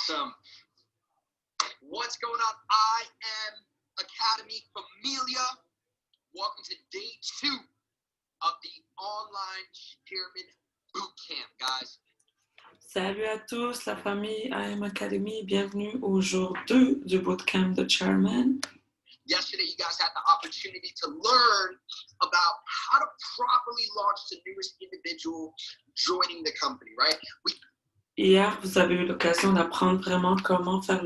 Awesome. What's going on? I am Academy Familia. Welcome to day 2 of the online Chairman Bootcamp, guys. Salut à tous, la famille AM Academy. Bienvenue au jour 2 du Bootcamp de Chairmen. Yesterday, you guys had the opportunity to learn about how to properly launch the newest individual joining the company, right? Hier, vous avez eu l'occasion d'apprendre vraiment comment faire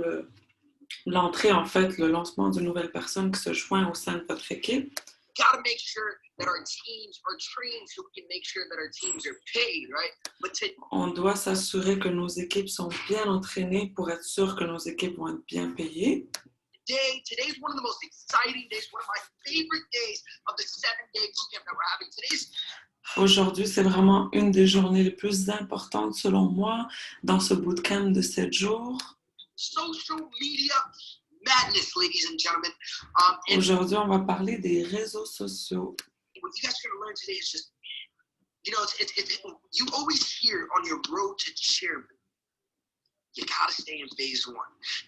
l'entrée, en fait, le lancement d'une nouvelle personne qui se joint au sein de votre équipe. Got to make sure that our teams are trained so we can make sure that our teams are paid, right? On doit s'assurer que nos équipes sont bien entraînées pour être sûr que nos équipes vont être bien payées. Today is one of the most exciting days, one of my favorite days of the 7-day bootcamp that we're having. Aujourd'hui, c'est vraiment une des journées les plus importantes selon moi dans ce bootcamp de 7 jours. Social media madness, ladies and gentlemen. Aujourd'hui, on va parler des réseaux sociaux. What you guys are going to learn today is just, you know, you always hear on your road to chairman, you got to stay in phase 1.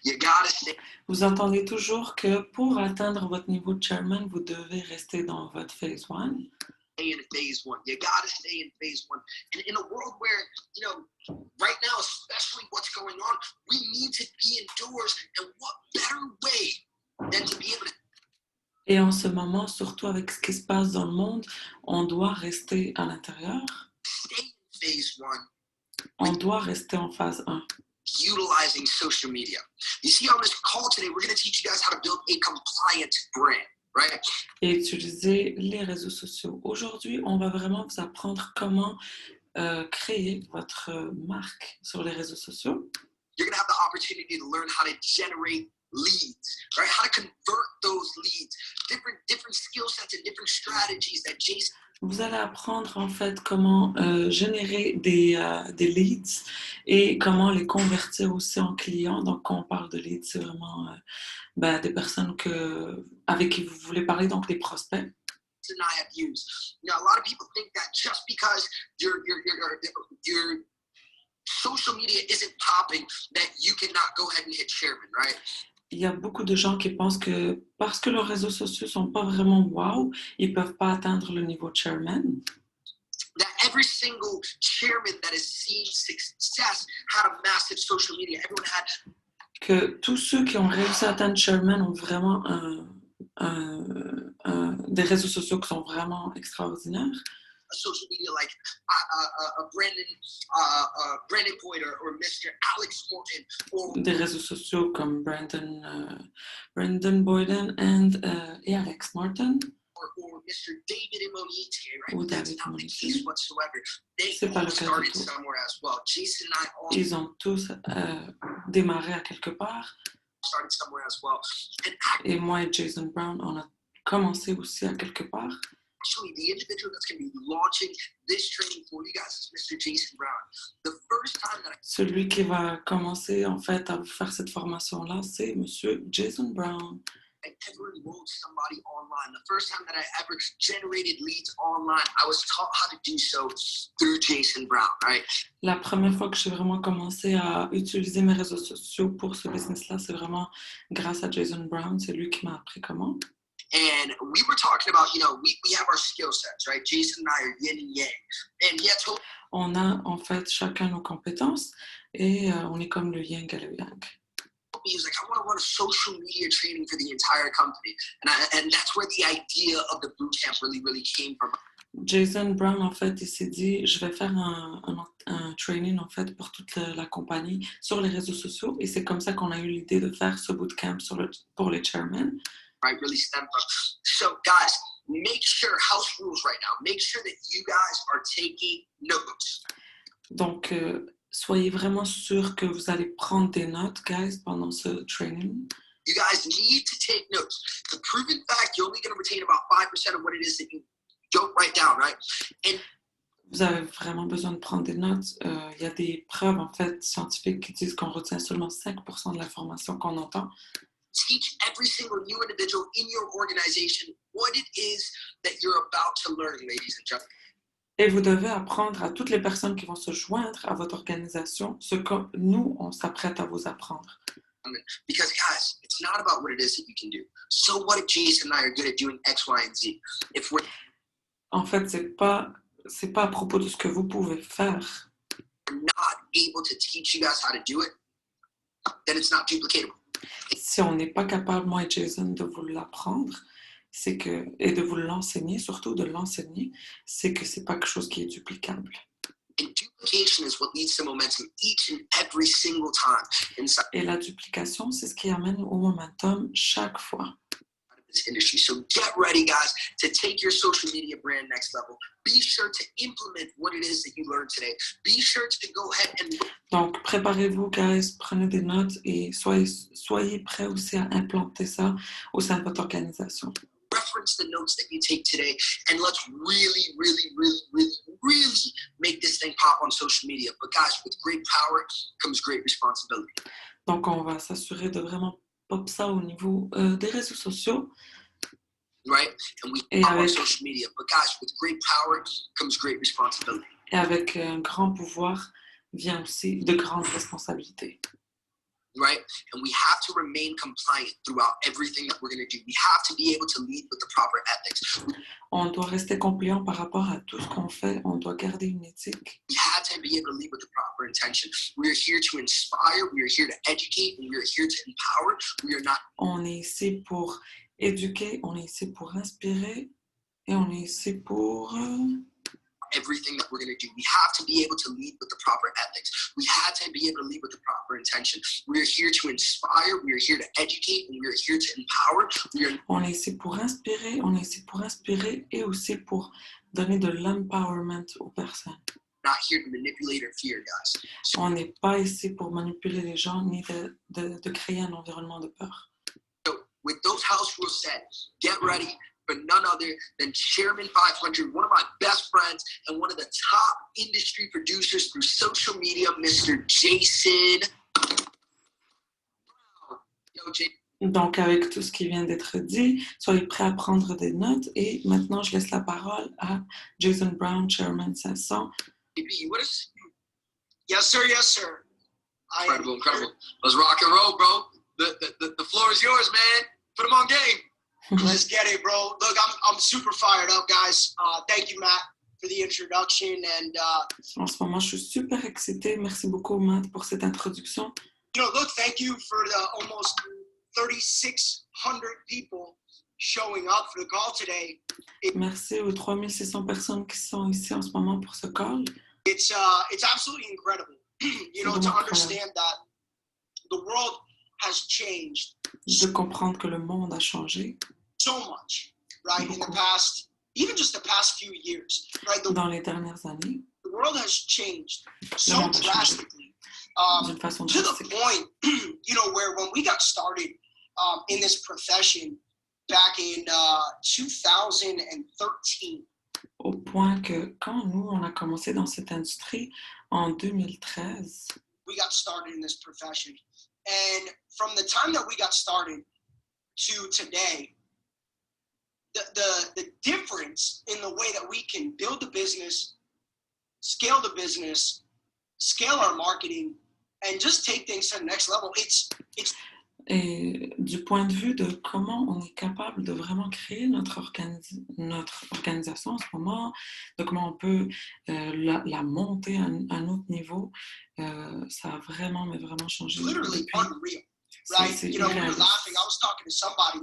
You got to stay. Vous entendez toujours que pour atteindre votre niveau de chairman, vous devez rester dans votre phase 1. Stay in phase 1. You got to stay in phase 1. And in a world where, you know, right now, especially what's going on, we need to be indoors. And what better way than to be able to. Et en ce moment, surtout avec ce qui se passe dans le monde, on doit rester à l'intérieur. Stay in phase 1. On doit rester en phase 1. Utilizing social media. You see, on this call today, we're going to teach you guys how to build a compliant brand. Right. Et utiliser les réseaux sociaux. Aujourd'hui, on va vraiment vous apprendre comment créer votre marque sur les réseaux sociaux. You're going to have the opportunity to learn how to generate leads, right? How to convert those leads, different skill sets and different strategies that Jason. Vous allez apprendre en fait comment générer des leads et comment les convertir aussi en clients. Donc, quand on parle de leads, c'est vraiment des personnes avec qui vous voulez parler, donc des prospects. And I have used. Now, a lot of people think that just because your social media isn't popping, that you cannot go ahead and hit chairman, right? Il y a beaucoup de gens qui pensent que parce que leurs réseaux sociaux ne sont pas vraiment wow, ils ne peuvent pas atteindre le niveau chairman. That every single chairman that has seen success had a massive social media. Everyone had. Que tous ceux qui ont réussi à atteindre chairman ont vraiment des réseaux sociaux qui sont vraiment extraordinaires. Social media like Brandon Boyd or Mr. Alex Morton. Des réseaux sociaux comme Brandon Boyden et Alex Morton. Or Mr. David Imonique, right? Ou David Imonique. C'est pas le cas du tout. Well. Jason and I all Ils ont tous démarré à quelque part. Started somewhere as well. Et moi et Jason Brown, on a commencé aussi à quelque part. Actually, the individual that's going to be launching this training for you guys is Mr. Jason Brown. The first time that Celui qui va commencer en fait à vous faire cette formation-là, c'est Monsieur Jason Brown. I ever enrolled somebody online. The first time that I ever generated leads online, I was taught how to do so through Jason Brown, right? La première fois que j'ai vraiment commencé à utiliser mes réseaux sociaux pour ce business-là, c'est vraiment grâce à Jason Brown. C'est lui qui m'a appris comment. And we were talking about, you know, we have our skill sets, right? Jason and I are yin and yang. And yet, on a en fait chacun nos compétences et on est comme le yin et le yang. He was like, I want to run a social media training for the entire company. And that's where the idea of the bootcamp really came from. Jason Brown, en fait, il s'est dit, je vais faire un training, en fait, pour toute la compagnie sur les réseaux sociaux. Et c'est comme ça qu'on a eu l'idée de faire ce bootcamp pour les chairmen. Right, really stem from. So, guys, make sure, house rules right now, make sure that you guys are taking notes. Donc, soyez vraiment sûrs que vous allez prendre des notes, guys, pendant ce training. You guys need to take notes. The proven fact, you're only going to retain about 5% of what it is that you don't write down, right? And vous avez vraiment besoin de prendre des notes. Il y a des preuves, en fait, scientifiques qui disent qu'on retient seulement 5% de l'information qu'on entend. Teach every single new individual in your organization what it is that you're about to learn, ladies and gentlemen. Et vous devez apprendre à toutes les personnes qui vont se joindre à votre organisation ce que nous, on s'apprête à vous apprendre. Because guys, it's not about what it is that you can do. So what if Jason and I are good at doing X, Y, and Z? If we're En fait, c'est pas à propos de ce que vous pouvez faire. not able to teach you guys how to do it, then it's not duplicatable. Si on n'est pas capable, moi et Jason, de vous l'apprendre, c'est que, et de vous l'enseigner, surtout de l'enseigner, c'est que c'est pas quelque chose qui est duplicable. And duplication is what leads to momentum each and every single time inside Et la duplication, c'est ce qui amène au momentum chaque fois. of this industry. So get ready, guys, to take your social media brand next level. Be sure to implement what it is that you learned today. Be sure to go ahead and Donc, préparez-vous, guys, prenez des notes et soyez prêts aussi à implanter ça au sein de votre organisation. reference the notes that you take today, and let's really make this thing pop on social media. But guys, with great power comes great responsibility. Donc, on va s'assurer de vraiment pop ça au niveau des réseaux sociaux. Right? And we Et pop on avec, social media. But guys, with great power comes great responsibility. et avec un grand pouvoir vient aussi de grandes responsabilités. Right? And we have to remain compliant throughout everything that we're going to do. We have to be able to lead with the proper ethics. On doit rester compliant par rapport à tout ce qu'on fait. On doit garder une éthique. We have to be able to lead with the proper intention. We are here to inspire. We are here to educate. And we are here to empower. We are not. On est ici pour éduquer, on est ici pour inspirer et on est ici pour... everything that we're going to do. We have to be able to lead with the proper ethics. We have to be able to lead with the proper intention. We are here to inspire. We are here to educate. And we are here to empower. On est ici pour inspirer, on est ici pour inspirer et aussi pour donner de l'empowerment aux personnes. Not here to manipulate or fear, guys. So, On n'est pas ici pour manipuler les gens ni de créer un environnement de peur. with those house rules set, get ready for none other than Chairman 500, one of my best friends and one of the top industry producers through social media, Mr. Jason. Yo, Jason. Donc, avec tout ce qui vient d'être dit, soyez prêts à prendre des notes. Et maintenant, je laisse la parole à Jason Brown, Chairman 500. AB, you with us? Yes, sir. Yes, sir. Incredible. Let's rock and roll, bro. The floor is yours, man. Put them on game. Let's get it, bro. Look, I'm super fired up, guys. Thank you, Matt, for the introduction. And En ce moment, je suis super excitée. Merci beaucoup, Matt, pour cette introduction. look, thank you for the almost 3,600 people showing up for the call today. Merci aux 3600 personnes qui sont ici en ce moment pour ce call. It's absolutely incredible, to understand that the world has changed De comprendre que le monde a changé so much, right? In the past, even just the past few years, right? dans les dernières années The world has changed so monde a changé drastically. d'une façon To the drastique. point, where when we got started in this profession back in 2013, Au point que quand nous, on a commencé dans cette industrie en 2013, we got started in this profession. And from the time that we got started to today, the difference in the way that we can build the business, scale our marketing, and just take things to the next level, it's et du point de vue de comment on est capable de vraiment créer notre organisation en ce moment, de comment on peut la monter à un autre niveau, ça a vraiment, mais vraiment changé. literally unreal, right? C'est We were irréaliste. laughing. I was talking to somebody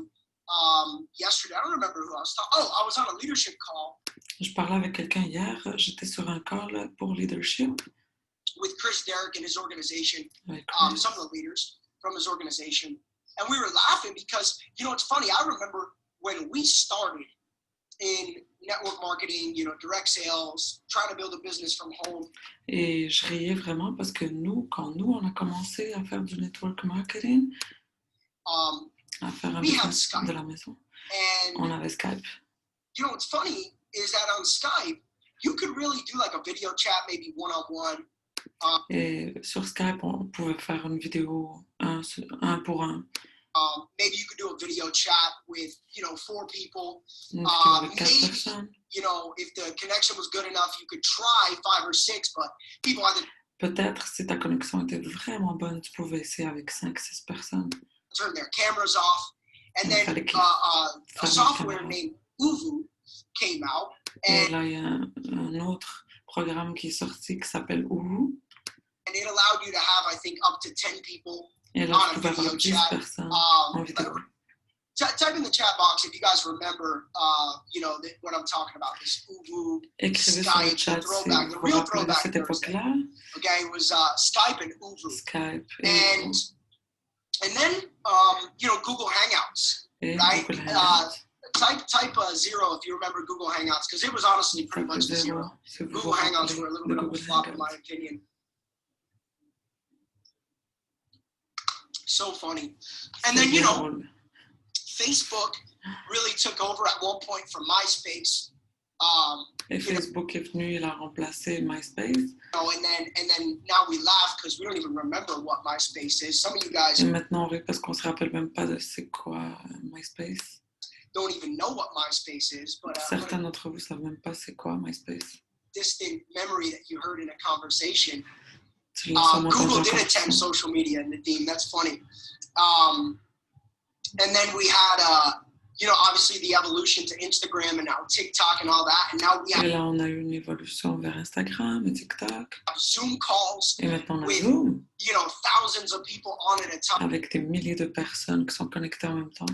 yesterday. I don't remember who I was talking. I was on a leadership call Je parlais avec quelqu'un hier, j'étais sur un call pour leadership with Chris Derrick and his organization, avec some of the leaders from his organization, and we were laughing because it's funny. I remember when we started in network marketing, direct sales, trying to build a business from home. Et je riais vraiment parce que quand on a commencé à faire du network marketing, à faire un We had business Skype. de la maison, And on avait Skype. what's funny is that on Skype, you could really do like a video chat, maybe one-on-one. Et sur Skype, on pouvait faire une vidéo un pour un. Maybe you could do a video chat with, 4 people. Une vidéo avec 4 Maybe, personnes. If the connection was good enough, you could try 5 or 6, but people either Peut-être si ta connexion était vraiment bonne, tu pouvais essayer avec 5-6 personnes. turn their cameras off. And Il then fallait qu'ils a ferment les software caméras. named Uvu came out. Et And, là, il y a un autre programme qui est sorti qui s'appelle Uhu. and it allowed you to have, I think, up to 10 people Et là, on tu a pouvais video avoir 10 chat. personnes en vidéo. Type in the chat box if you guys remember, what I'm talking about. This Uvu, Écrivez sur le Skype, chat the si throwback, vous the vous real rappelez de throwback cette Thursday. époque-là. Okay, it was Skype and Uvu. Skype And then, Google Hangouts, et right? Google Hangouts. Type 0 if you remember Google Hangouts, because it was honestly pretty much the 0. Si vous Google vous Hangouts rappelez were a little de bit of a Google flop, in my Hangouts. opinion. So funny. And then, C'est drôle. Facebook really took over at one point from MySpace. Et Facebook est venu, il a remplacé MySpace. And then now we laugh because we don't even remember what MySpace is. Some of you guys Et maintenant, on rit parce qu'on se rappelle même pas de c'est quoi MySpace. don't even know what MySpace is, but Certains d'entre vous savent même pas c'est quoi MySpace. distant memory that you heard in a conversation. Tu l'as sûrement entendu Google en did attend conversation. social media, Nadeem. That's funny. And then we had, obviously the evolution to Instagram and now TikTok and all that. And now we Et have là, on a eu une évolution vers Instagram et TikTok. Zoom calls Et maintenant, on a with, Zoom thousands of people on it at a time avec des milliers de personnes qui sont connectées en même temps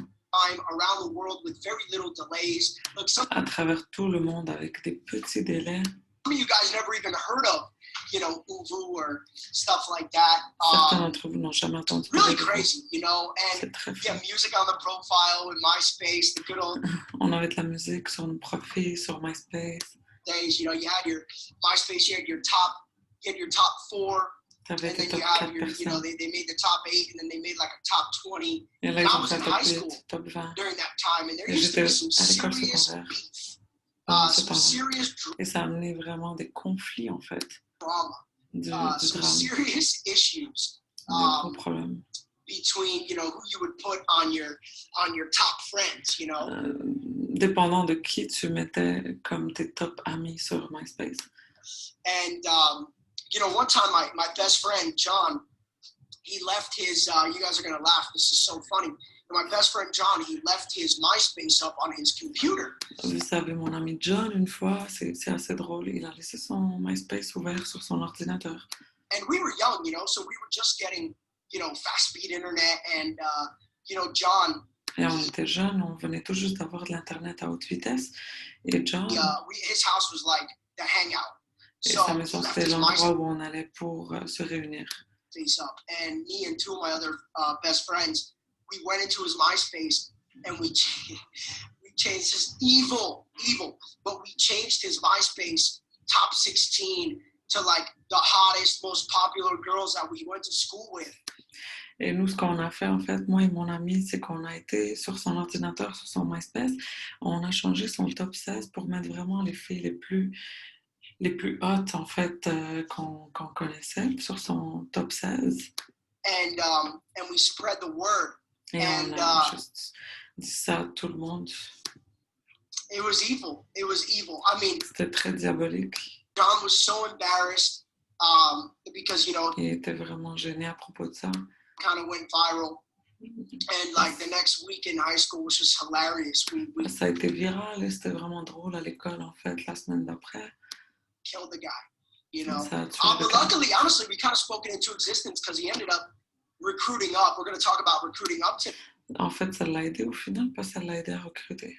around the world with very little delays. Look, some à travers tout le monde avec des petits délais. of you guys never even heard of, Uvu or stuff like that. Certains d'entre vous n'ont jamais entendu Really parler de crazy, and C'est très you have fou. music on the profile with MySpace, the good old On avait de la musique sur nos profils, sur MySpace. days. You had your MySpace, you had your top 4, T'avais and tes then top you have 4 your, personnes. they made the top 8, and then they made like a top 20 Et là, And ils I ont was fait in top high 8, school top 20. during that time, and there Et used to j'étais be some à l'école serious secondaire beef, pendant ce some temps-là. serious Et ça a amené vraiment des conflits, en fait. drama, Du some drame, serious issues des gros problèmes. between who you would put on your top friends. Dépendant de qui tu mettais comme tes top amis sur MySpace. And one time my best friend John, he left his. You guys are gonna laugh. This is so funny. My best friend John, he left his MySpace up on his computer. Vous savez, mon ami John, une fois, c'est assez drôle, il a laissé son MySpace ouvert sur son ordinateur. And we were young, so we were just getting, fast speed internet, and John. Et on était jeunes, on venait tout juste d'avoir de l'Internet à haute vitesse. Et John, His house was like the hangout. et So sa he maison, left c'était his l'endroit où on allait pour se réunir. MySpace up, and me and 2 of my other best friends, we went into his MySpace, and we changed his evil, but we changed his MySpace top 16 to like the hottest, most popular girls that we went to school with. Et nous, ce qu'on a fait, en fait, moi et mon ami, c'est qu'on a été sur son ordinateur, sur son MySpace, on a changé son top 16 pour mettre vraiment les filles les plus hautes, en fait, qu'on connaissait sur son top 16. And we spread the word. Et And, on a juste dit ça à tout le monde. It was evil. I mean, C'était très diabolique. John was so embarrassed because, Il était vraiment gêné à propos de ça. kind of went viral. And like the next week in high school was just hilarious. We Ça a été viral et c'était vraiment drôle à l'école, en fait, la semaine d'après. killed the guy, Ça a tué le But gars. luckily, honestly, we kind of spoke it into existence because he ended up recruiting up. We're going to talk about recruiting up today, En fait, ça l'a aidé au final, parce que ça l'a aidé à recruter.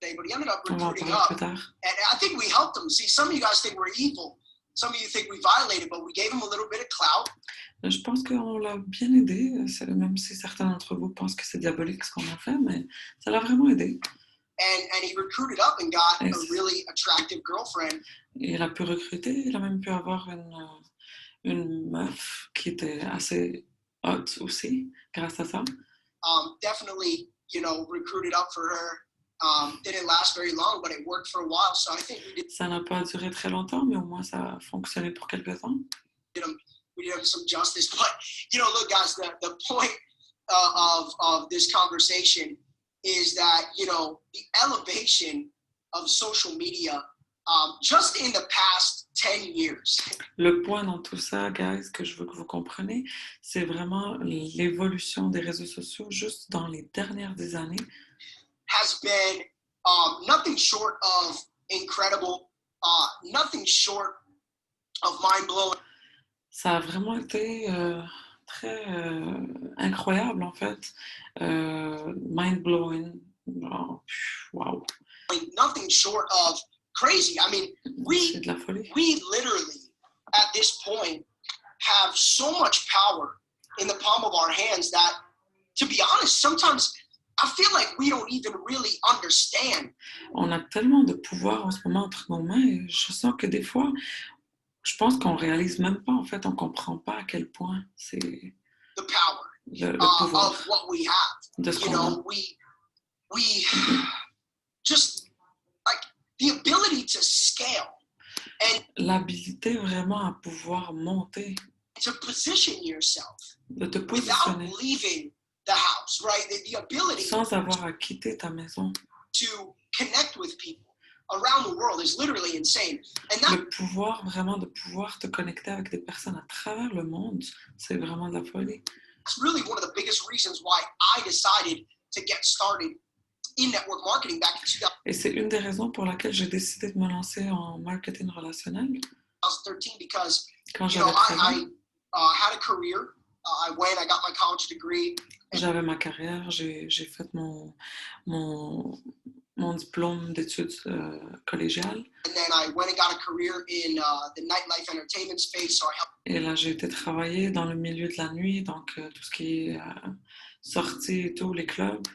but he ended up On va en recruiting parler up. plus tard. And I think we helped him. See, some of you guys think we're evil. Some of you think we violated, but we gave him a little bit of clout. Je pense qu'on l'a bien aidé, même si certains d'entre vous pensent que c'est diabolique ce qu'on a fait, mais ça l'a vraiment aidé. And he recruited up and got Yes. a really attractive girlfriend. Il a pu recruter, il a même pu avoir une meuf qui était assez haute aussi, grâce à ça. Definitely, recruited up for her. Didn't last very long, but it worked for a while. So I think we did Ça n'a pas duré très longtemps, mais au moins ça a fonctionné pour quelques temps. him some justice. But look, guys, the point of this conversation is that, you know, the elevation of social media just in the past 10 years. Le point dans tout ça, guys, que je veux que vous compreniez, c'est vraiment l'évolution des réseaux sociaux juste dans les dernières 10 années. Has been nothing short of incredible, nothing short of mind-blowing. Ça a vraiment été très incroyable, en fait. Mind-blowing. Oh, wow. Nothing short of crazy. I mean, C'est de la folie. we literally, at this point, have so much power in the palm of our hands that, to be honest, sometimes I feel like we don't even really understand. On a tellement de pouvoir en ce moment entre nos mains et je sens que des fois, je pense qu'on réalise même pas, en fait, on comprend pas à quel point c'est The power le pouvoir of what we have. de ce You qu'on a. know, we just like the ability to scale and L'habilité vraiment à pouvoir monter, to position yourself de te without positionner leaving the house, right? The ability sans avoir à quitter ta maison. to connect with people around the world is literally insane. And that Le pouvoir, vraiment de pouvoir te connecter avec des personnes à travers le monde, c'est vraiment de la folie. That's really one of the biggest reasons why I decided to get started in network marketing back in Et c'est une des raisons pour laquelle j'ai décidé de me lancer en marketing relationnel 2013 because, quand you know, j'avais 13 ans. I had a career. I got my college degree. J'avais ma carrière, j'ai fait mon diplôme d'études collégiales. And then I went and got a career in the nightlife entertainment space. So I helped Et là, j'ai été travailler dans le milieu de la nuit, donc tout ce qui est sorties et tout, les clubs.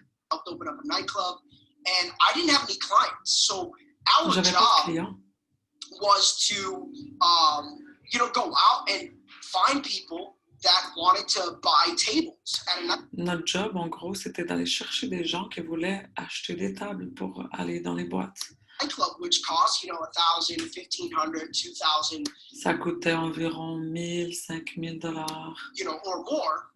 open up a nightclub. And I didn't have any clients. So our J'avais pas de job clients. was to, you know, go out and find people that wanted to buy tables at a Notre job, en gros, c'était d'aller chercher des gens qui voulaient acheter des tables pour aller dans les boîtes. nightclub, which costs, you know, $1,000, $1,500, $2,000, Ça coûtait environ 1000, 5000 $, you know, or more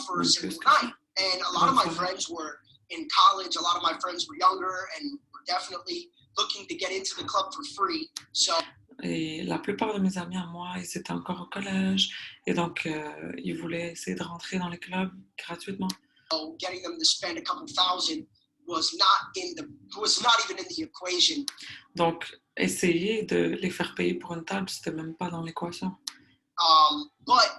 for a même single plus que ça. night. And a lot of my Bonne soirée. friends were in college. A lot of my friends were younger and were definitely looking to get into the club for free. So Et la plupart de mes amis à moi, ils étaient encore au collège et donc ils voulaient essayer de rentrer dans les clubs gratuitement. getting them to spend a couple thousand was not even in the equation. Donc, essayer de les faire payer pour une table, c'était même pas dans l'équation. But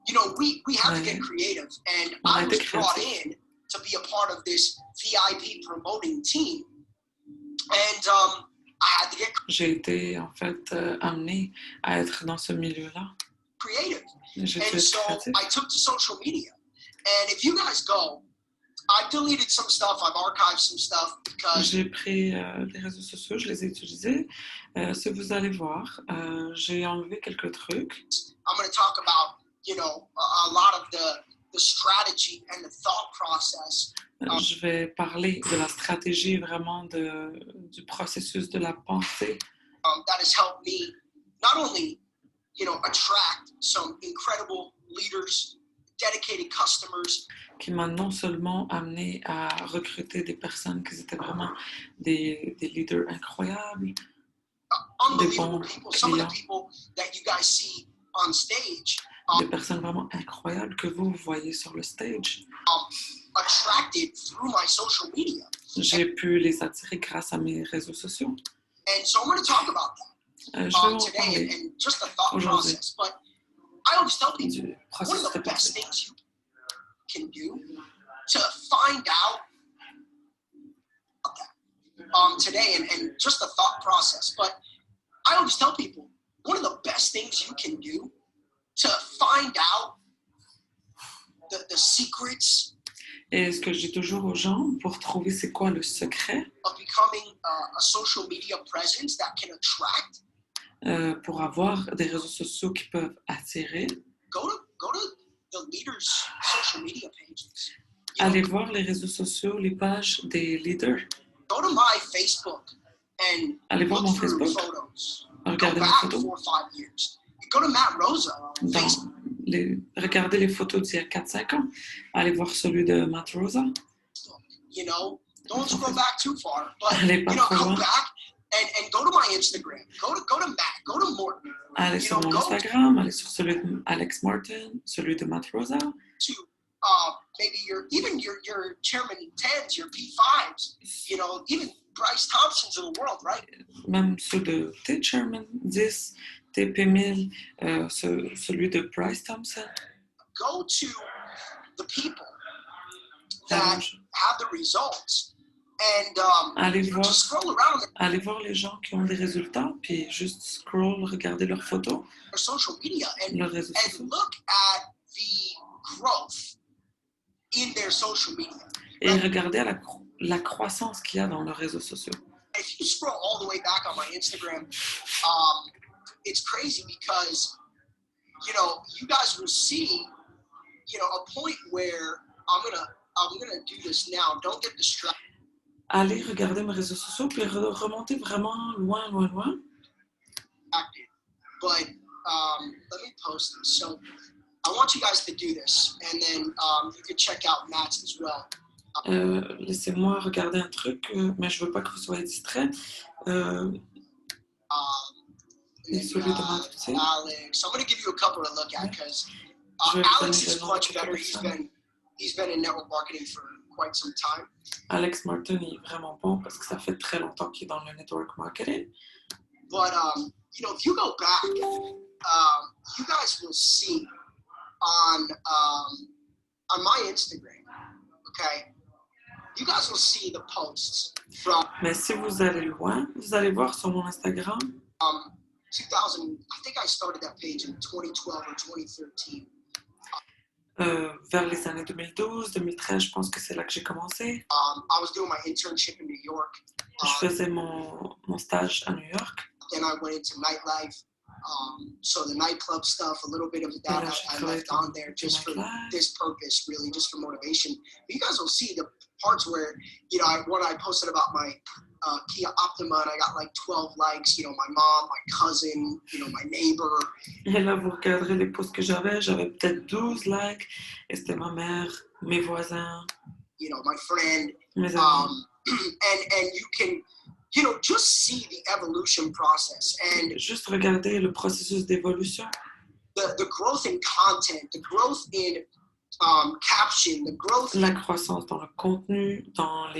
you know, we have to Ouais. get creative, and On a I été was brought créatifs. in to be a part of this VIP promoting team, and I had to get J'ai été en fait amenée à être dans ce milieu-là. creative. J'ai dû And être so créatif. I took to social media, and if you guys go, I've deleted some stuff, I've archived some stuff because J'ai pris les réseaux sociaux, je les ai utilisés. Si vous allez voir, j'ai enlevé quelques trucs. I'm going to talk about, you know, a lot of the strategy and the thought process. Je vais parler de la stratégie, vraiment du processus de la pensée That has helped me not only, you know, attract some incredible leaders, dedicated customers, qui m'a non seulement amené à recruter des personnes qui étaient vraiment des leaders incroyables, unbelievable bons people, some of the clients. people that you guys see on stage, des personnes vraiment incroyables que vous voyez sur le stage. attracted through my social media. J'ai pu les attirer grâce à mes réseaux sociaux. And so I'm going to talk about that Je vais en today parler and just the thought aujourd'hui process. But I always tell people, du one of processus de the best pensée. things you can do to find out today and just the thought process. But I always tell people, one of the best things you can do to find out the secrets Et ce que je dis toujours aux gens, pour trouver c'est quoi le secret of becoming a social media presence that can attract, pour avoir des réseaux sociaux qui peuvent attirer, go to the leaders' social media pages. You know, allez voir les réseaux sociaux, les pages des leaders. go to my Facebook and Allez voir look mon through Facebook, photos. Go regardez mes back photos. 4 or 5 years. You go to Matt Rosa Dans, Facebook. regarder les photos d'il y a 4-5 ans. Allez voir celui de Matt Rosa. You know, don't scroll back too far, but Allez pas you know, trop go loin. back and go to my Instagram. Go to Matt. Go to Morton. Allez sur mon Instagram, allez sur celui de Alex Martin, celui de Matt Rosa. To maybe your chairman 10s, your P5s. You know, even Bryce Thompsons of the world, right? Même ceux de tes chairman 10, tes P1000, celui de Bryce Thompson. Go to the people that have the results and just scroll around allez voir les gens qui ont des résultats, puis juste scroll, regarder leurs photos, their social media leurs réseaux sociaux. and look at the growth in their social media. Et regardez la croissance qu'il y a dans leurs réseaux sociaux. If you scroll all the way back on my Instagram, it's crazy because, you know, you guys will see, you know, a point where I'm gonna do this now. Don't get distracted. Allez regarder mes réseaux sociaux, puis remonter vraiment loin. But let me post this. So I want you guys to do this, and then you can check out Matt's as well. Laissez-moi regarder un truc, mais je veux pas que vous soyez distrait. Et celui de Matt aussi. Alex, I'm going to give you a couple to look at because Alex is much better. He's been in network marketing for quite some time. Alex Martin est vraiment bon parce que ça fait très longtemps qu'il est dans le network marketing. But you know, if you go back, you guys will see on my Instagram, okay? You guys will see the posts from. Mais si vous allez loin, vous allez voir sur mon Instagram. 2000, I think I started that page in 2012 or 2013. Vers les années 2012, 2013, je pense que c'est là que j'ai commencé. I was doing my internship in New York. Je faisais mon stage à New York. Then I went into nightlife. So the nightclub stuff, a little bit of that I left on there just for this purpose, really, just for motivation. But you guys will see the parts where, you know, when I posted about my Kia Optima and I got like 12 likes, you know, my mom, my cousin, you know, my neighbor. Et là, vous regarderez les posts que j'avais peut-être 12 likes, et c'était ma mère, mes voisins, you know, my friend, mes amis. And you can, you know, just see the evolution process and juste regarder le processus d'évolution. The growth in content, the growth in caption, the growth la croissance dans le contenu, dans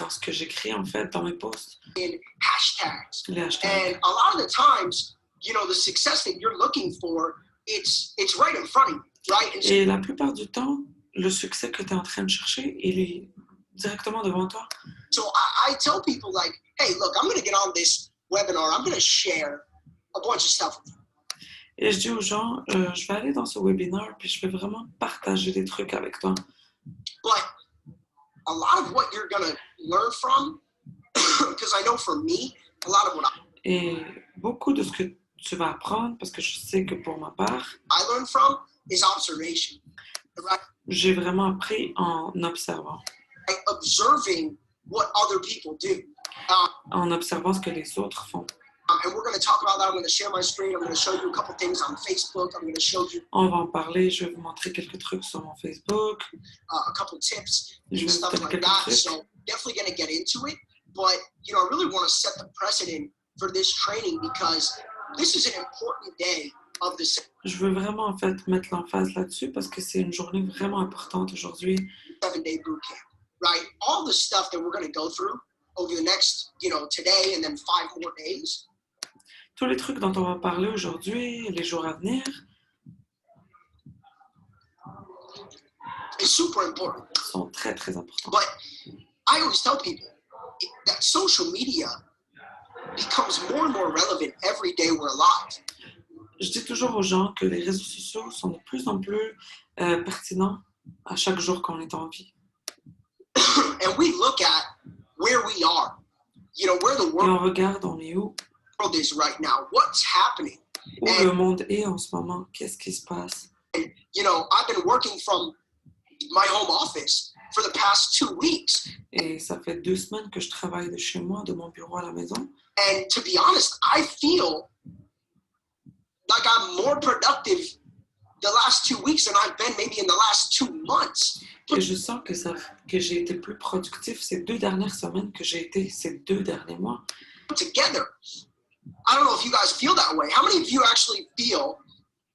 ce que j'écris en fait, dans mes posts. In hashtags. Les hashtags. And a lot of the times, you know, the success that you're looking for, it's right in front of you, right? And so, et la plupart du temps, le succès que tu es en train de chercher, il est directement devant toi. So I tell people like, hey, look, I'm going to get on this webinar. I'm going to share a bunch of stuff with you. Et je dis aux gens, je vais aller dans ce webinaire puis je vais vraiment partager des trucs avec toi. But a lot of what you're going to learn from, because I know for me, a lot of what Et beaucoup de ce que tu vas apprendre, parce que je sais que pour ma part, I learn from is observation. Right? J'ai vraiment appris en observant. Like observing what other people do. En observant ce que les autres font. And we're going to talk about that. I'm going to share my screen. I'm going to show you a couple things on Facebook. I'm going to show you. On va en parler. Je vais vous montrer quelques trucs sur mon Facebook. A couple tips Je and stuff like that. Trucs. So definitely going to get into it. But you know, I really want to set the precedent for this training because this is an important day of the. Je veux vraiment en fait mettre l'emphase là-dessus parce que c'est une journée vraiment importante aujourd'hui. 7-day bootcamp, right? All the stuff that we're going to go through over the next, you know, today and then 5 more days. Tous les trucs dont on va parler aujourd'hui, les jours à venir, is super important. Sont très très importants. But I always tell people that social media becomes more and more relevant every day we're alive. Je dis toujours aux gens que les réseaux sociaux sont de plus en plus pertinents à chaque jour qu'on est en vie. And we look at where we are, you know, where the Et on regarde, on est où? world is right now, what's happening. Où le monde est en ce moment? Qu'est-ce qui se passe? And, you know, I've been working from my home office for the past 2 weeks. Et ça fait 2 semaines que je travaille de chez moi, de mon bureau à la maison. And to be honest, I feel like I'm more productive the last 2 weeks than I've been maybe in the last 2 months. Et je sens que j'ai été plus productif ces 2 dernières semaines que j'ai été ces 2 derniers mois. Together. I don't know if you guys feel that way. How many of you actually feel,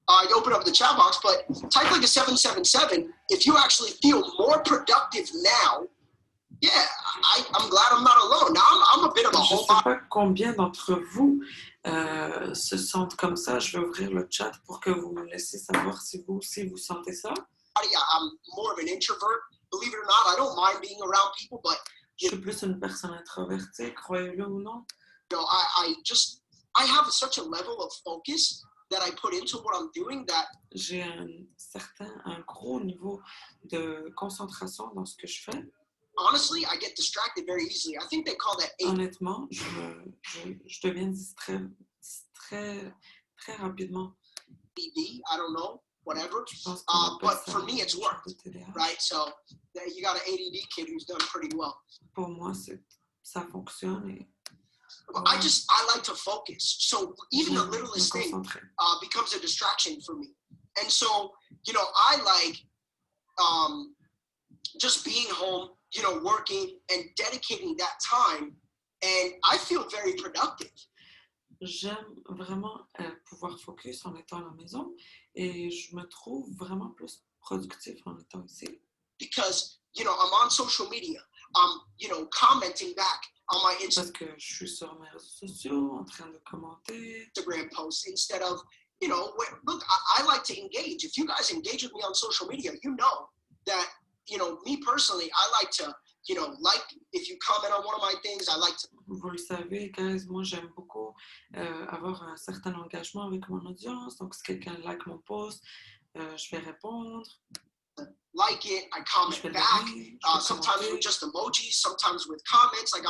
I open up the chat box, but type like a 777 if you actually feel more productive now. Yeah, I'm glad I'm not alone. Now I'm a bit of a Je ne whole sais pas combien d'entre vous se sentent comme ça. Je vais ouvrir le chat pour que vous me laissiez savoir si vous aussi vous sentez ça. I'm more of an introvert. Believe it or not, I don't mind being around people, but Je suis plus une personne introvertie, croyez-le ou non. you know, I have such a level of focus that I put into what I'm doing that J'ai un gros niveau de concentration dans ce que je fais. honestly, I get distracted very easily. I think they call that ADD. Honnêtement, je deviens distrait très rapidement. I don't know, whatever. Je pense qu'on appelle But ça for me, it's worked, le TDAH. right? So you got an ADD kid who's done pretty well. Pour moi, ça fonctionne et I like to focus. So even the littlest thing becomes a distraction for me. And so, you know, I like just being home, you know, working and dedicating that time. And I feel very productive. J'aime vraiment pouvoir focus en étant à la maison et je me trouve vraiment plus productif en étant ici. Because, you know, I'm on social media. You know, commenting back on my Parce que je suis sur mes réseaux sociaux en train de commenter. Instagram posts instead of, you know, look, I like to engage. If you guys engage with me on social media, you know that, you know, me personally, I like to, you know, like, if you comment on one of my things, I like to. Vous le savez, guys, moi j'aime beaucoup avoir un certain engagement avec mon audience. Donc si quelqu'un like mon post, je vais répondre. Like it, I comment back. Sometimes with just emojis, sometimes with comments. Like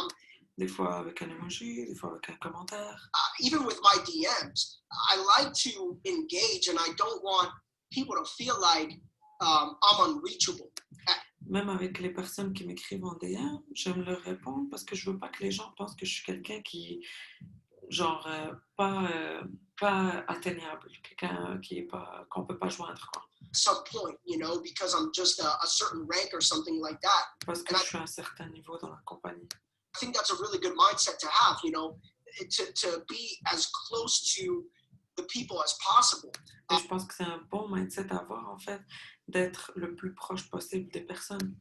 des fois avec un emoji, des fois avec un commentaire. Even with my DMs, I like to engage, and I don't want people to feel like I'm unreachable. Même avec les personnes qui m'écrivent en DM, j'aime leur répondre parce que je veux pas que les gens pensent que je suis quelqu'un qui, genre, pas atteignable, quelqu'un qu'on peut pas joindre, quoi. Some point, you know, because I'm just a certain rank or something like that. Parce que je suis à un certain niveau dans la compagnie. I think that's a really good mindset to have, you know, to be as close to the people as possible. Et je pense que c'est un bon mindset à avoir, en fait, d'être le plus proche possible des personnes.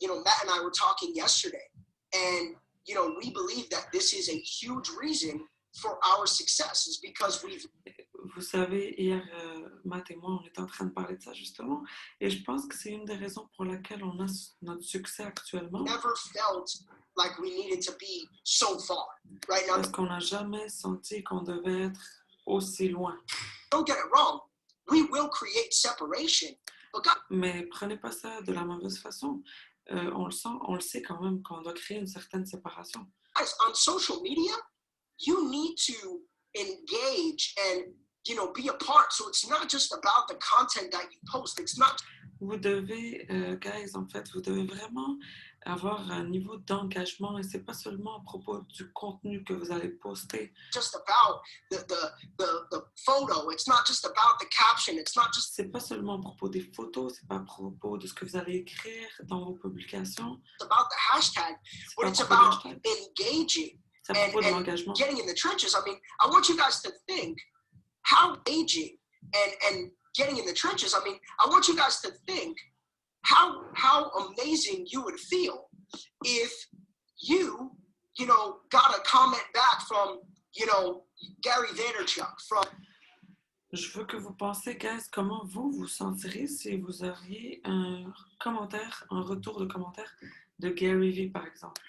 You know, Matt and I were talking yesterday, and, you know, we believe that this is a huge reason for our success, is because we've... Vous savez, hier, Matt et moi, on était en train de parler de ça, justement, et je pense que c'est une des raisons pour laquelle on a notre succès actuellement. Never felt like we needed to be so far, right now. Parce qu'on n'a jamais senti qu'on devait être aussi loin. Don't get it wrong, we will create separation. Mais prenez pas ça de la mauvaise façon. On le sait quand même qu'on doit créer une certaine séparation. Guys, on social media, you need to engage and, you know, be a part. So it's not just about the content that you post. It's not. Vous devez, guys, en fait, vous devez vraiment avoir un niveau d'engagement et c'est pas seulement à propos du contenu que vous allez poster. Just about the photo. It's not just about the caption. It's not just. C'est pas seulement à propos des photos, c'est pas à propos de ce que vous allez écrire dans vos publications. It's about the hashtag, but it's about engaging and getting in the trenches. I mean, I want you guys to think how engaging and getting in the trenches. I mean, I want you guys to think how amazing you would feel if you know, got a comment back from, you know, Gary Vaynerchuk, from. Je veux que vous pensiez, guys, comment vous vous sentirez si vous auriez un commentaire, un retour de commentaire de Gary V, par exemple.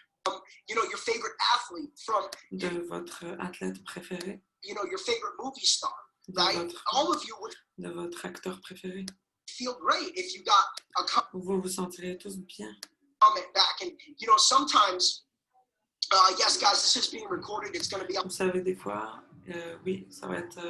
You know, your favorite athlete, from. De votre athlète préféré. You know, your favorite movie star. Right? All of you would. De votre acteur préféré. Feel great if you got a vous vous sentirez tous bien. Comment back, and you know, sometimes yes guys, this is being recorded, it's going to be. Vous savez, des fois oui, ça va être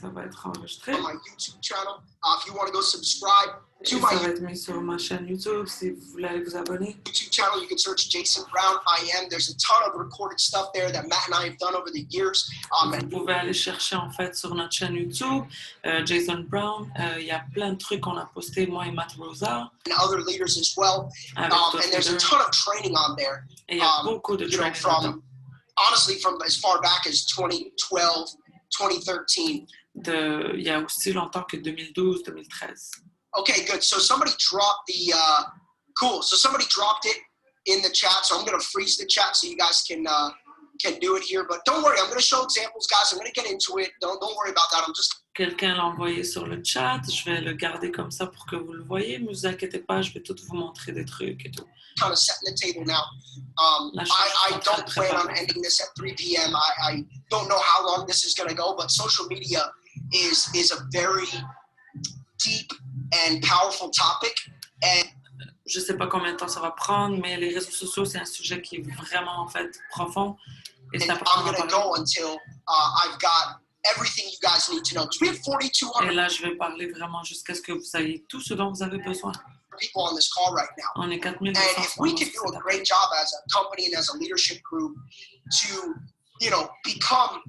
Ça va être enregistré. on my YouTube channel. If you want to go subscribe to Et my ça va être mis sur ma chaîne YouTube si vous voulez aller vous abonner. YouTube channel, you can search Jason Brown IM. There's a ton of recorded stuff there that Matt and I have done over the years. Vous pouvez aller chercher en fait sur notre chaîne YouTube, Jason Brown. Il y a plein de trucs qu'on a postés, moi et Matt Rosa. And other leaders as well. Avec And there's a ton of training on there. Et il y a beaucoup de You know, training honestly, from as far back as 2012, 2013. il y a aussi longtemps que 2012, 2013. Okay, good. So somebody dropped the, cool. So somebody dropped it in the chat. So I'm going to freeze the chat so you guys can do it here. But don't worry, I'm going to show examples, guys. I'm going to get into it. Don't worry about that. I'm just... Quelqu'un l'a envoyé sur le chat. Je vais le garder comme ça pour que vous le voyez. Ne vous inquiétez pas, je vais tout vous montrer des trucs et tout. Kind of setting the table now. I don't plan on ending this at 3 p.m. I don't know how long this is going to go, but social media is a very deep and powerful topic. And je sais pas combien de temps ça va prendre, mais les réseaux sociaux, c'est un sujet qui est vraiment en fait profond. Et c'est important I'm going to go until I've got everything you guys need to know. Because we have 4,200 Et là, je vais parler vraiment jusqu'à ce que vous ayez tout ce dont vous avez besoin. people on this call right now. On est 4200. And if we can do a great job as a company and as a leadership group to, you know, become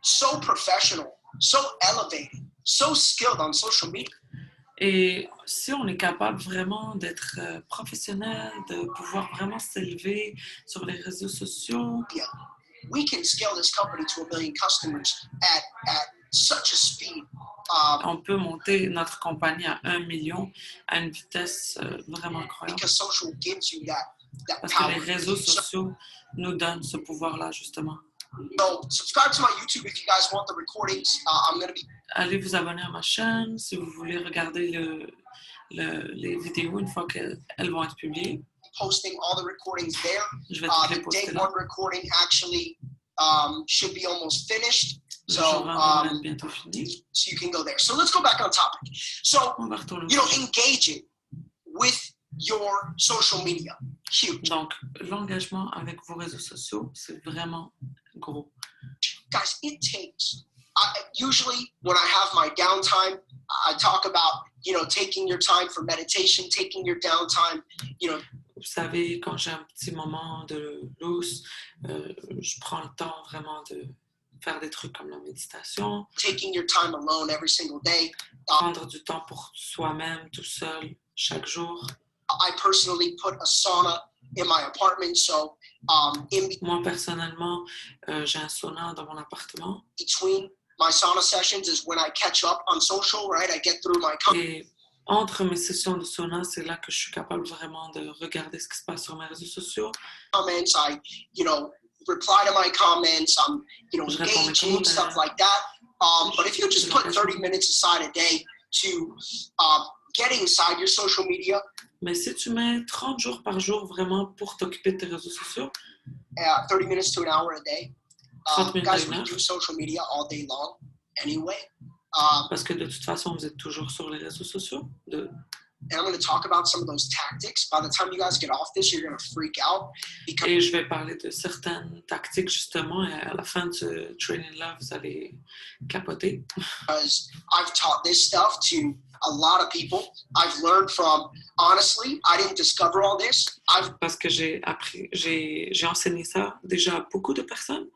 so professional, so elevated, so skilled on social media. Et si on est capable vraiment d'être professionnel, de pouvoir vraiment s'élever sur les réseaux sociaux, we can scale this company to 1 million customers at such a speed. On peut monter notre compagnie à 1 million à une vitesse vraiment incroyable. Because social gives you that Parce que power. les réseaux sociaux nous donnent ce pouvoir-là, justement. So subscribe to my YouTube if you guys want the recordings. I'm going to be... Allez vous abonner à ma chaîne si vous voulez regarder les vidéos une fois qu'elles vont être publiées. posting all the recordings there. Je vais toutes les The poster day là. one recording actually should be almost finished. Le So, jour 1 devrait être bientôt fini. so you can go there. So let's go back on topic. So, On va retourner. you know, engage it with your social media. Huge. Donc, l'engagement avec vos réseaux sociaux, c'est vraiment gros. Guys, it takes, usually when I have my downtime, I talk about, you know, taking your time for meditation, taking your downtime, you know. Vous savez, quand j'ai un petit moment de lousse, je prends le temps vraiment de faire des trucs comme la méditation. Taking your time alone every single day. Prendre du temps pour soi-même, tout seul, chaque jour. I personally put a sauna in my apartment, so Moi, personnellement, j'ai un sauna dans mon appartement. between my sauna sessions is when I catch up on social, right? I get through my Et entre mes sessions de sauna, c'est là que je suis capable vraiment de regarder ce qui se passe sur mes réseaux sociaux. comments. I, you know, reply to my comments. I'm, you know, Je réponds à mes engaging, stuff commentaires. like that. But if you just put 30 minutes aside a day to get inside your social media, Mais si tu mets 30 jours par jour vraiment pour t'occuper de tes réseaux sociaux, 30 minutes to an hour a day, 30 minutes guys, à une we heure. do social media all day long anyway. Parce que de toute façon, vous êtes toujours sur les réseaux sociaux. And I'm going to talk about some of those tactics. By the time you guys get off this, you're going to freak out because Et je vais parler de certaines tactiques justement. Et à la fin de ce training-là, vous allez capoter. I've taught this stuff to a lot of people. I've learned from, honestly, I didn't discover all this. Parce que j'ai enseigné ça déjà à beaucoup de personnes.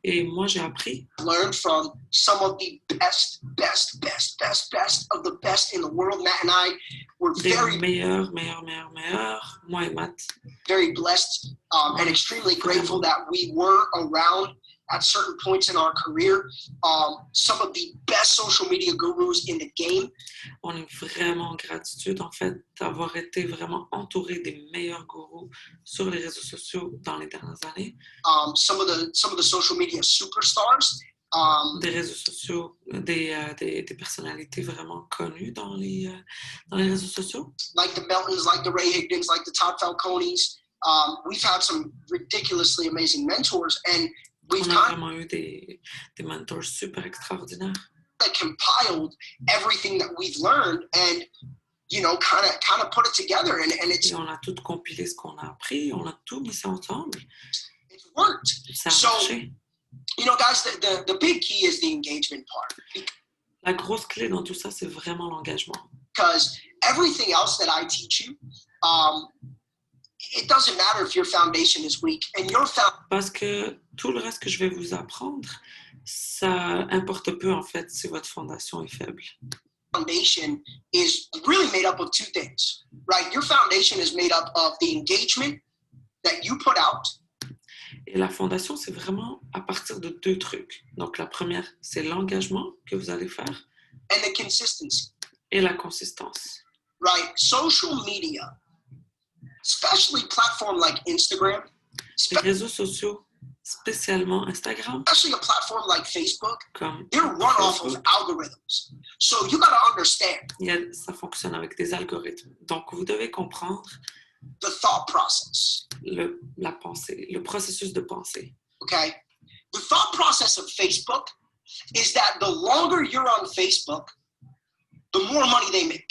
Et moi, j'ai appris. Learned from some of the best of the best in the world. Matt and I were Des very, meilleurs. Moi et Matt. very blessed and extremely grateful that we were around at certain points in our career. Some of the best social media gurus in the game. On est vraiment en gratitude, en fait, d'avoir été vraiment entouré des meilleurs gourous sur les réseaux sociaux dans les dernières années. Some of the social media superstars. Des réseaux sociaux, des personnalités vraiment connues dans les réseaux sociaux. Like the Beltons, like the Ray Higdons, like the Todd Falcones. We've had some ridiculously amazing mentors, and we've On a kind vraiment eu des mentors super extraordinaires. of compiled everything that we've learned, and you know, kind of put it together, and it's Et on a tout compilé ce qu'on a appris, on a tout mis ça ensemble. worked. Ça a So, marché. you know, guys, the big key is the engagement part. La grosse clé dans tout ça, c'est vraiment l'engagement. Because everything else that I teach you, it doesn't matter if your foundation is weak and your Parce que tout le reste que je vais vous apprendre, ça importe peu en fait si votre fondation est faible. foundation is really made up of two things, right? Your foundation is made up of the engagement that you put out. Et la fondation, c'est vraiment à partir de deux trucs. Donc la première, c'est l'engagement que vous allez faire And the consistency, et la consistance. right? Social media, especially platform like Instagram, Les réseaux sociaux, spécialement Instagram, especially a platform like Facebook, comme they're run off of Facebook, algorithms. So you got to understand ça fonctionne avec des algorithmes. Donc vous devez comprendre the thought process, la pensée, le processus de pensée. okay? The thought process of Facebook is that the longer you're on Facebook, the more money they make.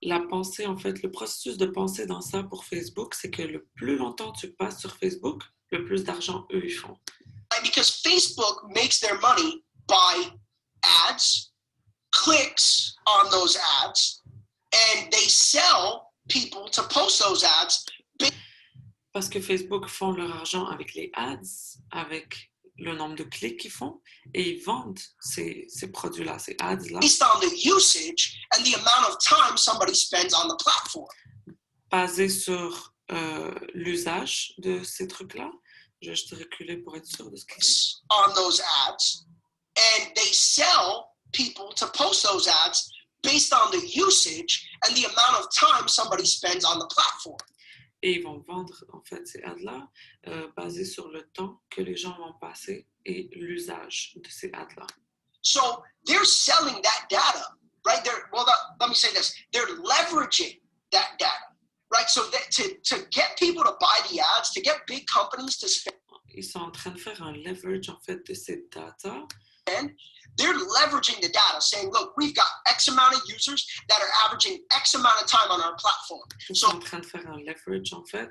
La pensée, en fait, le processus de pensée dans ça pour Facebook, c'est que le plus longtemps tu passes sur Facebook, le plus d'argent eux ils font. Right? Because Facebook makes their money by ads, clicks on those ads, and they sell people to post those ads. Parce que Facebook font leur argent avec les ads, avec le nombre de clics qu'ils font, et ils vendent ces produits-là, ces ads-là, Based on the usage and the amount of time somebody spends on the platform. basés sur l'usage de ces trucs-là. Je vais juste reculer pour être sûr de ce que c'est. On those ads, and they sell people to post those ads based on the usage and the amount of time somebody spends on the platform. Et ils vont vendre, en fait, ces ads-là basés sur le temps que les gens vont passer et l'usage de ces ads-là. So they're selling that data, right? Let me say this. They're leveraging that data, right? So that to get people to buy the ads, to get big companies to spend, Ils sont en train de faire un leverage, en fait, de ces data. they're leveraging the data, saying, look, we've got X amount of users that are averaging X amount of time on our platform. Ils sont en train de faire un leverage, en fait.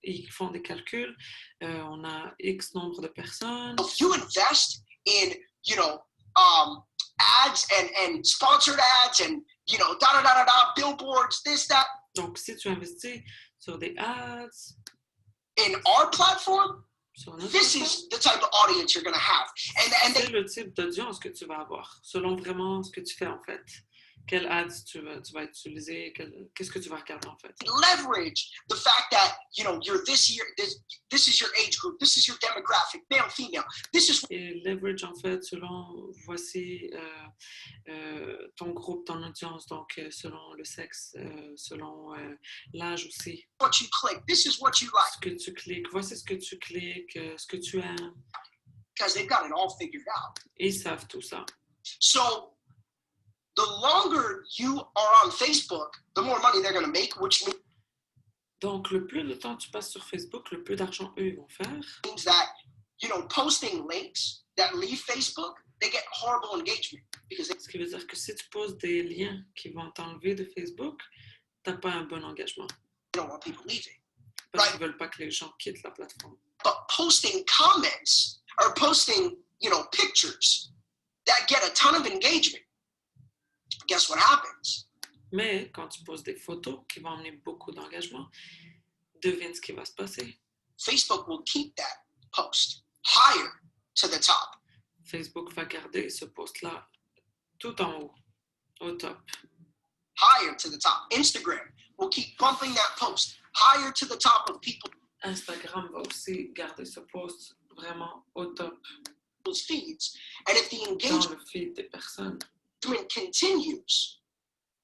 Ils font des calculs. On a X nombre de personnes. If you invest in, ads and sponsored ads and, billboards, this, that. Donc, si tu investis sur des ads, in our platform, sur notre this plateforme, is the type of audience you're going to have. And c'est le type d'audience que tu vas avoir, selon vraiment ce que tu fais, en fait. Quel ads tu vas utiliser, qu'est-ce que tu vas regarder, en fait. leverage the fact that, you're this year, this is your age group, this is your demographic, male, female, this is Et leverage, en fait, selon, voici ton groupe, ton audience, donc selon le sexe, selon l'âge aussi. what you click, this is what you like, Ce que tu cliques, voici ce que tu cliques, ce que tu aimes. because they've got it all figured out. Et ils savent tout ça. So the longer you are on Facebook, the more money they're going to make, which Donc, le plus de temps tu passes sur Facebook, le plus d'argent eux ils vont faire. means that, posting links that leave Facebook, they get horrible engagement because they Ce qui veut dire que si tu poses des liens qui vont t'enlever de Facebook, tu n'as pas un bon engagement. don't want people leaving. Parce qu'ils ne veulent pas que les gens quittent la plateforme. But posting comments or posting, pictures that get a ton of engagement, guess what happens? Mais quand tu poses des photos qui vont amener beaucoup d'engagement, devine ce qui va se passer. Facebook will keep that post higher to the top. Facebook va garder ce post-là tout en haut, au top. Higher to the top. Instagram will keep bumping that post higher to the top of Instagram va aussi garder ce post vraiment au top people's feeds. And if the dans engagement le feed des personnes. continues,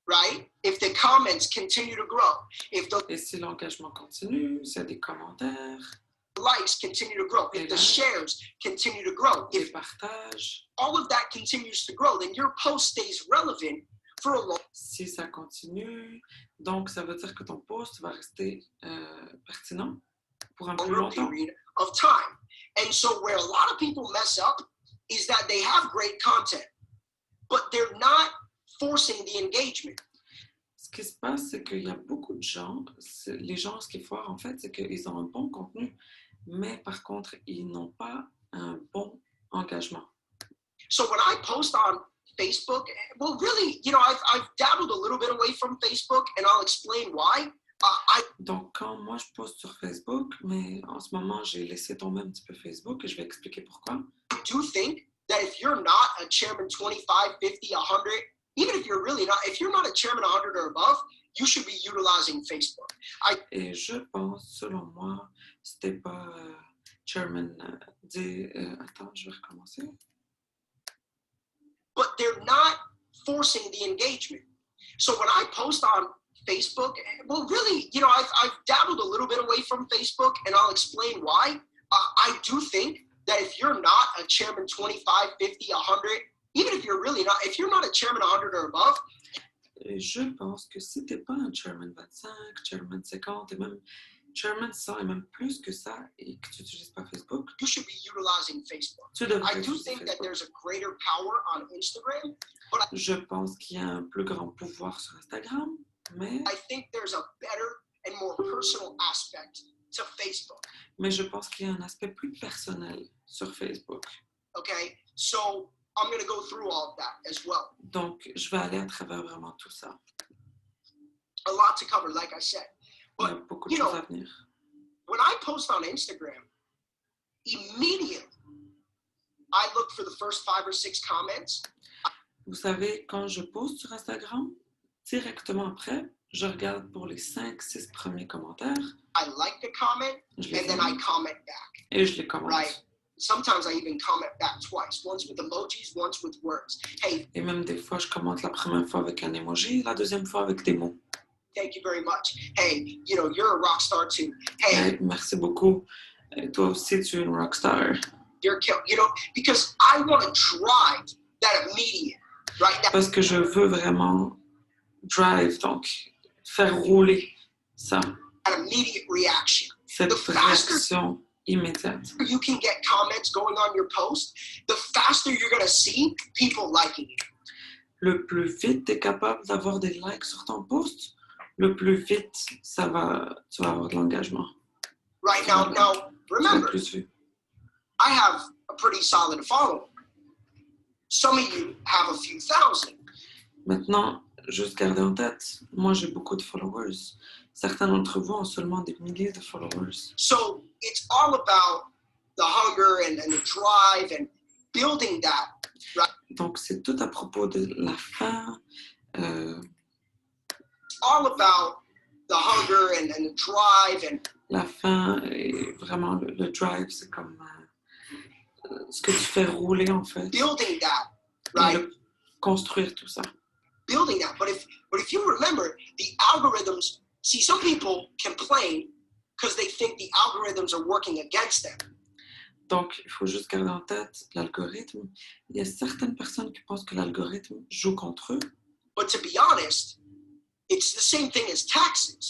right? If the comments continue to grow, if the Et si l'engagement continue, s'il y a des commentaires, likes continue to grow, if the shares continue to grow, des if partages, all of that continues to grow, then your post stays relevant for a long si ça continue, donc ça veut dire que ton post va rester pertinent pour un plus longtemps. period of time. And so where a lot of people mess up is that they have great content, but they're not forcing the engagement. Ce qui se passe, c'est qu'il y a beaucoup de gens, les gens, ce qu'il faut voir en fait, c'est qu'ils ont un bon contenu, mais par contre, ils n'ont pas un bon engagement. So when I post on Facebook, well, really, you know, I've dabbled a little bit away from Facebook, and I'll explain why. Donc, quand moi, je poste sur Facebook, mais en ce moment, j'ai laissé tomber un petit peu Facebook et je vais expliquer pourquoi. I do think that if you're not a chairman 25, 50, 100, even if you're really not, if you're not a chairman 100 or above, you should be utilizing Facebook. Et je pense, selon moi, c'était pas chairman attends, je vais recommencer. But they're not forcing the engagement. So when I post on Facebook, well, really, you know, I've dabbled a little bit away from Facebook, and I'll explain why. I do think that if you're not a chairman 25, 50, 100, even if you're really not, if you're not a chairman 100 or above, et je pense que si t'es pas un chairman 25, chairman 50 et même chairman 100 et même plus que ça et que tu n'utilises pas Facebook, you should be utilizing Facebook. tu devrais I do utiliser think that Facebook. there's a greater power on Instagram, but Je pense qu'il y a un plus grand pouvoir sur Instagram, mais I think there's a better and more personal aspect to Facebook. je pense qu'il y a un aspect plus personnel sur Facebook. Okay, so I'm going to go through all of that as well. Donc, je vais aller à travers vraiment tout ça. A lot to cover, like I said. Il y a But beaucoup de you choses know, à venir. when I post on Instagram, immediately I look for the first 5 or 6 comments. Vous savez, quand je poste sur Instagram, directement après, je regarde pour les 5-6 premiers commentaires, I like the comment, je les and then I aime comment back, et je les commente. right? Sometimes I even comment back twice, once with emojis, once with words. Hey, Et même des fois, je commente la première fois avec un emoji, la deuxième fois avec des mots. thank you very much. Hey, you know, you're a rock star too. Hey, Hey, merci beaucoup. Et toi aussi, tu es une rockstar. you're kill, you know, because I want to drive that immediate, right? Parce que je veux vraiment drive, donc faire rouler ça, That immediate reaction. cette The faster réaction immédiate. you can get comments going on your post, the faster you're going to see people liking it. Le plus vite tu es capable d'avoir des likes sur ton post, le plus vite tu vas avoir de l'engagement. Right now, Tu vas être remember, plus vu. I have a pretty solid following. Some of you have a few thousand. Maintenant, juste garder en tête, moi j'ai beaucoup de followers. Certains d'entre vous ont seulement des milliers de followers. So it's all about the hunger and the drive and building that. Donc c'est tout à propos de la faim, It's all about the hunger and the drive and la faim et vraiment le drive, c'est comme ce que tu fais rouler en fait. building that, Et right? construire tout ça. Building that. But if you remember, the algorithms, see, some people complain because they think the algorithms are working against them. Donc, il faut juste garder en tête l'algorithme. Il y a certaines personnes qui pensent que l'algorithme joue contre eux, But to be honest, it's the same thing as taxes.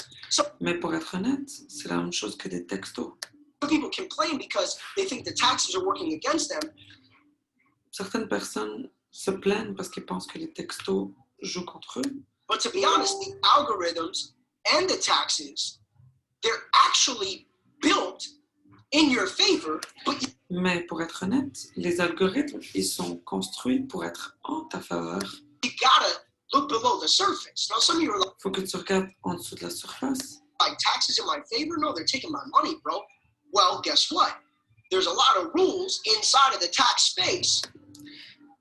mais pour être honnête, c'est la même chose que des textos. Some people complain because they think the taxes are working against them. Certaines personnes se plaignent parce qu'ils pensent que les textos jouent contre eux, But to be honest, the algorithms and the taxes, they're actually built in your favor, but mais pour être honnête, les algorithmes, ils sont construits pour être en ta faveur. you gotta look below the surface. Now, some of you are Il faut que tu regardes en dessous de la surface. like, taxes in my favor? No, they're taking my money, bro. Well, guess what? There's a lot of rules inside of the tax space.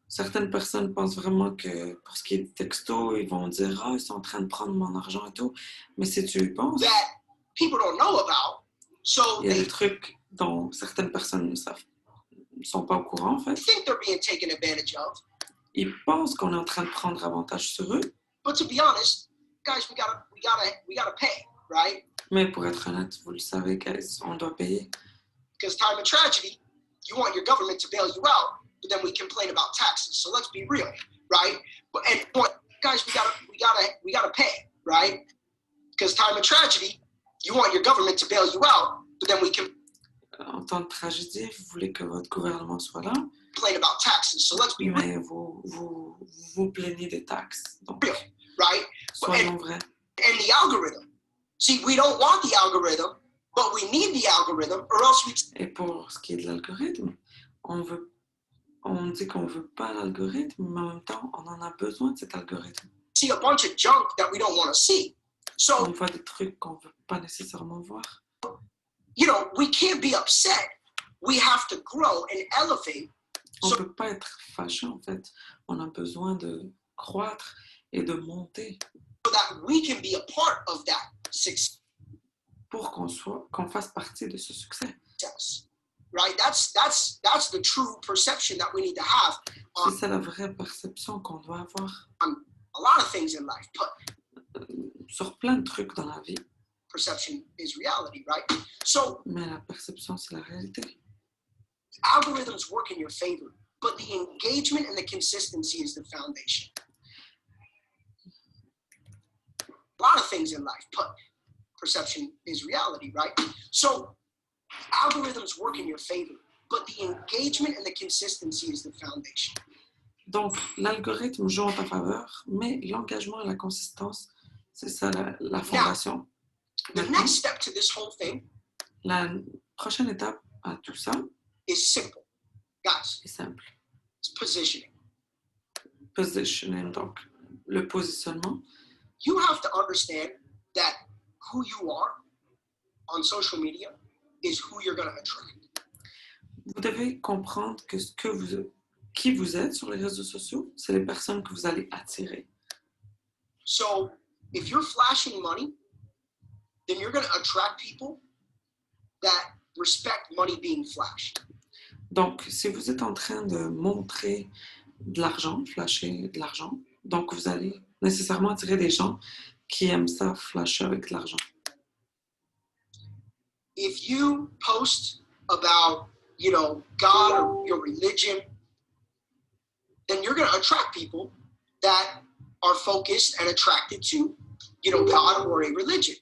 Certaines personnes pensent vraiment que pour ce qui est des textos, ils vont dire « Ah, ils sont en train de prendre mon argent et tout ». Mais si tu y penses, That people don't know about. So il y a they des trucs dont certaines personnes ne sont pas au courant en fait. think they're being taken advantage of. Ils pensent qu'on est en train de prendre avantage sur eux, But to be honest, guys, we gotta pay, right? mais pour être honnête, vous le savez, guys, on doit payer. Because time of tragedy, you want your government to bail you out, but then we complain about taxes. So let's be real, right? But guys, we gotta pay, right? Because time of tragedy, you want your government to bail you out, but then we En temps de tragédie, vous voulez que votre gouvernement soit là, complain about taxes. So let's be real, mais vous plaignez des taxes. Donc, right? soyons vrais. And the algorithm. See, we don't want the algorithm, but we need the algorithm, or else we Et pour ce qui est de l'algorithme, on on dit qu'on ne veut pas l'algorithme, mais en même temps, on en a besoin de cet algorithme. See a bunch of junk that we don't want to see. So, On voit des trucs qu'on ne veut pas nécessairement voir. you know, we can't be upset. We have to grow and elevate. On ne So, peut pas être fâché, en fait. On a besoin de croître et de monter so that we can be a part of that success. pour qu'on fasse partie de ce succès. Right? That's the true perception that we need to have C'est ça la vraie perception qu'on doit avoir on a lot of things in life, but sur plein de trucs dans la vie. perception is reality, right? So Mais la perception, c'est la réalité. algorithms work in your favor, but the engagement and the consistency is the foundation. A lot of things in life, but perception is reality, right? So algorithms work in your favor, but the engagement and the consistency is the foundation. Donc, l'algorithme joue en ta faveur, mais l'engagement et la consistance, c'est ça la fondation. The Maintenant, next step to this whole thing la prochaine étape à tout ça is simple. Guys, est simple. it's positioning. Positioning, donc le positionnement. You have to understand that who you are on social media is who you're going to attract. Vous devez comprendre que qui vous êtes sur les réseaux sociaux, c'est les personnes que vous allez attirer. So if you're flashing money, then you're going to attract people that respect money being flashed. Donc, si vous êtes en train de montrer de l'argent, flasher de l'argent, donc vous allez nécessairement attirer des gens qui aiment ça, flasher avec de l'argent. If you post about, you know, God or your religion, then you're going to attract people that are focused and attracted to, you know, God or a religion.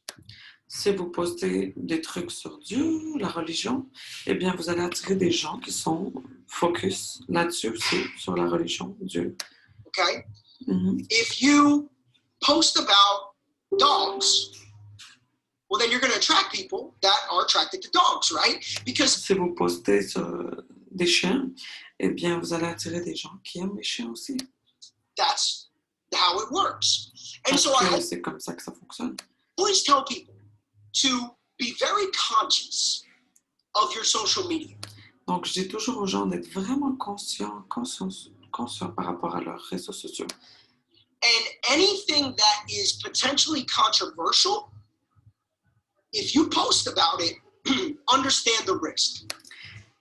Si vous postez des trucs sur Dieu, la religion, eh bien, vous allez attirer des gens qui sont focus là-dessus aussi, sur la religion, Dieu. Okay? Mhm. If you post about dogs, well, then you're going to attract people that are attracted to dogs, right? Because Si vous postez sur des chiens, eh bien, vous allez attirer des gens qui aiment les chiens aussi. that's how it works. And Parce so I que c'est comme ça que ça fonctionne. always tell people to be very conscious of your social media. Donc, je dis toujours aux gens d'être vraiment conscients par rapport à leurs réseaux sociaux. And anything that is potentially controversial, if you post about it, understand the risk.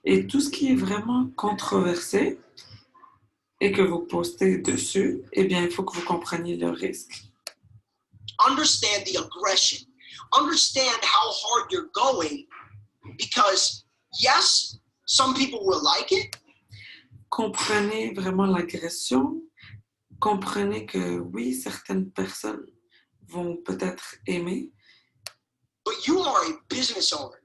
Et tout ce qui est vraiment controversé et que vous postez dessus, eh bien, il faut que vous compreniez le risque. Understand the aggression. Understand how hard you're going, because yes, some people will like it. Comprenez vraiment l'agression. Comprenez que oui, certaines personnes vont peut-être aimer, But you are a business owner.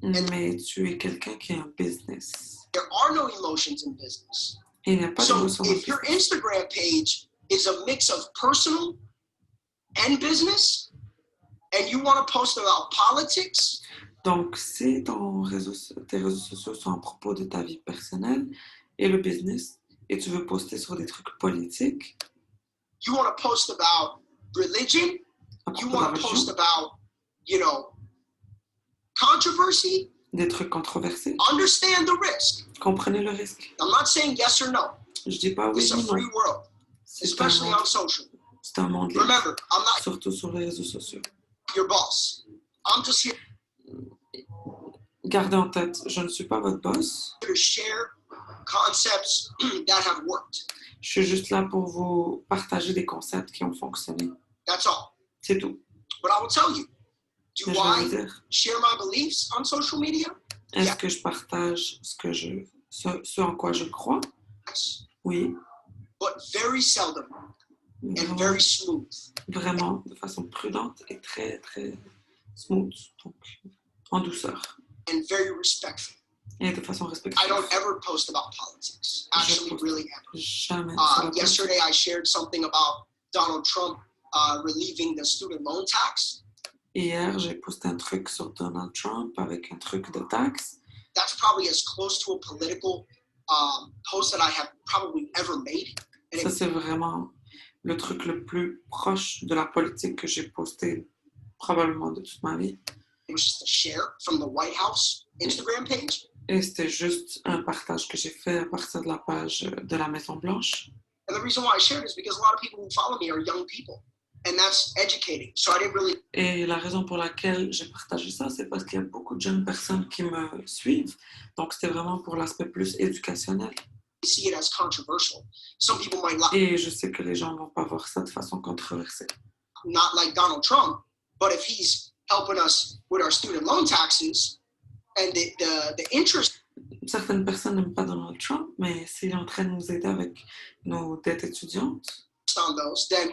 mais tu es quelqu'un qui a un business. There are no emotions in business. Et il n'y a pas So d'émotion dans le if your business. Instagram page is a mix of personal and business, and you want to post about politics, Donc, si tes réseaux sociaux sont à propos de ta vie personnelle et le business, et tu veux poster sur des trucs politiques, you want to post about religion, à you propos de la want to post religion, about, you know, controversy, des trucs controversés, understand the risk. comprenez le risque. I'm not saying yes or no. Je dis pas oui It's a ni free non. world, C'est especially on social. un monde libre, Remember, I'm not surtout sur les réseaux sociaux. your boss. I'm just here Gardez en tête, je ne suis pas votre boss. to share concepts that have worked. Je suis juste là pour vous partager des concepts qui ont fonctionné. That's all. C'est tout. But I will tell you, do Mais je vais I vous dire, share my beliefs on social media? est-ce Yeah. que je partage ce en quoi je crois? Yes. Oui, But very seldom and vraiment, very smooth. vraiment de façon prudente et très, très smooth, donc en douceur And very respectful. et de façon I respectueuse. don't ever post about politics. Actually, poste really ever. Jamais sur la politique. Yesterday, I shared something about Donald Trump relieving the student loan tax. Hier, j'ai posté un truc sur Donald Trump avec un truc de taxe. That's probably as close to a political post that I have probably ever made. And Ça, c'est vraiment le truc le plus proche de la politique que j'ai posté probablement de toute ma vie. it was just a share from the White House Instagram page. Et c'était juste un partage que j'ai fait à partir de la page de la Maison-Blanche. And the reason why I shared is because a lot of people who follow me are young people. And that's educating. So I didn't really Et la raison pour laquelle j'ai partagé ça, c'est parce qu'il y a beaucoup de jeunes personnes qui me suivent. Donc, c'était vraiment pour l'aspect plus éducationnel. see it as controversial. Some people might Et je sais que les gens ne vont pas voir ça de façon controversée. not like Donald Trump, but if he's helping us with our student loan taxes and the interest Certaines personnes n'aiment pas Donald Trump, mais s'il est en train de nous aider avec nos dettes étudiantes, on those, then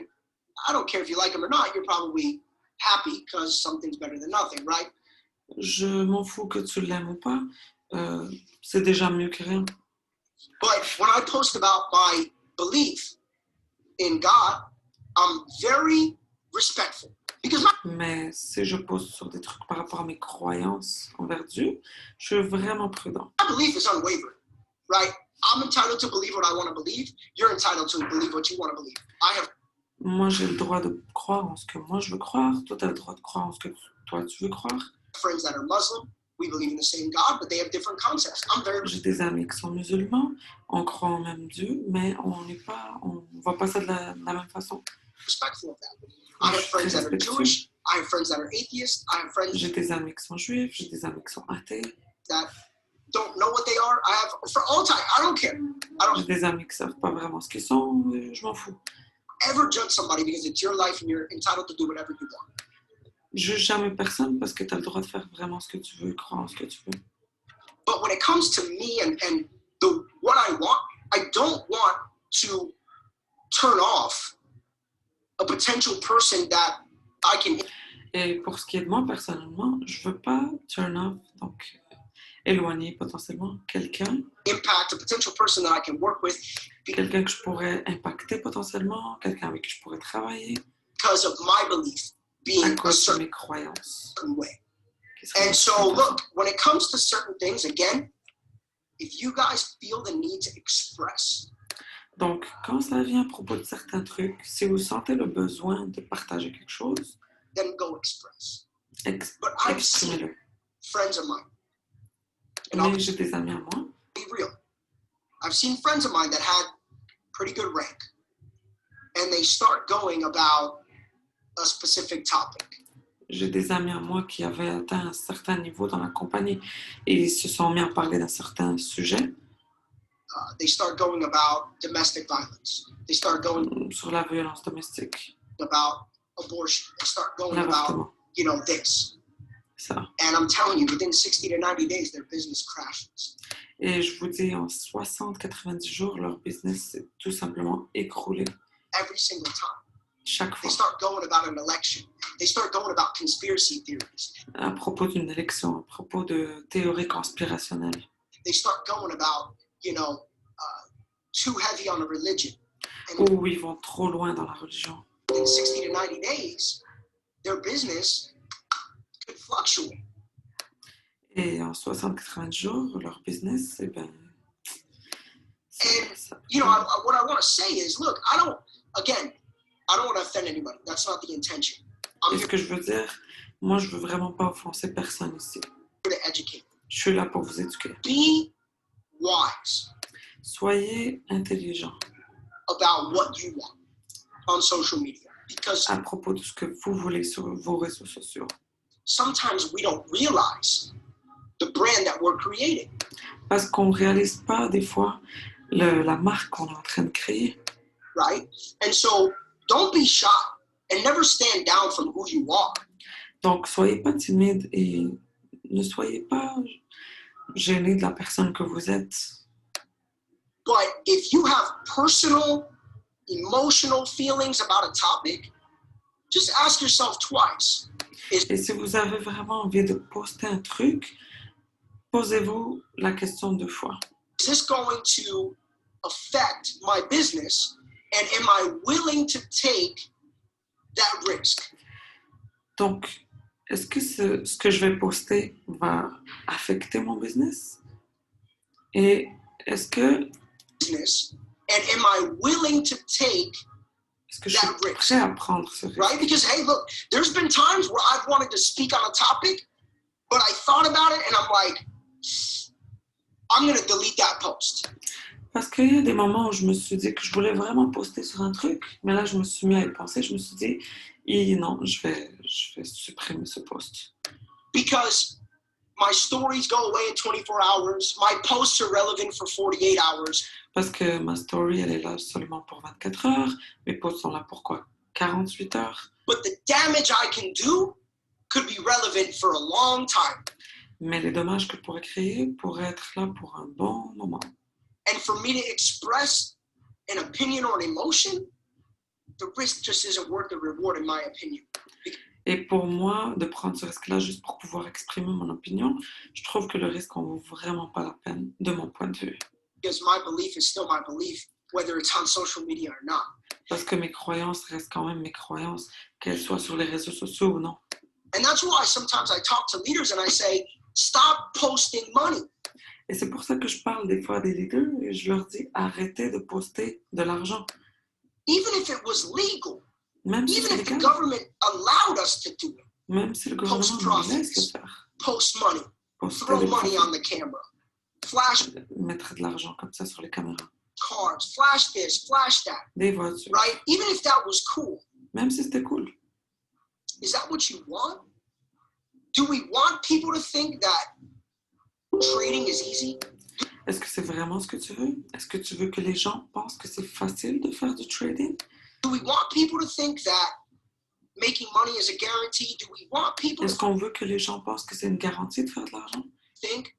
I don't care if you like him or not, you're probably happy because something's better than nothing, right? je m'en fous que tu l'aimes ou pas, c'est déjà mieux que rien. But when I post about my belief in God, I'm very respectful because Mais si je pose sur des trucs par rapport à mes croyances envers Dieu, je suis vraiment prudent. my belief is unwavering, right? I'm entitled to believe what I want to believe. You're entitled to believe what you want to believe. I have Moi, j'ai le droit de croire en ce que moi je veux croire. Toi, tu as le droit de croire en ce que toi tu veux croire. friends that are Muslim. We believe in the same God, but they have different concepts. I'm very J'ai des amis qui sont musulmans, on croit en même Dieu, mais on voit pas ça de la même façon. respectful of that. I have friends that are Jewish. I have friends that are atheists. I have friends J'ai des amis qui sont juifs, j'ai des amis qui sont athées, that don't know what they are. I have for all time. I don't care. I j'ai don't des amis qui savent pas vraiment ce qu'ils sont, et je m'en fous. ever judge somebody because it's your life and you're entitled to do whatever you want. Je juge jamais personne parce que tu as le droit de faire vraiment ce que tu veux, croire en ce que tu veux. But when it comes to me and what I want, I don't want to turn off a potential person that I can Et pour ce qui est de moi, personnellement, je veux pas turn off, donc éloigner potentiellement quelqu'un, impact, a potential person that I can work with quelqu'un que je pourrais impacter potentiellement, quelqu'un avec qui je pourrais travailler, because of my belief being à a cause de certain mes croyances. way. qui seraient And so, différentes. look, when it comes to certain things, again, if you guys feel the need to express, Donc, quand ça vient à propos de certains trucs, si vous sentez le besoin de partager quelque chose, then go express. But I've seen exprimez-le. friends of mine, and I'll Mais j'ai des amis à moi, be real. I've seen friends of mine that had pretty good rank, and they start going about a specific topic. j'ai des amis à moi qui avaient atteint un certain niveau dans la compagnie et ils se sont mis à parler d'un certain sujet They start going about domestic violence. They start going sur la violence domestique, about abortion. They start going about, l'avortement, this. ça. And I'm telling you, within 60 to 90 days, their business crashes. Et je vous dis, en 60-90 jours, leur business s'est tout simplement écroulé Every single time. chaque They fois. start going about an election. They start going about conspiracy theories. À propos d'une élection, à propos de théories conspirationnelles. They start going about, too heavy on a religion. And Ou ils vont trop loin dans la religion. in 60 to 90 days, their business could fluctuate. Et en 60-90 jours, leur business, eh ben, And, ça- what I want to say is, look, I don't want to offend anybody. That's not the intention. I'm Et here ce que je veux dire, moi, je veux vraiment pas offenser personne ici. to educate. Je suis là pour vous éduquer. Be wise Soyez intelligents about what you want on social media, because à propos de ce que vous voulez sur vos réseaux sociaux. sometimes we don't realize the brand that we're creating. Parce qu'on ne réalise pas des fois la marque qu'on est en train de créer. Right? And so don't be shy and never stand down from who you are. Donc, soyez pas timide et ne soyez pas gêné de la personne que vous êtes. But if you have personal, emotional feelings about a topic, just ask yourself twice. Et si vous avez vraiment envie de poster un truc, posez-vous la question 2 fois. Is this going to affect my business? And am I willing to take that risk? Donc, est-ce que ce que je vais poster va affecter mon business? Et est-ce que business, and am I willing to take je suis prêt à prendre ce risque? right? Because hey, look, there's been times where I've wanted to speak on a topic, but I thought about it and I'm like, I'm gonna delete that post. Parce qu'il y a des moments où je me suis dit que je voulais vraiment poster sur un truc, mais là je me suis mis à y penser, je me suis dit, non, je vais supprimer ce post. Because my stories go away in 24 hours, my posts are relevant for 48 hours. Parce que ma story, elle est là seulement pour 24 heures, mes posts sont là pour quoi? 48 heures. But the damage I can do could be relevant for a long time. Mais les dommages que je pourrais créer pourraient être là pour un bon moment. And for me to express an opinion or an emotion, the risk just isn't worth the reward, in my opinion. Et pour moi, de prendre ce risque-là juste pour pouvoir exprimer mon opinion, je trouve que le risque en vaut vraiment pas la peine, de mon point de vue. Because my belief is still my belief, whether it's on social media or not. Parce que mes croyances restent quand même mes croyances, qu'elles soient sur les réseaux sociaux ou non. And that's why sometimes I talk to leaders and I say, stop posting money. Et c'est pour ça que je parle des fois à des leaders et je leur dis arrêtez de poster de l'argent. Even if it was legal, Même si even c'est if the légal, government allowed us to do it, même si le gouvernement nous laisse le faire. post money, Poster throw des money profits, on the camera, flash mettre de l'argent comme ça sur les caméras, cars, flash this, flash that, des voitures, right? Even if that was cool, même si c'était cool. is that what you want? Do we want people to think that trading is easy? Est-ce que c'est vraiment ce que tu veux? Est-ce que tu veux que les gens pensent que c'est facile de faire du trading? Do we want people to think that making money is a guarantee? Do we want people Est-ce to qu'on veut que les gens pensent que c'est une garantie de faire de l'argent? think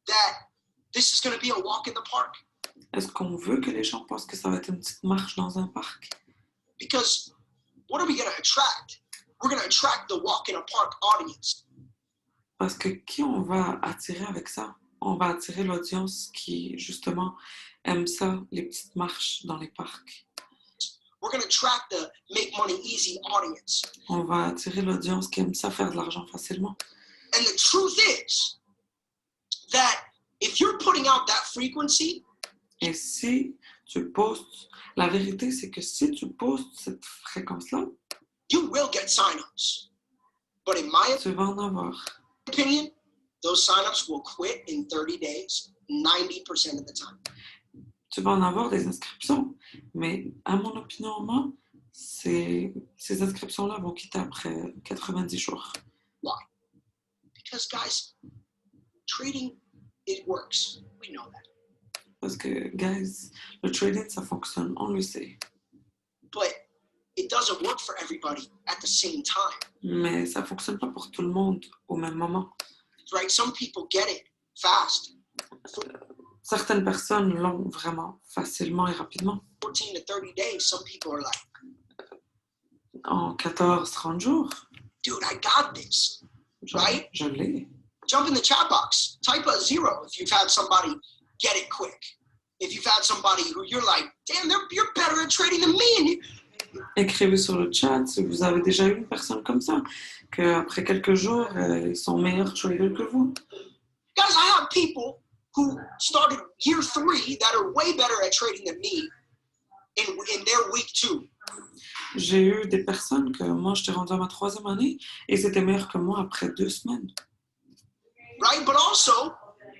that this is going to be a walk in the park? Est-ce qu'on veut que les gens pensent que ça va être une petite marche dans un parc? Because what are we going to attract? We're going to attract the walk in a park audience. Parce que qui on va attirer avec ça? On va attirer l'audience qui, justement, aime ça, les petites marches dans les parcs. We're going to attract the make money easy audience. On va attirer l'audience qui aime ça faire de l'argent facilement. And the truth is that if you're putting out that frequency, Et si tu postes, la vérité, c'est que si tu postes cette fréquence-là, you will get signups. But in my tu vas en avoir. opinion, those signups will quit in 30 days, 90% of the time. Tu vas en avoir des inscriptions, mais à mon opinion, moi, ces inscriptions-là vont quitter après 90 jours. Why? Because guys, trading, it works. We know that. Parce que, guys, le trading, ça fonctionne, on le sait. But it doesn't work for everybody at the same time. Mais ça ne fonctionne pas pour tout le monde au même moment. Right? Some people get it fast. Certaines personnes l'ont vraiment facilement et rapidement. 14 to 30 days, some people are like, En 14-30 jours, dude, I got this. Right? Je l'ai. Jump in the chat box. Type a 0 if you've had somebody get it quick. If you've had somebody who you're like, damn, you're better at trading than me. And Écrivez sur le chat si vous avez déjà eu une personne comme ça, qu'après quelques jours, ils sont meilleurs traders que vous. guys, I have people who started year 3 that are way better at trading than me in their week 2. J'ai eu des personnes que moi, j'étais rendue à ma 3e année et c'était meilleur que moi après 2 semaines. Right? But also,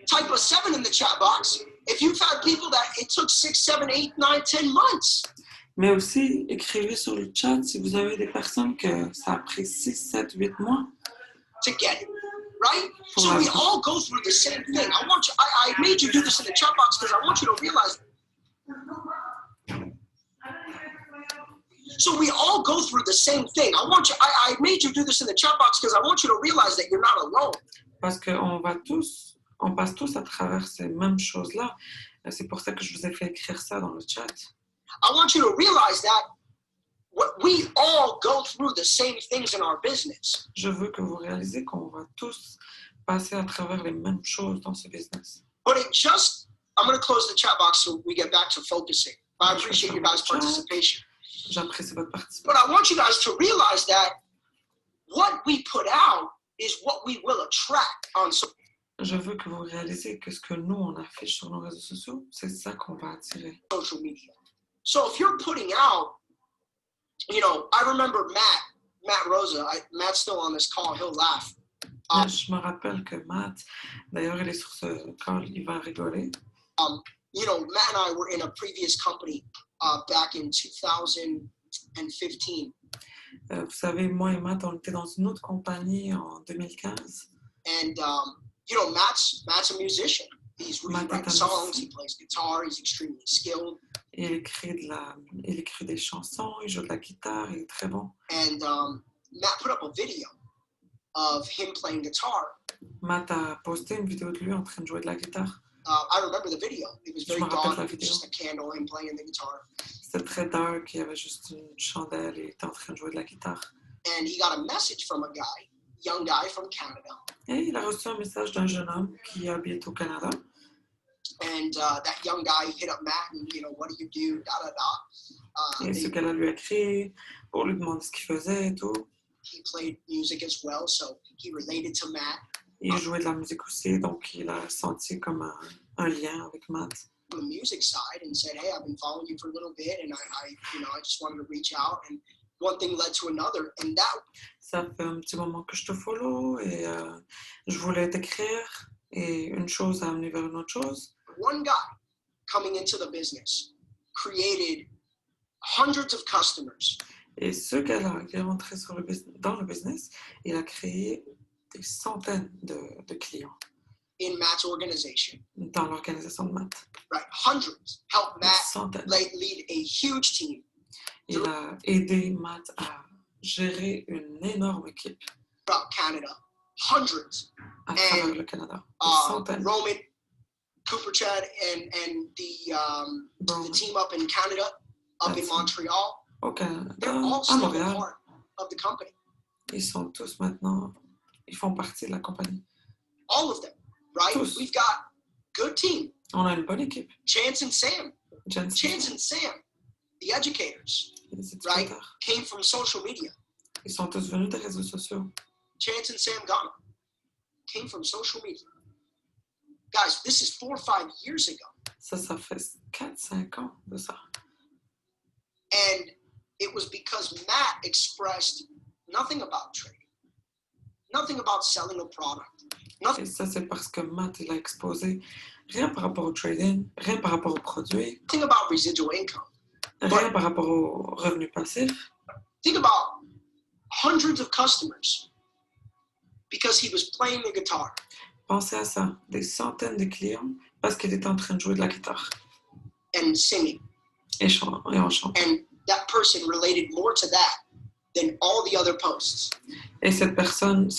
type a 7 in the chat box if you've had people that it took 6, 7, 8, 9, 10 months. Mais aussi, écrivez sur le chat si vous avez des personnes que ça a pris 6, 7, 8 mois. To get it, right? So we all go through the same thing. I made you do this in the chat box because I want you to realize. So we all go through the same thing. I made you do this in the chat box because I want you to realize that you're not alone. Parce qu'on passe tous à travers ces mêmes choses-là. C'est pour ça que je vous ai fait écrire ça dans le chat. I want you to realize that we all go through the same things in our business. Je veux que vous réalisez qu'on va tous passer à travers les mêmes choses dans ce business. But I'm going to close the chat box so we get back to focusing. I appreciate you guys' participation. J'apprécie votre participation. But I want you guys to realize that what we put out is what we will attract on social. je veux que vous réalisiez que ce que nous, on affiche sur nos réseaux sociaux, c'est ça qu'on va attirer. social media. So if you're putting out, I remember Matt Rosa, Matt's still on this call, he'll laugh. Je me rappelle que Matt, d'ailleurs, il est sur ce call, il va rigoler. Matt and I were in a previous company back in 2015. Vous savez, moi et Matt, on était dans une autre compagnie en 2015. And, Matt's a musician. He's writing songs, he plays guitar, he's extremely skilled. Il écrit des chansons, il joue de la guitare, il est très bon. And Matt put up a video of him playing guitar. Matt a posté une vidéo de lui en train de jouer de la guitare. I remember the video. It was very dark. It was just a candle, him playing the guitar. C'était très dark, il y avait juste une chandelle et il était en train de jouer de la guitare. And he got a message from a young guy from Canada. Et il a reçu un message d'un jeune homme qui habite au Canada. And that young guy hit up Matt and, what do you do, da da da. Et ce gars-là lui a écrit pour lui demander ce qu'il faisait et tout. He played music as well, so he related to Matt. Il jouait de la musique aussi, donc il a senti comme un lien avec Matt. On the music side and said, hey, I've been following you for a little bit and I just wanted to reach out, and one thing led to another, and that. Ça fait un petit moment que je te follow et je voulais t'écrire et une chose a amené vers une autre chose. One guy coming into the business created hundreds of customers. Et ce gars-là qui est rentré dans le business, il a créé des centaines de clients. In Matt's organization. Dans l'organisation de Matt. Right, hundreds. Helped Matt lead a huge team. Il a aidé Matt à gérer une énorme équipe. Throughout Canada, hundreds. À travers le Canada, des centaines. Roman, Cooper Chad, and the team up in Canada, up in Montreal. Au Canada, they're all still a part of the company. Ils sont tous maintenant, ils font partie de la compagnie. All of them, right? Tous. We've got good team. On a une bonne équipe. Chance and Sam, the educators, right, came from social media. Ils sont tous venus des réseaux sociaux. Chance and Sam Ghana came from social media. Guys, this is 4 or 5 years ago. Ça fait 4-5 ans de ça. And it was because Matt expressed nothing about trading, nothing about selling a product. Nothing. Et ça, c'est parce que Matt, il a exposé rien par rapport au trading, rien par rapport aux produits, Think about residual income. rien par rapport aux revenus passifs. Think about hundreds of customers because he was playing the guitar. Pensez à ça, des centaines de clients parce qu'il était en train de jouer de la guitare and singing. Et en chantant. And that person related more to that than all the other posts. Et cette personne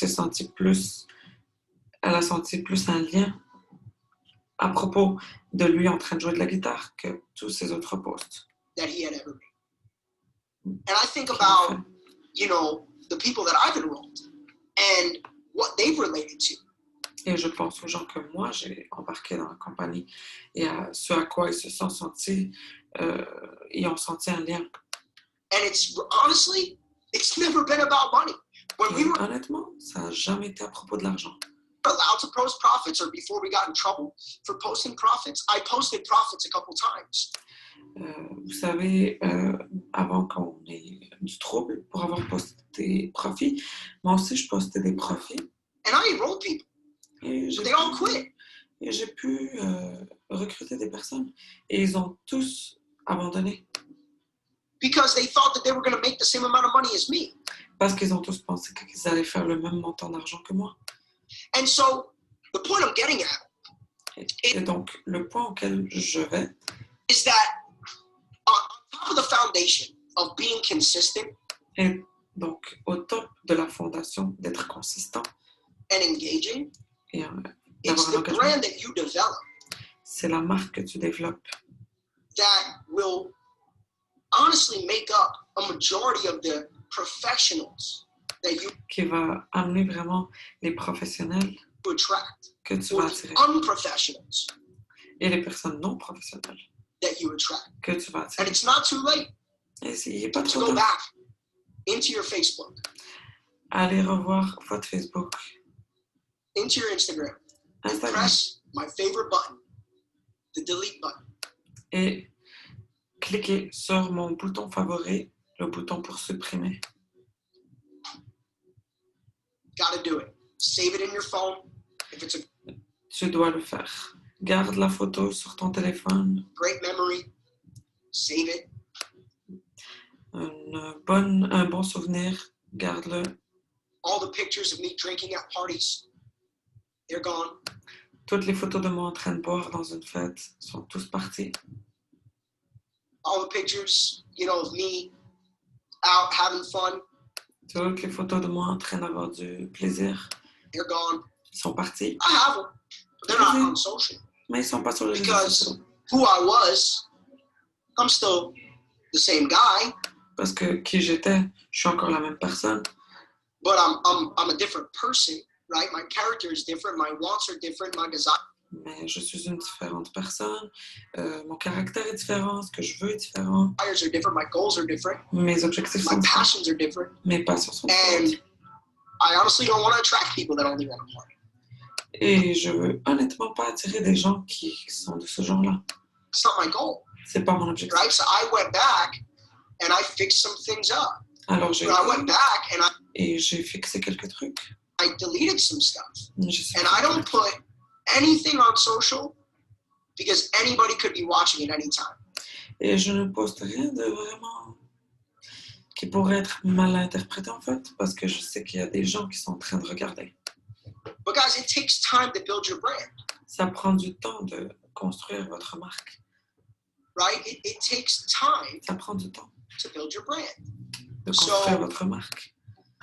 elle a senti plus un lien à propos de lui en train de jouer de la guitare que tous ses autres posts. That he had ever made. And I think about, the people that I've enrolled and what they've related to. Et je pense aux gens que moi, j'ai embarqués dans la compagnie et à ce à quoi ils se sont sentis, ils ont senti un lien. And honestly, it's never been about money. Honnêtement, ça n'a jamais été à propos de l'argent. Allowed to post profits, or before we got in trouble for posting profits, I posted profits a couple times. Vous savez, avant qu'on ait du trouble pour avoir posté des profits, moi aussi, je postais des profits. And I enrolled people. They all quit. Et j'ai pu recruter des personnes. Et ils ont tous abandonné. Because they thought that they were going to make the same amount of money as me. Parce qu'ils ont tous pensé qu'ils allaient faire le même montant d'argent que moi. And so, the point I'm getting at. Et donc, le point auquel je vais. Is that on top of the foundation of being consistent. Et donc, au top de la fondation d'être consistant. And engaging. Et it's the brand that you develop. C'est la marque que tu développes. That will honestly make up a majority of the professionals that you qui va amener vraiment les professionnels attract, que tu vas attirer. Unprofessionals et les personnes non professionnelles that you attract. Que tu vas attirer. And it's not too late. Et il n'est pas to trop go tard. back into your Facebook. Allez revoir votre Facebook. Into your Instagram. Instagram. press my favorite button, the delete button. Et cliquez sur mon bouton favori, le bouton pour supprimer. Gotta do it. Save it in your phone. If it's a Tu dois le faire. Garde la photo sur ton téléphone. great memory, save it. Un bon souvenir, garde-le. All the pictures of me drinking at parties, they're gone. Toutes les photos de moi en train de boire dans une fête sont tous parties. All the pictures, of me out having fun, Toutes les photos de moi en train d'avoir du plaisir they're gone. sont parties. I have them, but they're not on social. Mais ils ne sont pas sur les réseaux Because sociaux. who I was, I'm still the same guy, Parce que qui j'étais, je suis encore la même personne. but I'm a different person, right? My character is different, my wants are different, my desires Mais je suis une différente personne. Mon caractère est différent, ce que je veux est différent. are different, my goals are different, Mes objectifs my sont différents. passions are different, Mes passions sont and différentes. I honestly don't want to attract people that only want to party. Et je veux honnêtement pas attirer des gens qui sont de ce genre-là. It's not my goal, C'est pas mon objectif. right? So I went back and I fixed some things up. Alors I went back and j'ai fixé quelques trucs. I deleted some stuff. J'ai And I don't put anything on social because anybody could be watching at any time. Et je ne poste rien de vraiment qui pourrait être mal interprété en fait, parce que je sais qu'il y a des gens qui sont en train de regarder. But guys, it takes time to build your brand, Ça prend du temps de construire votre marque. right? It takes time Ça prend du temps to build your brand. de construire votre marque.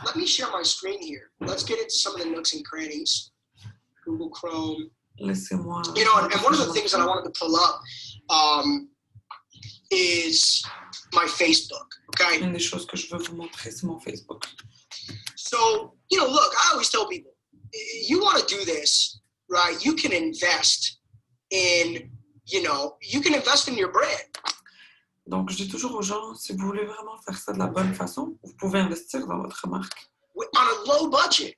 Let me share my screen here. Let's get into some of the nooks and crannies. Google Chrome. Laissez-moi. And one of the things that I wanted to pull up is my Facebook, okay? Une des choses que je veux vous montrer, c'est mon Facebook. So, look, I always tell people, you want to do this, right? You can invest in, you can invest in your brand. Donc, je dis toujours aux gens, si vous voulez vraiment faire ça de la bonne façon, vous pouvez investir dans votre marque. On a low budget,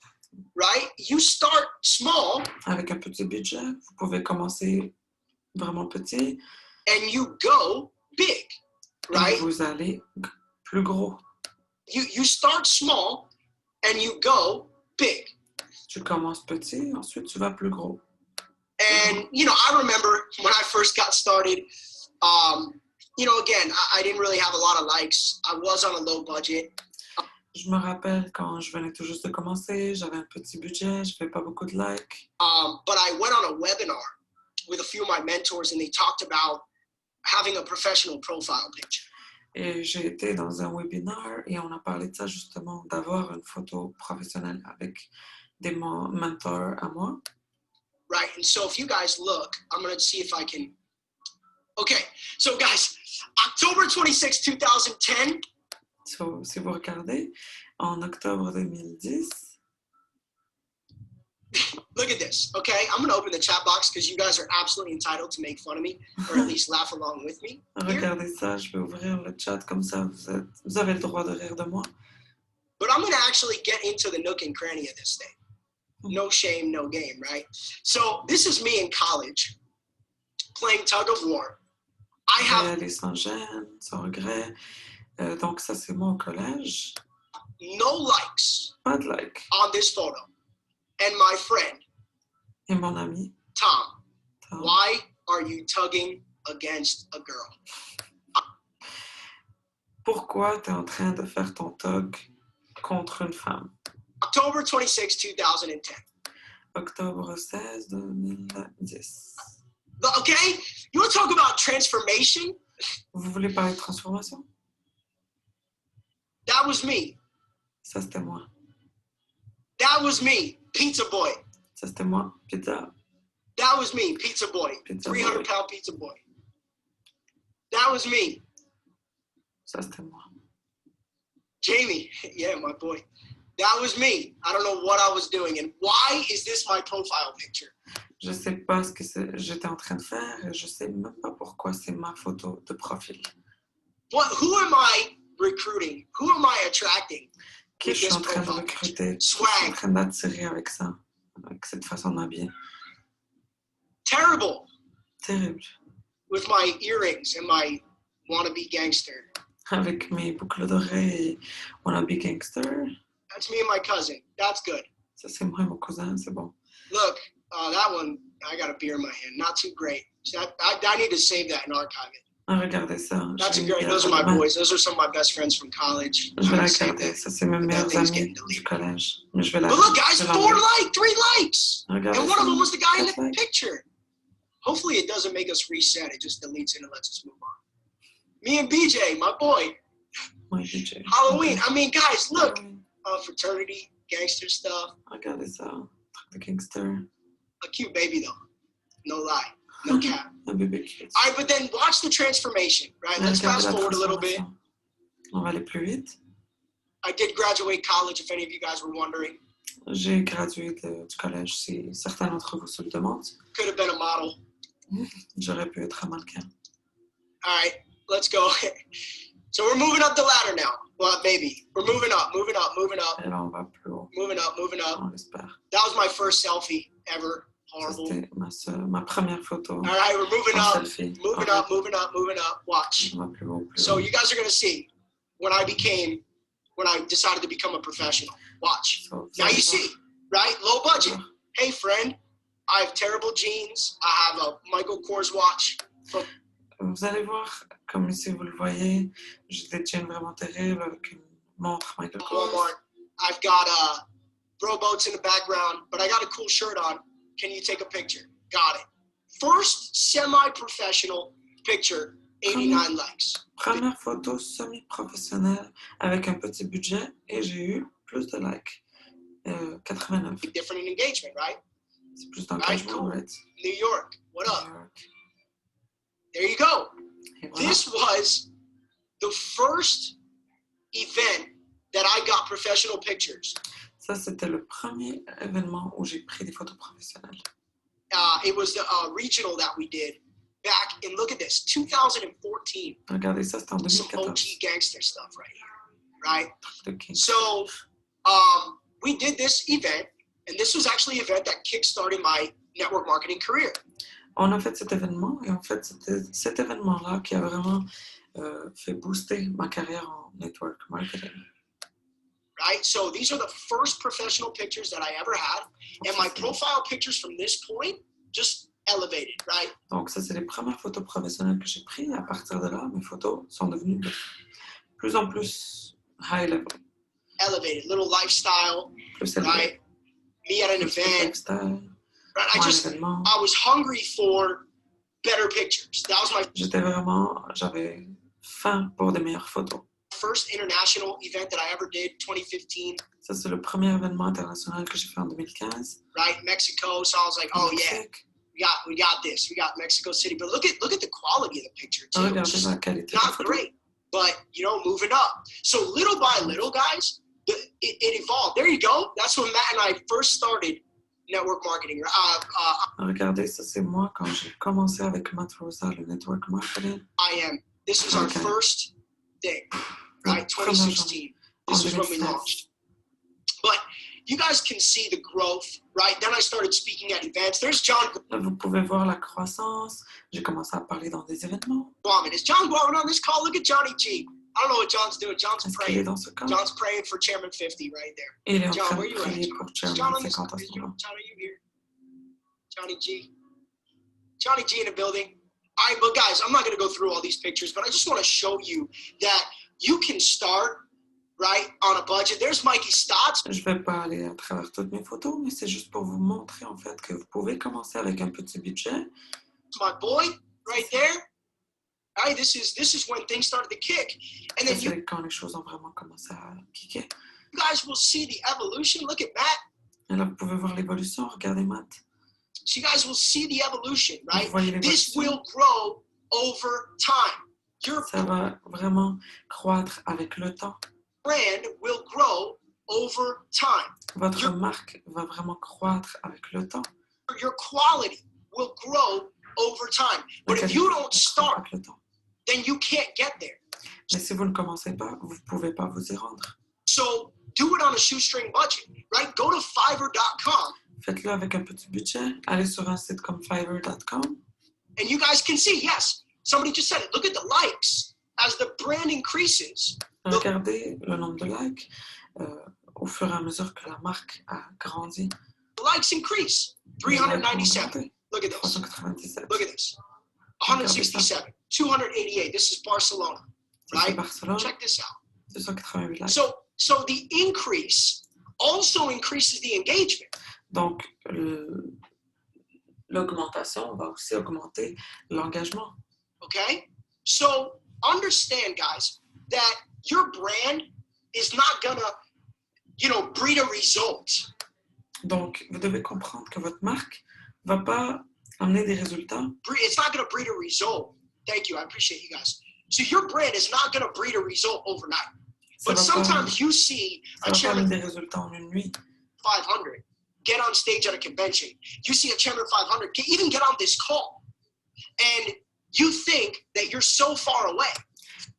right? You start small Avec un petit budget, vous pouvez commencer vraiment petit and you go big, et right? vous allez plus gros. You start small and you go big. Tu commences petit, ensuite tu vas plus gros. And, I remember when I first got started, again, I didn't really have a lot of likes. I was on a low budget. Je me rappelle quand je venais tout juste de commencer, j'avais un petit budget, je fais pas beaucoup de likes. But I went on a webinar with a few of my mentors and they talked about having a professional profile picture. Et j'ai été dans un webinaire et on a parlé de ça justement, d'avoir une photo professionnelle avec des mentors à moi. Right, and so if you guys look, I'm going to see if I can. Okay, so guys, October 26, 2010. So, si vous regardez, en octobre 2010, Look at this, okay? I'm going to open the chat box because you guys are absolutely entitled to make fun of me or at least laugh along with me. regardez ça, je vais ouvrir le chat comme ça, vous avez le droit de rire de moi. But I'm going to actually get into the nook and cranny of this thing. No shame, no game, right? So this is me in college playing tug of war. I have Aller sans gêne, sans regret. Donc ça, c'est moi au collège. no likes Pas de like. on this photo. And my friend, Et mon ami, Tom, Tom, why are you tugging against a girl? pourquoi tu es en train de faire ton tug contre une femme? October 26, 2010. Octobre 16, 2010. Okay? You want to talk about transformation? Vous voulez parler de transformation? That was me. Ça, c'était moi. That was me, pizza boy. Ça, c'était moi. Pizza. That was me, pizza boy. Pizza 300-pound pizza boy. That was me. Ça, c'était moi. Jamie, yeah, my boy. That was me. I don't know what I was doing. And why is this my profile picture? Je sais pas ce que j'étais en train de faire et je sais même pas pourquoi c'est ma photo de profil. Who am I recruiting? Who am I attracting? Qui je suis en train de profile recruter? Qui je suis en Swag. train d'attirer avec ça, avec cette façon de m'habiller? terrible Terrible. with my earrings and my wannabe gangster. Avec mes boucles d'oreilles et wannabe gangster. That's me and my cousin. That's good. Ça, c'est moi et mon cousin, c'est bon. Look, that one, I got a beer in my hand. Not too great. So I need to save that and archive it. Ah, regardez ça. That's great. Those are my boys. Those are some of my best friends from college. Je vais la garder. Ça, c'est mes meilleurs amis du collège. Mais je vais la But look, guys, je 3 likes. Regardez And one ça. of them was the guy in the Likes. picture. Hopefully it doesn't make us reset. It just deletes it and lets us move on. Me and BJ, my boy. Ouais, DJ. Halloween. I mean, guys, look. Fraternity, gangster stuff. Regardez ça. Truc de gangster. A cute baby, though. No lie. No cap. Un bébé cute. All right, but then watch the transformation, right? Let's Regardez fast la forward a little bit. transformation. On va aller plus vite. I did graduate college, if any of you guys were wondering. J'ai gradué du collège, si certains d'entre vous se le demandent. Could have been a model. J'aurais pu être un mannequin. All right, let's go. So we're moving up the ladder now. Well, maybe. We're moving up, moving up, moving up, Et là, on va plus haut, moving up, moving up. on l'espère. That was my first selfie ever. Ça, Horrible. c'était ma première photo. All right, we're moving En up, selfie. moving up, moving up, moving up. Watch. On va plus haut, plus So haut. you guys are going to see when I decided to become a professional. Watch. So, vous Now allez you voir. see, right? Low budget. Hey, friend, I have terrible jeans. I have a Michael Kors watch. Vous allez voir, comme ici vous le voyez, j'ai des jeans vraiment terribles avec une montre Michael Kors. Walmart. I've got rowboats in the background, but I got a cool shirt on. Can you take a picture? Got it. First semi-professional picture, 89 likes. Première photo semi-professionnelle avec un petit budget et j'ai eu plus de likes. 89. Different in engagement, right? C'est plus d'engagement, cool. right? New York. What up? New York. There you go. Et voilà. This was the first event that I got professional pictures. Ça, c'était le premier événement où j'ai pris des photos professionnelles. It was the regional that we did back in, look at this, 2014. Regardez ça, c'était en Some 2014. OG gangster stuff right here, right? Le King. So we did this event, and this was actually an event that kickstarted my network marketing career. On a fait cet événement et en fait, c'était cet événement-là qui a vraiment fait booster ma carrière en network marketing. Right? So these are the first professional pictures that I ever had, and my profile pictures from this point just elevated, right? Donc ça, c'est les premières photos professionnelles que j'ai prises. À partir de là, mes photos sont devenues de plus en plus high level. Elevated, little lifestyle, Plus élevé. right? Me at an Plus event, lifestyle, right? un événement. I was hungry for better pictures. That was my J'avais faim pour des meilleures photos. first international event that I ever did, 2015, Ça, c'est le premier événement international que j'ai fait en 2015. right? Mexico. So I was like, oh yeah, Mexique. we got this. We got Mexico City. But look at the quality of the picture too. It's Regardez just la qualité des not photos. great, but moving up. So little by little, guys, it evolved. There you go. That's when Matt and I first started network marketing. Regardez, ça, c'est moi quand j'ai commencé avec Matt Rosa, le network marketing. This was our Okay. first thing, right? 2016. This is when we launched. But you guys can see the growth, right? Then I started speaking at events. There's John Là, vous pouvez voir la croissance. J'ai commencé à parler dans des événements. Guaman. Is John Guaman on this call? Look at Johnny G. I don't know what John's doing. John's Est-ce qu'il est praying. dans ce camp? John's praying for Chairman 50 right there. Et il est en John, train where de you at? prier pour Is John Chairman on this? 50 à ce John, moment. are you here? Johnny G. Johnny G in the building. All right, but guys, I'm not going to go through all these pictures, but I just want to show you that you can start, right, on a budget. There's Mikey Stotts. Je vais pas aller à travers toutes mes photos, mais c'est juste pour vous montrer en fait que vous pouvez commencer avec un petit budget. My boy, right there. All right, this is when things started to kick. And then you C'est quand les choses ont vraiment commencé à kicker. guys will see the evolution. Look at Matt. Et là, vous pouvez voir l'évolution. Regardez Matt. So you guys will see the evolution, Vous right? voyez This l'évolution. will grow over time. Your Ça va vraiment croître avec le temps. brand will grow over time. Votre marque va vraiment croître avec le temps. Your quality will grow over time. But if you don't start, Avec le temps. then you can't get there. Mais si vous ne commencez pas, vous ne pouvez pas vous y rendre. So do it on a shoestring budget, right? Go to Fiverr.com faites-le avec un petit budget. Allez sur un site comme Fiverr.com. And you guys can see, yes, somebody just said it. Look at the likes. As the brand increases, Regardez le nombre de likes au fur et à mesure que la marque a grandi. the likes increase. 397. Look at this. 397. Look at this. 167. 288. This is Barcelona, Ça, c'est right? Barcelone, Check this out. 288 likes. So the increase also increases the engagement. Donc, l'augmentation va aussi augmenter l'engagement. Okay? So understand, guys, that your brand is not gonna, breed a result. Donc, vous devez comprendre que votre marque ne va pas amener des résultats. It's not gonna breed a result. Thank you. I appreciate you guys. So your brand is not gonna breed a result overnight. Ça But va pas, sometimes you see ça a va pas amener chairman des résultats en une nuit. 500 get on stage at a convention. You see a chairman 500 even get on this call, and you think that you're so far away.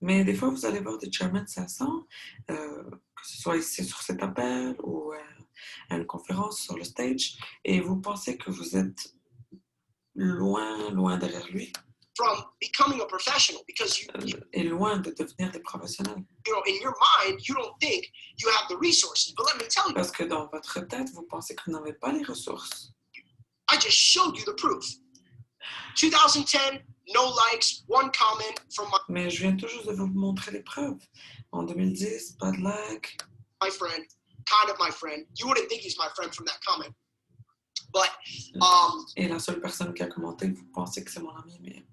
Mais des fois, vous allez voir des Chairmen 500, que ce soit ici sur cet appel ou à une conférence sur le stage, et vous pensez que vous êtes loin, loin derrière lui, From becoming a professional, because et loin de devenir des professionnels. in your mind, you don't think you have the resources. But let me tell you, Parce que dans votre tête, vous pensez que vous n'avez pas les ressources. I just showed you the proof. 2010, no likes, one comment from Mais je viens tout juste de vous montrer les preuves. En 2010, pas de like. my friend, kind of my friend. You wouldn't think he's my friend from that comment. But Et la seule personne qui a commenté, vous pensez que c'est mon ami, mais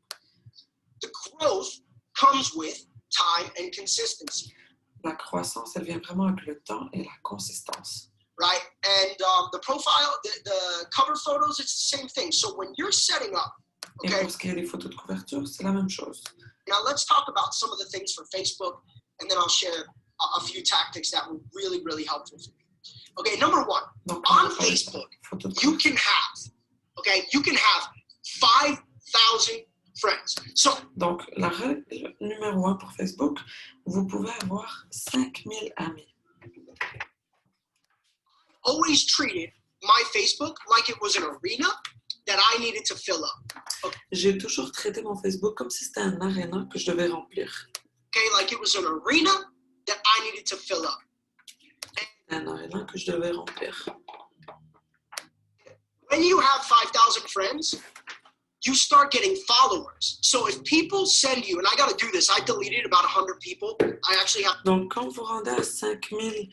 the growth comes with time and consistency, la croissance, elle vient vraiment avec le temps et la consistance. right? And the profile, the cover photos, it's the same thing. So when you're setting up, Et okay, pour ce qui est des photos de couverture, c'est la même chose. now let's talk about some of the things for Facebook, and then I'll share a few tactics that were really, really helpful for me. Okay, number one, Donc, on on va parler de Facebook, photos de you can have 5,000 friends. So Donc, la règle numéro 1 pour Facebook, vous pouvez avoir 5000 amis. always treated my Facebook like it was an arena that I needed to fill up. J'ai toujours traité mon Facebook comme si c'était un aréna que je devais remplir. Okay, like it was an arena that I needed to fill up. Un aréna que je devais remplir. When you have 5,000 friends, you start getting followers. So if people send you, and I got to do this, I deleted about 100 people. I actually have. Donc, quand vous rendez à 5000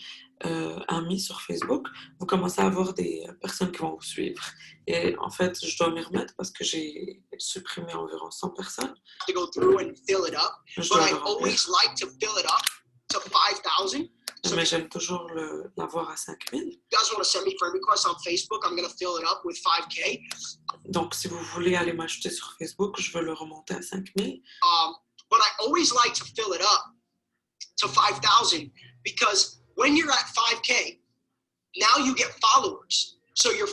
amis sur Facebook, vous commencez à avoir des personnes qui vont vous suivre. Et en fait, je dois m'y remettre parce que j'ai supprimé environ 100 personnes. To go through and fill it up, Je but dois I le remplir. always like to fill it up to 5,000. So Mais if j'aime toujours l'avoir à 5000. you guys want to send me friend requests on Facebook, I'm going to fill it up with 5K. Donc, si vous voulez aller m'ajouter sur Facebook, je veux le remonter à 5000. But I always like to fill it up to 5,000 because when you're at 5K, now you get followers. So you're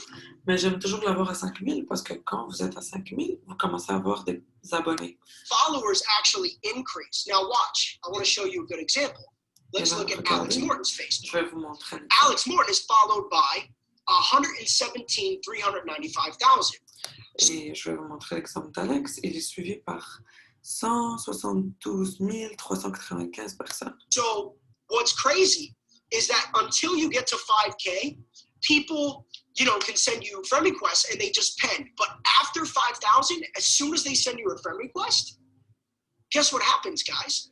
Mais j'aime toujours l'avoir à 5000 parce que quand vous êtes à 5000, vous commencez à avoir des abonnés. followers actually increase. Now watch, I want to show you a good example. Let's look at Alex Morton's Je Facebook. vais vous montrer. Alex Morton is followed by 117,395,000. Et je vais vous montrer l'exemple d'Alex. Il est suivi par 172 395 personnes. So what's crazy is that until you get to 5K, people, can send you friend requests and they just pen. But after 5,000, as soon as they send you a friend request, guess what happens, guys?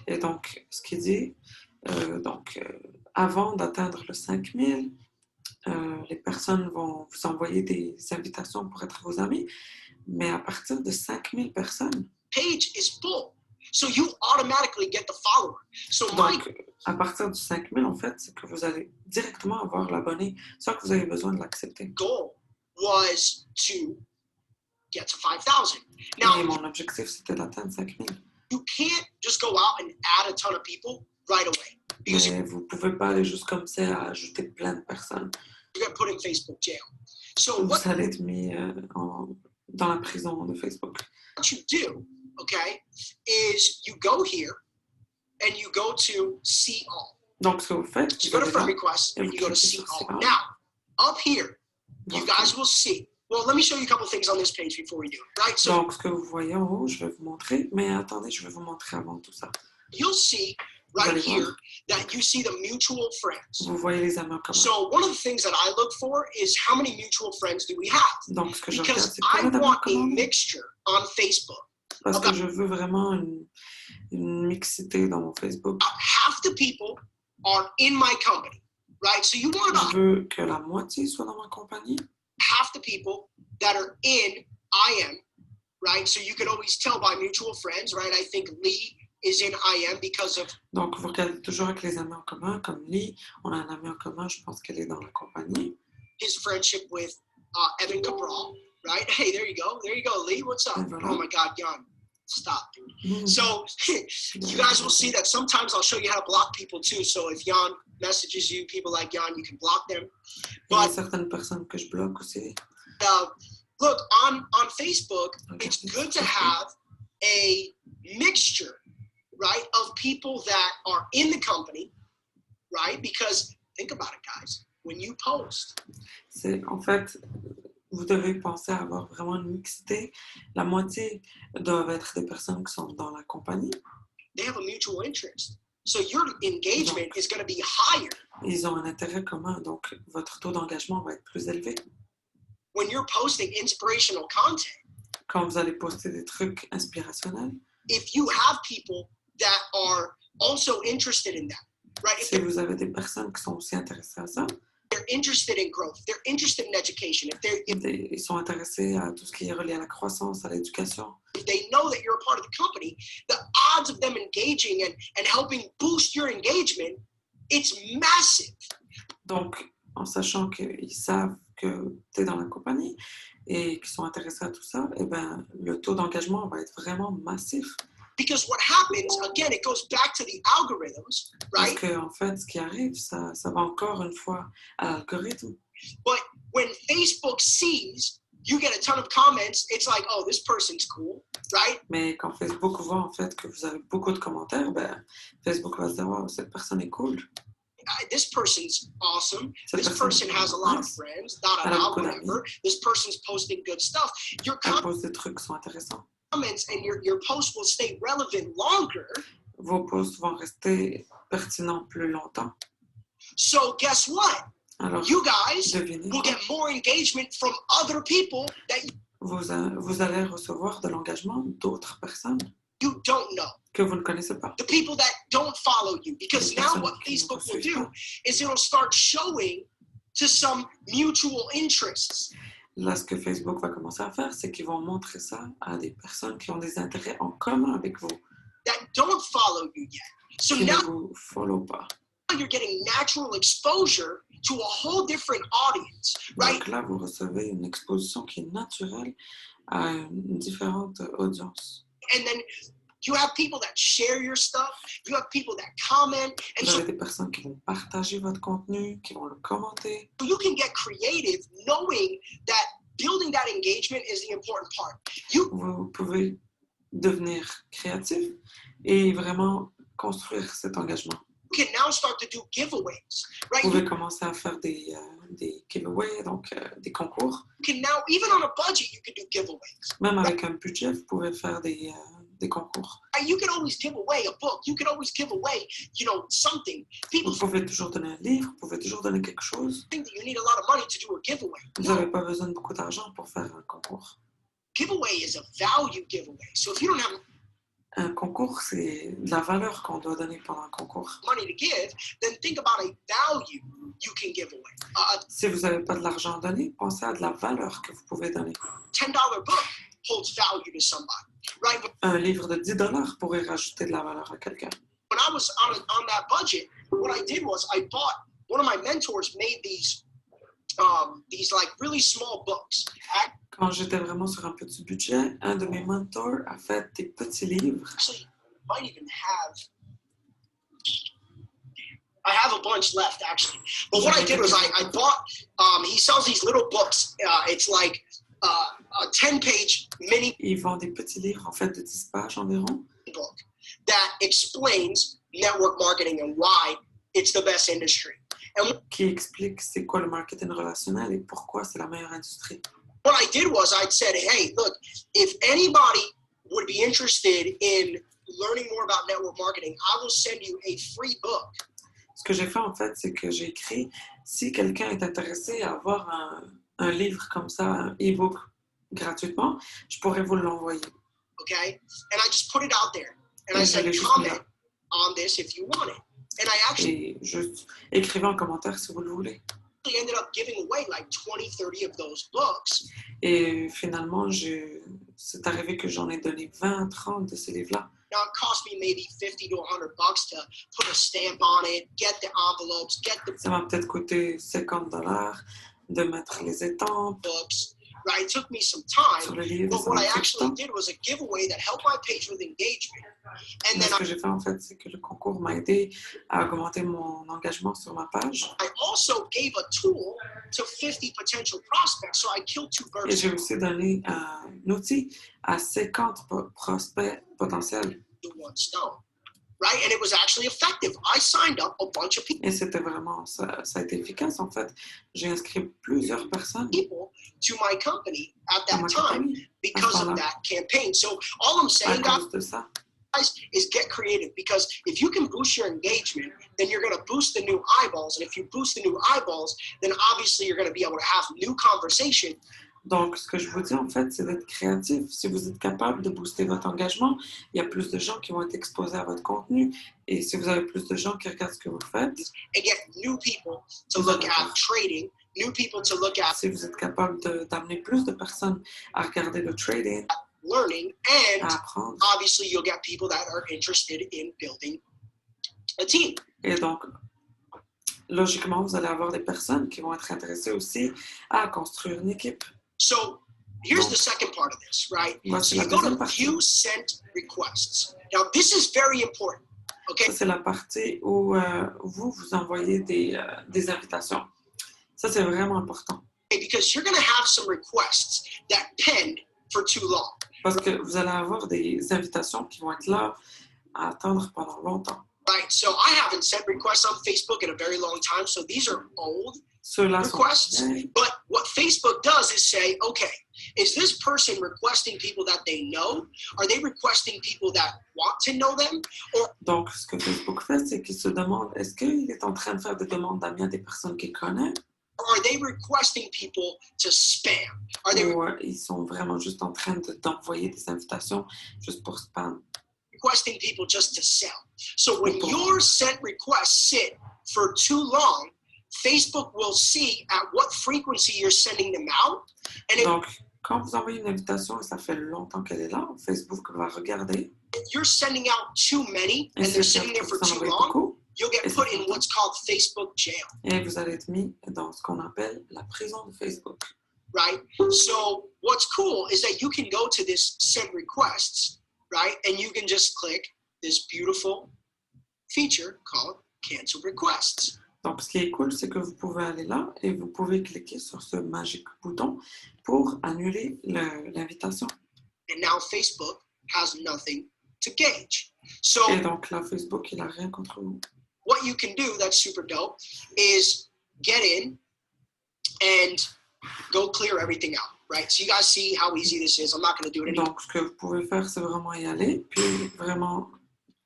Et donc, ce qu'il dit, avant d'atteindre le 5000, les personnes vont vous envoyer des invitations pour être vos amis, mais à partir de 5000 personnes, Page is full. So you automatically get the follower. So my donc à partir du 5000, en fait, c'est que vous allez directement avoir l'abonné sans que vous ayez besoin de l'accepter. goal was to get to 5,000. Et Now, mon objectif, c'était d'atteindre 5000. you can't just go out and add a ton of people right away because Mais vous ne pouvez pas aller juste comme ça à ajouter plein de personnes. you get put in Facebook jail. So what Vous allez être mis dans la prison de Facebook. you do, okay, is you go here and you go to see all. Donc, ce que vous faites, You vous go to allez friend là, requests et and vous you go to cliquez see sur all. see all. Now, up here, you guys will see. Well, let me show you a couple things on this page before we do it, right? So Donc, ce que vous voyez en haut, je vais vous montrer. Mais attendez, je vais vous montrer avant tout ça. you'll see Vous right allez here voir. that you see the mutual friends. Vous voyez les amis en commun. So one of the things that I look for is how many mutual friends do we have? Donc, ce que je regarde, Because c'est I combien d'amis en want a commun. mixture on Facebook. Parce que je veux vraiment une mixité dans mon Facebook. Half the people are in my company, right? So you want Je veux que la moitié soit dans ma compagnie. half the people that are in IM, right? So you could always tell by mutual friends, right? I think Lee is in IM because of Donc, vous regardez toujours avec les amis en commun, comme Lee. On a un ami en commun, je pense qu'elle est dans la compagnie. his friendship with Evan Cabral, right? Hey, there you go, Lee. What's up? Voilà. Oh my God, Jan, stop, dude. Mm. So you guys will see that sometimes I'll show you how to block people too. So if Jan messages you, people like Jan, you can block them. Il y a But certaines personnes que je bloque aussi. look, on Facebook, it's good to have a mixture, right, of people that are in the company, right? Because think about it, guys. When you post, C'est, en fait, vous devez penser à avoir vraiment une mixité. La moitié doivent être des personnes qui sont dans la compagnie. they have a mutual interest. So your engagement is going to be higher. Ils ont un intérêt commun, donc votre taux d'engagement va être plus élevé. When you're posting inspirational content, Quand vous allez poster des trucs inspirationnels, if you have people that are also interested in that, right? If si vous avez des personnes qui sont aussi intéressées à ça, they're interested in growth, they're interested in education, if ils sont intéressés à tout ce qui est relié à la croissance, à l'éducation, they know that you're a part of the company, the odds of them engaging and helping boost your engagement, it's massive. donc en sachant qu'ils savent que tu es dans la compagnie et qu'ils sont intéressés à tout ça, eh ben, le taux d'engagement va être vraiment massif. Because what happens, again, it goes back to the algorithms, Parce right? que en fait, ce qui arrive, ça va encore une fois à l'algorithme. But when Facebook sees you get a ton of comments, it's like, oh, this person's cool, right? Mais quand Facebook voit en fait que vous avez beaucoup de commentaires, ben, Facebook va se dire, wow, cette personne est cool. This person's awesome. Cette This personne person has a lot of nice. friends, da da Elle a da, beaucoup whatever. This person's posting good stuff. Your Elle pose des trucs qui sont intéressants. comments and your post will stay relevant longer. Vos posts vont rester pertinents plus longtemps. So guess what? Alors, You guys devinez, will get more engagement from other people that vous allez recevoir de l'engagement d'autres personnes you don't know. que vous ne connaissez pas. The people that don't follow you. Because Les now personnes what qui ne Facebook vous will suivent do pas. is it'll start showing to some mutual interests. Là, ce que Facebook va commencer à faire, c'est qu'ils vont montrer ça à des personnes qui ont des intérêts en commun avec vous, That don't follow you yet. So qui ne now vous follow pas. you're getting natural exposure to a whole different audience, right? Donc là, vous recevez une exposition qui est naturelle à une différente audience. And then you have people that share your stuff, you have people that comment, and Vous so avez des personnes qui vont partager votre contenu, qui vont le commenter. you can get creative knowing that building that engagement is the important part. Vous pouvez devenir créatif et vraiment construire cet engagement. You can now start to do giveaways, right? Vous pouvez commencer à faire des giveaways, donc des concours. You can now, even on a budget, you can do giveaways. Même avec un budget, vous pouvez faire des concours. Right? You can always give away a book. You can always give away, something. People Vous pouvez toujours donner un livre, vous pouvez toujours donner quelque chose. think that you need a lot of money to do a giveaway. Vous n'avez pas besoin de beaucoup d'argent pour faire un concours. Giveaway is a value giveaway. So if you don't have Un concours, c'est de la valeur qu'on doit donner pendant un concours. money to give, then think about a value you can give away. Si vous n'avez pas de l'argent à donner, pensez à de la valeur que vous pouvez donner. $10 book holds value to somebody, right? But Un livre de 10 $ pourrait rajouter de la valeur à quelqu'un. when I was on that budget, what I did was I bought, one of my mentors made these like really small books. Quand j'étais vraiment sur un petit budget, un de mes mentors a fait des petits livres. Actually, might even have. I have a bunch left actually, but what I did was I bought. He sells these little books. It's like a 10-page mini Ils vendent des petits livres, en fait, de 10 pages environ, book that explains network marketing and why it's the best industry. qui explique c'est quoi le marketing relationnel et pourquoi c'est la meilleure industrie. What I did was I said, hey, look, if anybody would be interested in learning more about network marketing, I will send you a free book. Ce que j'ai fait en fait, c'est que j'ai écrit, si quelqu'un est intéressé à avoir un livre comme ça, un e-book gratuitement, je pourrais vous l'envoyer. Okay? And I just put it out there. And I Et je said, l'ai juste mis là. comment on this if you want it. And I actually Et juste écrivez en commentaire si vous le voulez. ended up giving away like 20, 30 of those books. Et finalement, c'est arrivé que j'en ai donné 20, 30 de ces livres-là. Now it cost me maybe 50 to 100 bucks to put a stamp on it, get the envelopes, get the Ça m'a peut-être coûté 50 $ de mettre les étampes books, right? It took me some sur time, le livre. but Ça what m'a I pris du actually temps. did was a giveaway that helped my page with engagement. And Mais then ce que j'ai fait en fait, c'est que le concours m'a aidé à augmenter mon engagement sur ma page. I also gave a tool to 50 potential prospects, so I killed two Et birds j'ai aussi donné un outil à 50 prospects potentiels. with one stone, right? And it was actually effective. I signed up a bunch of Et c'était vraiment, ça a été efficace en fait. J'ai inscrit plusieurs personnes people to my company at dans that ma time compagnie because of temps-là. that campaign. So all I'm à saying, guys, cause de ça. is get creative, because if you can boost your engagement, then you're going to boost the new eyeballs. And if you boost the new eyeballs, then obviously you're going to be able to have new conversation. Donc, ce que je vous dis en fait, c'est d'être créatif. Si vous êtes capable de booster votre engagement, il y a plus de gens qui vont être exposés à votre contenu. Et si vous avez plus de gens qui regardent ce que vous faites, And get new people to look at trading, new people to look at si vous êtes capable d'amener plus de personnes à regarder le trading, learning, and à apprendre, obviously you'll get people that are interested in building a team. et donc, logiquement, vous allez avoir des personnes qui vont être intéressées aussi à construire une équipe. So here's the second part of this, right? Voici So la you go deuxième to partie. view sent requests. Now this is very important. Okay, Ça, c'est la partie où vous envoyez des invitations. Ça, c'est vraiment important. because you're going to have some requests that pend for too long. Parce que vous allez avoir des invitations qui vont être là à attendre pendant longtemps. Right, so I haven't sent requests on Facebook in a very long time, so these are old Ceux-là sont requests. vieilles. But what Facebook does is say, okay, is this person requesting people that they know? Are they requesting people that want to know them? Or Donc, ce que Facebook fait, c'est qu'il se demande, est-ce qu'il est en train de faire des demandes d'amis à des personnes qu'il connaît? are they requesting people to spam? Are they Ou ils sont vraiment juste en train d'envoyer des invitations juste pour spam? requesting people just to sell? So when People. your sent requests sit for too long, Facebook will see at what frequency you're sending them out. And Donc, quand vous envoyez une invitation et ça fait longtemps qu'elle est là, Facebook va regarder. if you're sending out too many Et and they're si sitting there for vous en too envoyez long, beaucoup, you'll get Et put c'est in tout. what's called Facebook jail, et vous allez être mis dans ce qu'on appelle la prison de Facebook. right? So what's cool is that you can go to this send requests, right? And you can just click this beautiful feature called cancel requests. Donc, ce qui est cool, c'est que vous pouvez aller là et vous pouvez cliquer sur ce magique bouton pour annuler l'invitation. And now Facebook has nothing to gauge. So Et donc là, Facebook, il n'a rien contre vous. what you can do that's super dope is get in and go clear everything out, right? So you guys see how easy this is. I'm not going to do it anymore, Donc, ce que vous pouvez faire, c'est vraiment y aller, puis vraiment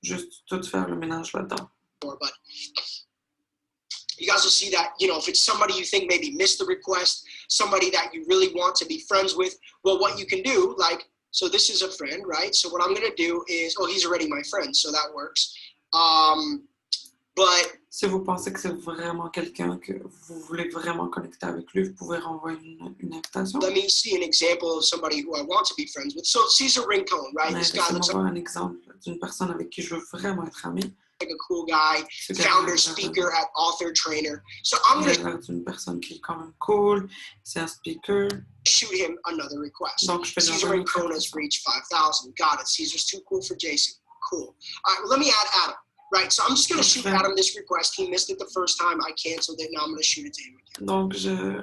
juste tout faire le ménage là-dedans. but you guys will see that, you know, if it's somebody you think maybe missed the request, somebody that you really want to be friends with, well, what you can do, like, so this is a friend, right? So what I'm going to do is, oh, he's already my friend, so that works. But Si vous pensez que c'est vraiment quelqu'un que vous voulez vraiment connecter avec lui, vous pouvez renvoyer une invitation. let me see an example of somebody who I want to be friends with. So Caesar Rincon, right? Mais This guy laissez-moi looks voir un exemple d'une personne avec qui je veux vraiment être ami. like a cool guy, Ce gars-là, founder, speaker, at author, trainer. So I'm il going a to l'air d'une personne qui est quand même cool, c'est un speaker. shoot him another request. Donc, je vais lui Caesar envoyer une Rincon has invitation. reached 5,000. Got it. Caesar's too cool for Jason. Cool. All right, well, let me add Adam. Right, so I'm just going to shoot Okay. Adam this request. He missed it the first time. I canceled it. Now I'm going to shoot it to him again. Donc,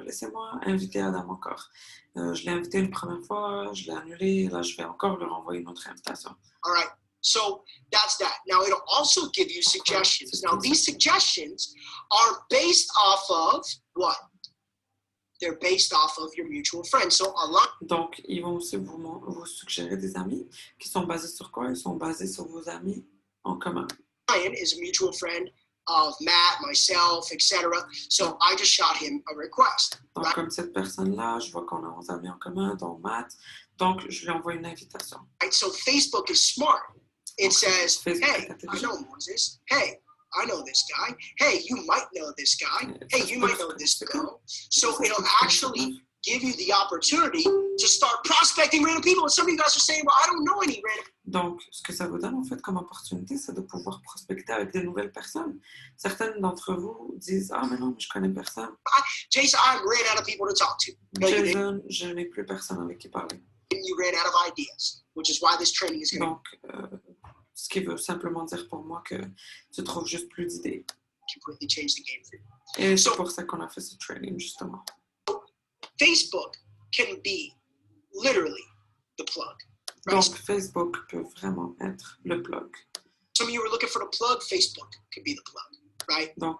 laissez-moi inviter Adam encore. Je l'ai invité une première fois, je l'ai annulé, là, je vais encore lui renvoyer une autre invitation. All right, So that's that. Now, it'll also give you suggestions. Now, these suggestions are based off of what? They're based off of your mutual friends. So a lot. Donc, ils vont aussi vous suggérer des amis qui sont basés sur quoi? Ils sont basés sur vos amis en commun. Ryan is a mutual friend of Matt, myself, etc. So I just shot him a request. Donc, Right? comme cette personne-là, je vois qu'on a 11 amis en commun, dont Matt. Donc, je lui envoie une invitation. Right? So Facebook is smart. It says, Facebook hey, est I intelligent. know Moses. Hey, I know this guy. Hey, you might know this guy. Hey, you might know this girl. So it'll actually give you the opportunity to start prospecting random people. And some of you guys are saying, well, I don't know any random. Donc, ce que ça vous donne en fait comme opportunité, c'est de pouvoir prospecter avec de nouvelles personnes. Certaines d'entre vous disent « Ah, mais non, je connais personne. Jason, I ran out of people to talk to. No, you didn't. Jason, je n'ai plus personne avec qui parler. You ran out of ideas, which is why this training is going to Donc, ce qui veut simplement dire pour moi que tu trouves juste plus d'idées. completely change the game for you. Et c'est pour ça qu'on a fait ce training, justement. Facebook can be literally the plug. Right? Donc, Facebook peut vraiment être le plug. Some of you are looking for the plug. Facebook could be the plug, right? Donc,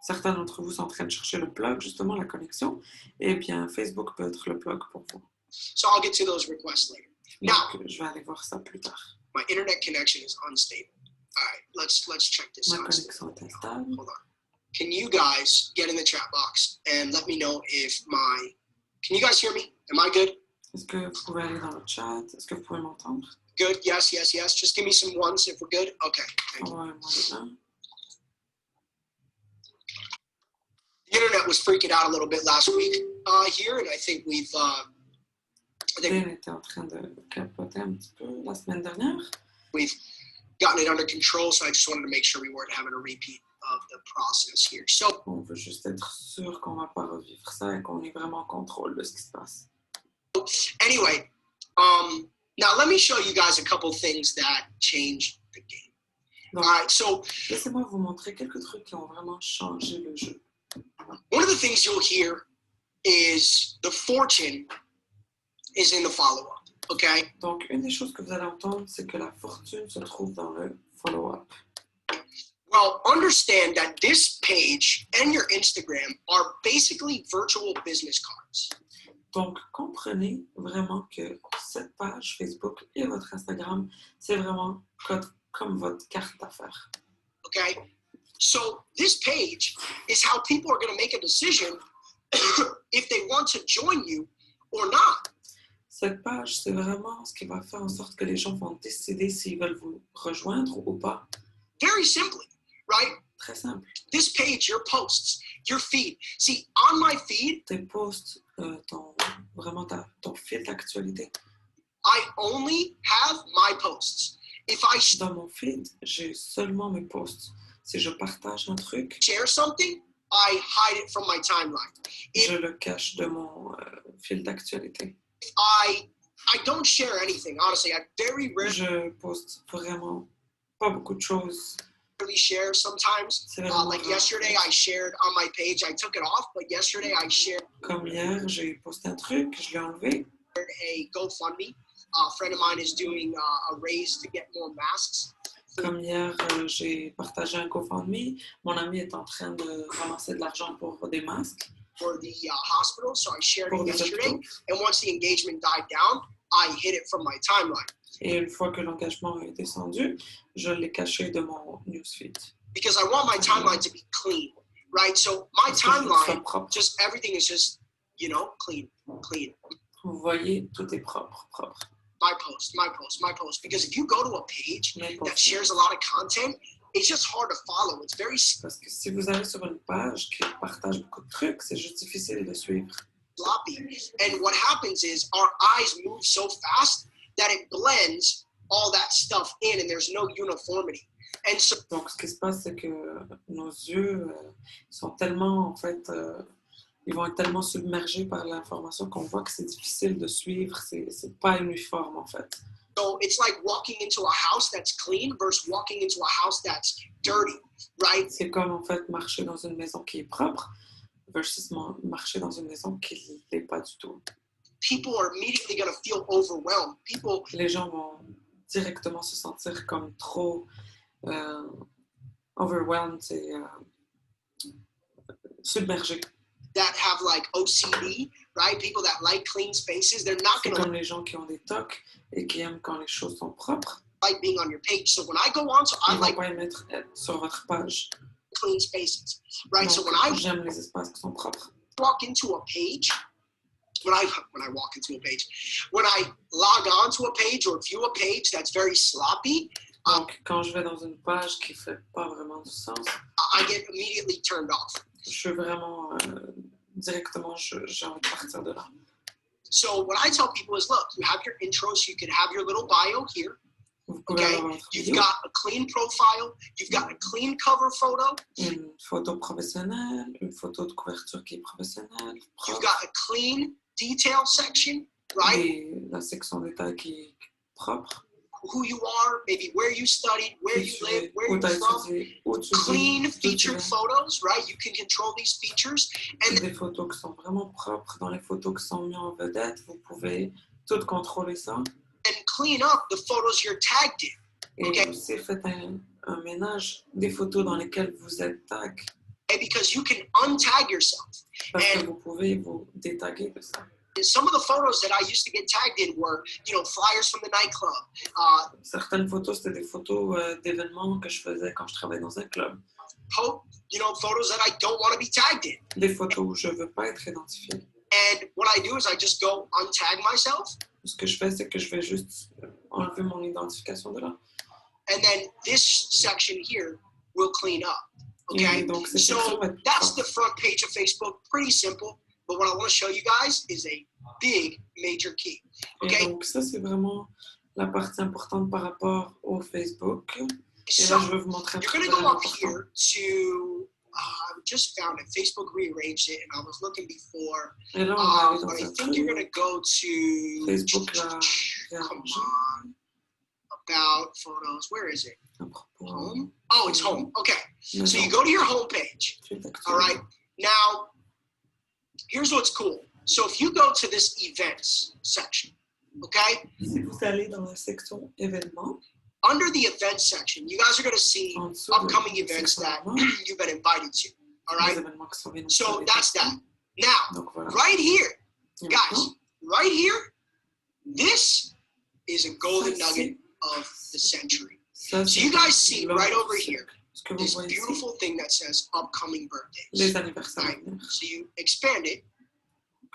certains d'entre vous sont en train de chercher le plug, justement, la connexion. Eh bien, Facebook peut être le plug pour vous. So I'll get to those requests later. Now, Donc, je vais aller voir ça plus tard. my internet connection is unstable. All right, let's check this Ma out. connexion est instable. Hold on. Can you guys get in the chat box and let me know if my... Can you guys hear me? Am I good? Est-ce que vous pouvez aller dans le chat? Est-ce que vous pouvez m'entendre? Good. Yes, yes, yes. Just give me some ones if we're good. Okay. Thank you. Envoyez-moi des uns. The internet was freaking out a little bit last week here, and I think we've Ben était en train de capoter un petit peu la semaine dernière. gotten it under control. So I just wanted to make sure we weren't having a repeat of the process here. So On veut juste être sûr qu'on ne va pas revivre ça et qu'on est vraiment en contrôle de ce qui se passe. anyway, now let me show you guys a couple things that changed the game. Donc, All right. So laissez-moi vous montrer quelques trucs qui ont vraiment changé le jeu. one of the things you'll hear is the fortune is in the follow-up. Okay. Donc, une des choses que vous allez entendre, c'est que la fortune se trouve dans le follow-up. Well, understand that this page and your Instagram are basically virtual business cards. Donc, comprenez vraiment que cette page Facebook et votre Instagram, c'est vraiment comme votre carte d'affaires. Okay. So this page is how people are going to make a decision if they want to join you or not. Cette page, c'est vraiment ce qui va faire en sorte que les gens vont décider s'ils veulent vous rejoindre ou pas. Very simply, right? Très simple. This page, your posts, your feed. See, on my feed, Tes posts, ton fil d'actualité. I only have my posts. If I Dans mon feed, j'ai seulement mes posts. Si je partage un truc, share something, I hide it from my timeline. If je le cache de mon fil d'actualité. I don't share anything, honestly. I very rarely Je poste vraiment pas beaucoup de choses. share sometimes. C'est vraiment Like rare. yesterday, I shared on my page. I took it off, but yesterday I shared Comme hier, j'ai posté un truc, je l'ai enlevé. a GoFundMe. A friend of mine is doing a raise to get more masks. Comme hier, j'ai partagé un GoFundMe. Mon ami est en train de ramasser de l'argent pour des masques. For the hospital, so I shared Pour it les yesterday. hôpitaux. And once the engagement died down, I hid it from my timeline Et une fois que l'engagement est descendu, je l'ai caché de mon newsfeed. because I want my timeline to be clean, right? So my Parce que je veux que ce soit timeline, propre. just everything is just, clean. Vous voyez, tout est propre. My post. Because if you go to a page Mes that posts. shares a lot of content, it's just hard to follow. It's very Parce que si vous allez sur une page qui partage beaucoup de trucs, c'est juste difficile de suivre. sloppy. And what happens is our eyes move so fast that it blends all that stuff in and there's no uniformity. And so Donc, ce qui se passe, c'est que nos yeux sont tellement, en fait, ils vont être tellement submergés par l'information qu'on voit que c'est difficile de suivre. C'est pas uniforme, en fait. So it's like walking into a house that's clean versus walking into a house that's dirty, right? C'est comme, en fait, marcher dans une maison qui est propre versus marcher dans une maison qui ne l'est pas du tout. People are immediately going to feel overwhelmed. People Les gens vont directement se sentir comme trop overwhelmed et submergé. That have like OCD, right? People that like clean spaces, they're not C'est going to comme les gens qui ont des TOC et qui aiment quand les choses sont propres. like being on your page. So when I go on, so I Ils vont like pas y mettre sur votre page. clean spaces, right? Donc, So when I j'aime les espaces qui sont propres. walk into a page, when I walk into a page, when I log on to a page or view a page that's very sloppy, Donc, quand je vais dans une page qui fait pas vraiment du sens, I get immediately turned off. je suis vraiment directement, j'ai envie de partir de là. So what I tell people is, look, you have your intros, you can have your little bio here. Vous pouvez Okay, avoir votre you've bio, got a clean profile, you've got a clean cover photo, une photo professionnelle, une photo de couverture qui est professionnelle, you've propre, got a clean detail section, right? et la section détail qui est propre, Who you are, maybe where you studied, where qui you tu live, es, where où tu you're as from. étudié, où tu Clean vis, d'où tu featured viens. photos, right? You can control these features. And Des photos qui sont vraiment propres. Dans les photos qui sont mises en vedette, vous pouvez tout contrôler ça. then clean up the photos you're tagged in. Et Okay. aussi faites un ménage des photos dans lesquelles vous êtes tag. Okay, because you can untag yourself. Parce que And vous pouvez vous détaguer de ça. some of the photos that I used to get tagged in were, flyers from the nightclub, Certaines photos, c'était des photos d'événements que je faisais quand je travaillais dans un club. photos that I don't want to be tagged in. Des photos où je ne veux pas être identifié. And what I do is I just go untag myself, Ce que je fais, c'est que je vais juste enlever mon identification de là. and then this section here will clean up. Okay, Et donc, cette section so va être that's propre. the front page of Facebook. Pretty simple, but what I want to show you guys is a big major key. Et Okay, donc, ça, c'est vraiment la partie importante par rapport au Facebook. Et so là, je vais vous montrer un you're truc going to go vraiment up important. here to. I just found it. Facebook rearranged it, and I was looking before. Et là, on va aller But dans I un think you're truc. going to go to. Facebook l'a Come réarrangé on. About photos. Where is it? à propos Home? Oh, it's home. Okay. de So you go to your home page. All right. Now, here's what's cool. So if you go to this events section, okay, Si vous allez dans la section événements, under the events section, you guys are going to see en dessous upcoming de la events section that événements, you've been invited to. All les right. événements qui sont venus So sur les that's that. personnes. Now, Donc voilà. right here, Et guys, maintenant, right here, this is a golden ça, nugget of the century. ça, So c'est you guys see l'ordre right over du here siècle. Ce que vous this voyez ici, beautiful thing that says upcoming birthdays. les anniversaires à Right. venir. So you expand it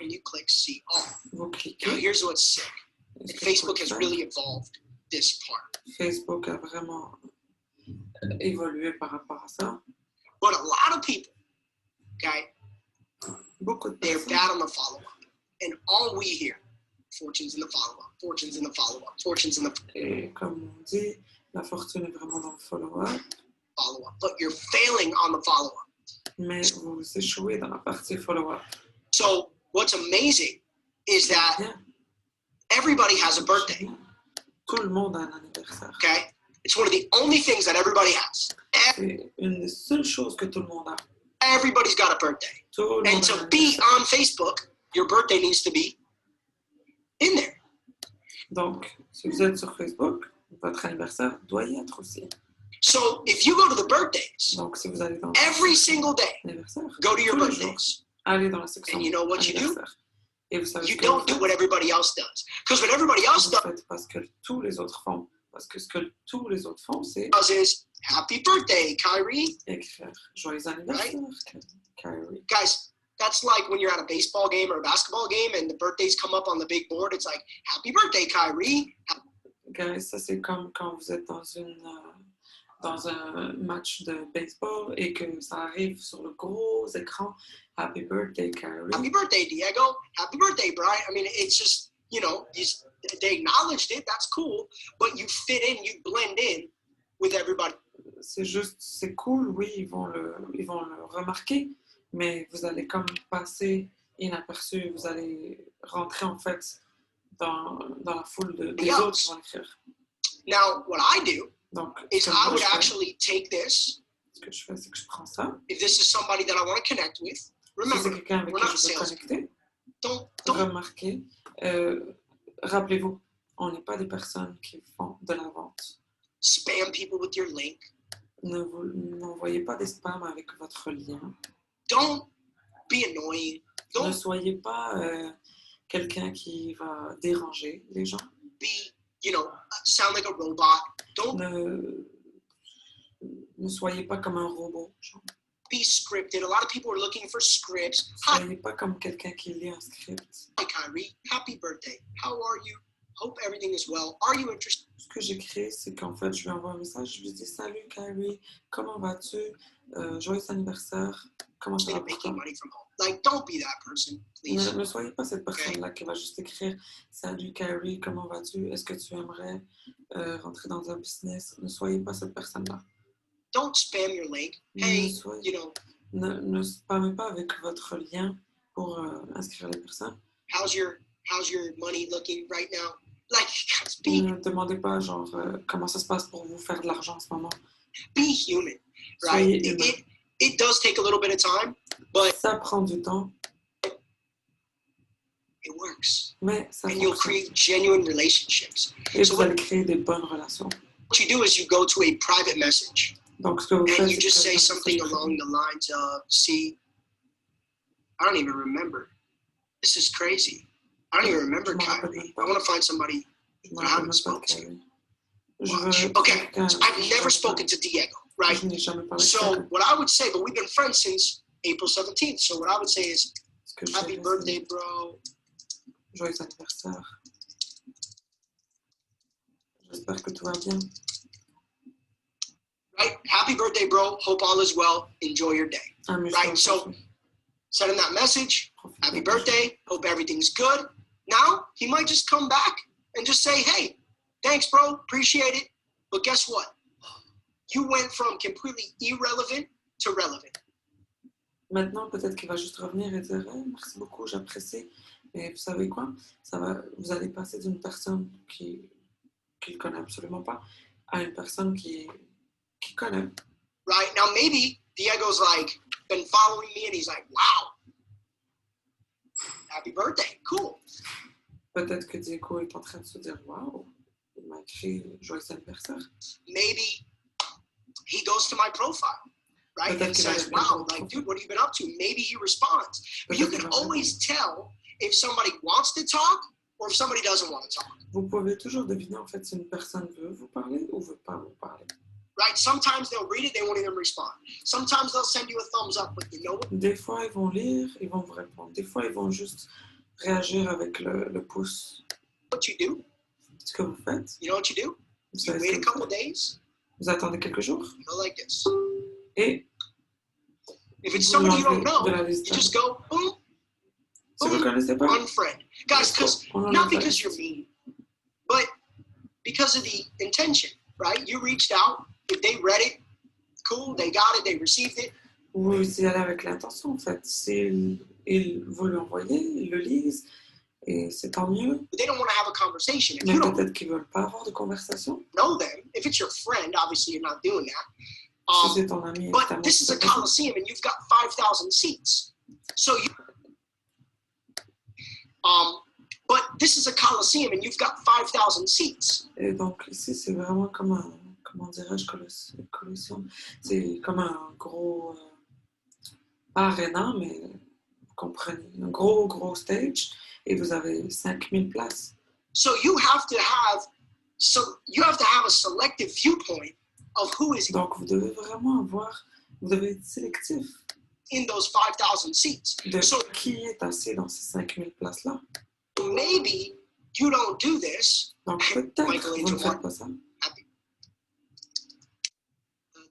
and you click see all. Vous Now cliquez. here's what's sick. Et ce que Facebook vous has faites, really evolved this part. Facebook a vraiment évolué par rapport à ça. But a lot of people, okay, Beaucoup de they're personnes, bad on the follow-up. And all we hear, fortunes in the follow-up, fortunes in the follow-up, fortunes in the et comme on dit, la fortune est vraiment dans le follow-up, follow-up. But you're failing on the follow-up. mais vous échouez dans la partie follow-up. So what's amazing is that Bien, everybody has a birthday, tout le monde a un anniversaire. okay? It's one of the only things that everybody has. C'est une des seules choses que tout le monde a. Everybody's got a birthday. Tout le And monde a to un be anniversaire. on Facebook, your birthday needs to be in there. Donc, si vous êtes sur Facebook, votre anniversaire doit y être aussi. So if you go to the birthdays, Donc, si vous allez dans every single day, l'anniversaire, go to your tous les jours, birthdays. allez dans la section And you know what you do? anniversaire. Et vous savez You ce que vous don't do faites? what everybody else does. Because what everybody else Vous does faites pas ce que tous les autres font. Parce que ce que tous les autres font, c'est is happy birthday, Kyrie. écrire joyeux anniversaire, Kyrie. Guys, that's like when you're at a baseball game or a basketball game and the birthdays come up on the big board. It's like, happy birthday, Kyrie. Guys, ça c'est comme quand vous êtes dans un match de baseball et que ça arrive sur le gros écran. Happy birthday, Kyrie. Happy birthday, Diego. Happy birthday, Brian. I mean, it's just, they acknowledged it. That's cool. But you fit in, you blend in with everybody. C'est juste, c'est cool, oui, ils vont le remarquer, mais vous allez comme passer inaperçu, vous allez rentrer en fait dans la foule des Yeah. autres qui vont écrire. Now, what I do Donc, is comme I moi, would je fais, actually take this. ce que je fais, c'est que je prends ça. If this is somebody that I want to connect with, Si c'est remember, quelqu'un avec we're qui not je veux sales. connecter, don't remarquez, rappelez-vous, On n'est pas des personnes qui font de la vente. Spam people with your link. N'envoyez pas des spams avec votre lien. Don't be annoying. Ne Don't soyez pas quelqu'un qui va déranger les gens. be, sound like a robot. Don't Ne soyez pas comme un robot. Genre. be scripted. A lot of people are looking for scripts. Ne Hi, soyez pas comme quelqu'un qui lit un script. Kyrie. Happy birthday. How are you? Hope everything is well. Are you interested? Ce que j'écris, c'est qu'en fait, je lui envoie un message, je lui dis « Salut Kyrie, comment vas-tu? Joyeux anniversaire, comment ça va pour toi? » Making money from home. Like, don't be that person, please. Ne soyez pas cette personne-là qui va juste écrire « Salut Kyrie, comment vas-tu? Est-ce que tu aimerais rentrer dans un business? » Ne soyez pas cette personne-là. Don't spam your link. Hey, Ne spammez pas avec votre lien pour inscrire les personnes. how's your money looking right now? Like, Ne demandez pas genre comment ça se passe pour vous faire de l'argent en ce moment. be human, right? Soyez humain. It does take a little bit of time, but Ça prend du temps, it works. mais ça And you'll fonctionne. create genuine relationships. Et So vous allez créer des bonnes relations. what you do is you go to a private message Donc, ce que vous and faites, you c'est just que say vous something faites- along the lines of, see, I don't even remember. This is crazy. I don't even remember Je m'en rappelle Kyrie. même I pas. want to find somebody Je me that I rappelle haven't même pas de spoken to. Kyrie. Je Watch. veux Okay, quelqu'un- so I've never spoken to Diego, right? Je n'ai jamais parlé de So quelqu'un. what I would say, but we've been friends since April 17th. So what I would say is, Ce que je happy dirais, birthday, c'est bro. joyeux anniversaire. J'espère que tout va bien. Right? Happy birthday, bro. Hope all is well. Enjoy your day. Right, so- Send him that message. Happy birthday. Hope everything's good. Now, he might just come back and just say, hey, thanks, bro. Appreciate it. But guess what? You went from completely irrelevant to relevant. Maintenant, peut-être qu'il va juste revenir et dire hey, merci beaucoup, j'apprécie. Mais vous savez quoi? Vous allez passer d'une personne qui ne connaît absolument pas à une personne qui connaît. Right? Now, maybe Diego's like, been following me and he's like, wow. Happy birthday. Cool. Peut-être que Diego est en train de se dire waouh, il m'a écrit joyeux anniversaire. Maybe he goes to my profile, right? And says, wow, like, dude, what have you been up to? Maybe he responds. But you can always tell if somebody wants to talk or if somebody doesn't want to talk. Vous pouvez toujours deviner en fait si une personne veut vous parler ou veut pas vous parler. Right? Sometimes they'll read it, they won't even respond. Sometimes they'll send you a thumbs up, but you know what? Des fois, ils vont lire, ils vont vous répondre. Des fois, ils vont juste réagir avec le pouce. What you do? Ce que vous faites, You know what you do? vous You savez ce wait a que vous couple faites. days, Vous attendez quelques jours you go like this. et If it's vous somebody you don't l'enlevez de know, la liste. you just go, boom, Si vous ne connaissez pas, unfriend. Guys, because on enlève not la because you're liste. mean, but because of the intention, right? You reached out. If they read it, cool, they got it, they received it. Vous y allez avec l'intention en fait. Si vous lui envoyez, ils le lisent et c'est tant mieux. But they don't want to have a conversation. If Mais you don't peut-être qu'ils ne veulent pas avoir de conversation. know them, if it's your friend, obviously you're not doing that. Si c'est ton ami, But évidemment, this is c'est a pas possible. coliseum and you've got 5,000 seats. So you, but this is a coliseum and you've got 5,000 seats. Et donc ici, c'est vraiment comme un, comment dirais-je, Colosseum. C'est comme un gros, pas arena, mais vous comprenez, un gros stage. Et vous avez 5000 places. So you have to have a selective viewpoint of who is Donc vous devez vraiment avoir, vous devez être sélectif in those 5,000 seats. de So qui est assis dans ces 5000 places-là. maybe you don't do this. Donc peut-être vous ne faites pas ça.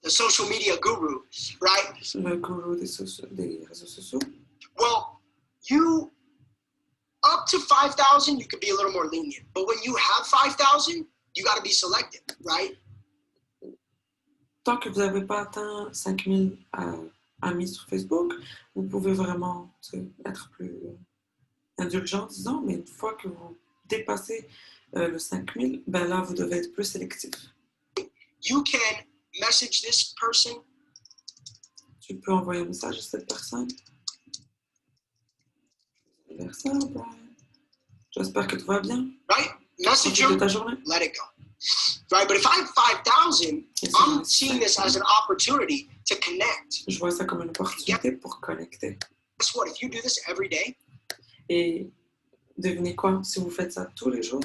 The social media guru, right? Le gourou des réseaux sociaux. Well, you up to 5,000, you could be a little more lenient. But when you have 5,000, you got to be selective, right? Tant que vous n'avez pas atteint 5000 amis sur Facebook, vous pouvez vraiment être plus indulgent, disons, mais une fois que vous dépassez le 5000, ben là, vous devez être plus sélectif. You can message this person. Tu peux envoyer un message à cette personne. Anniversaire, Brian. J'espère que tout va bien. Right? message Profite de them, ta journée. let it go. Right? But if I have 5,000, Et si I'm j'en ai seeing this 5 as 000, an opportunity to connect. je vois ça comme une opportunité pour connecter. Guess what? If you do this every day, Et devinez quoi? Si vous faites ça tous les jours,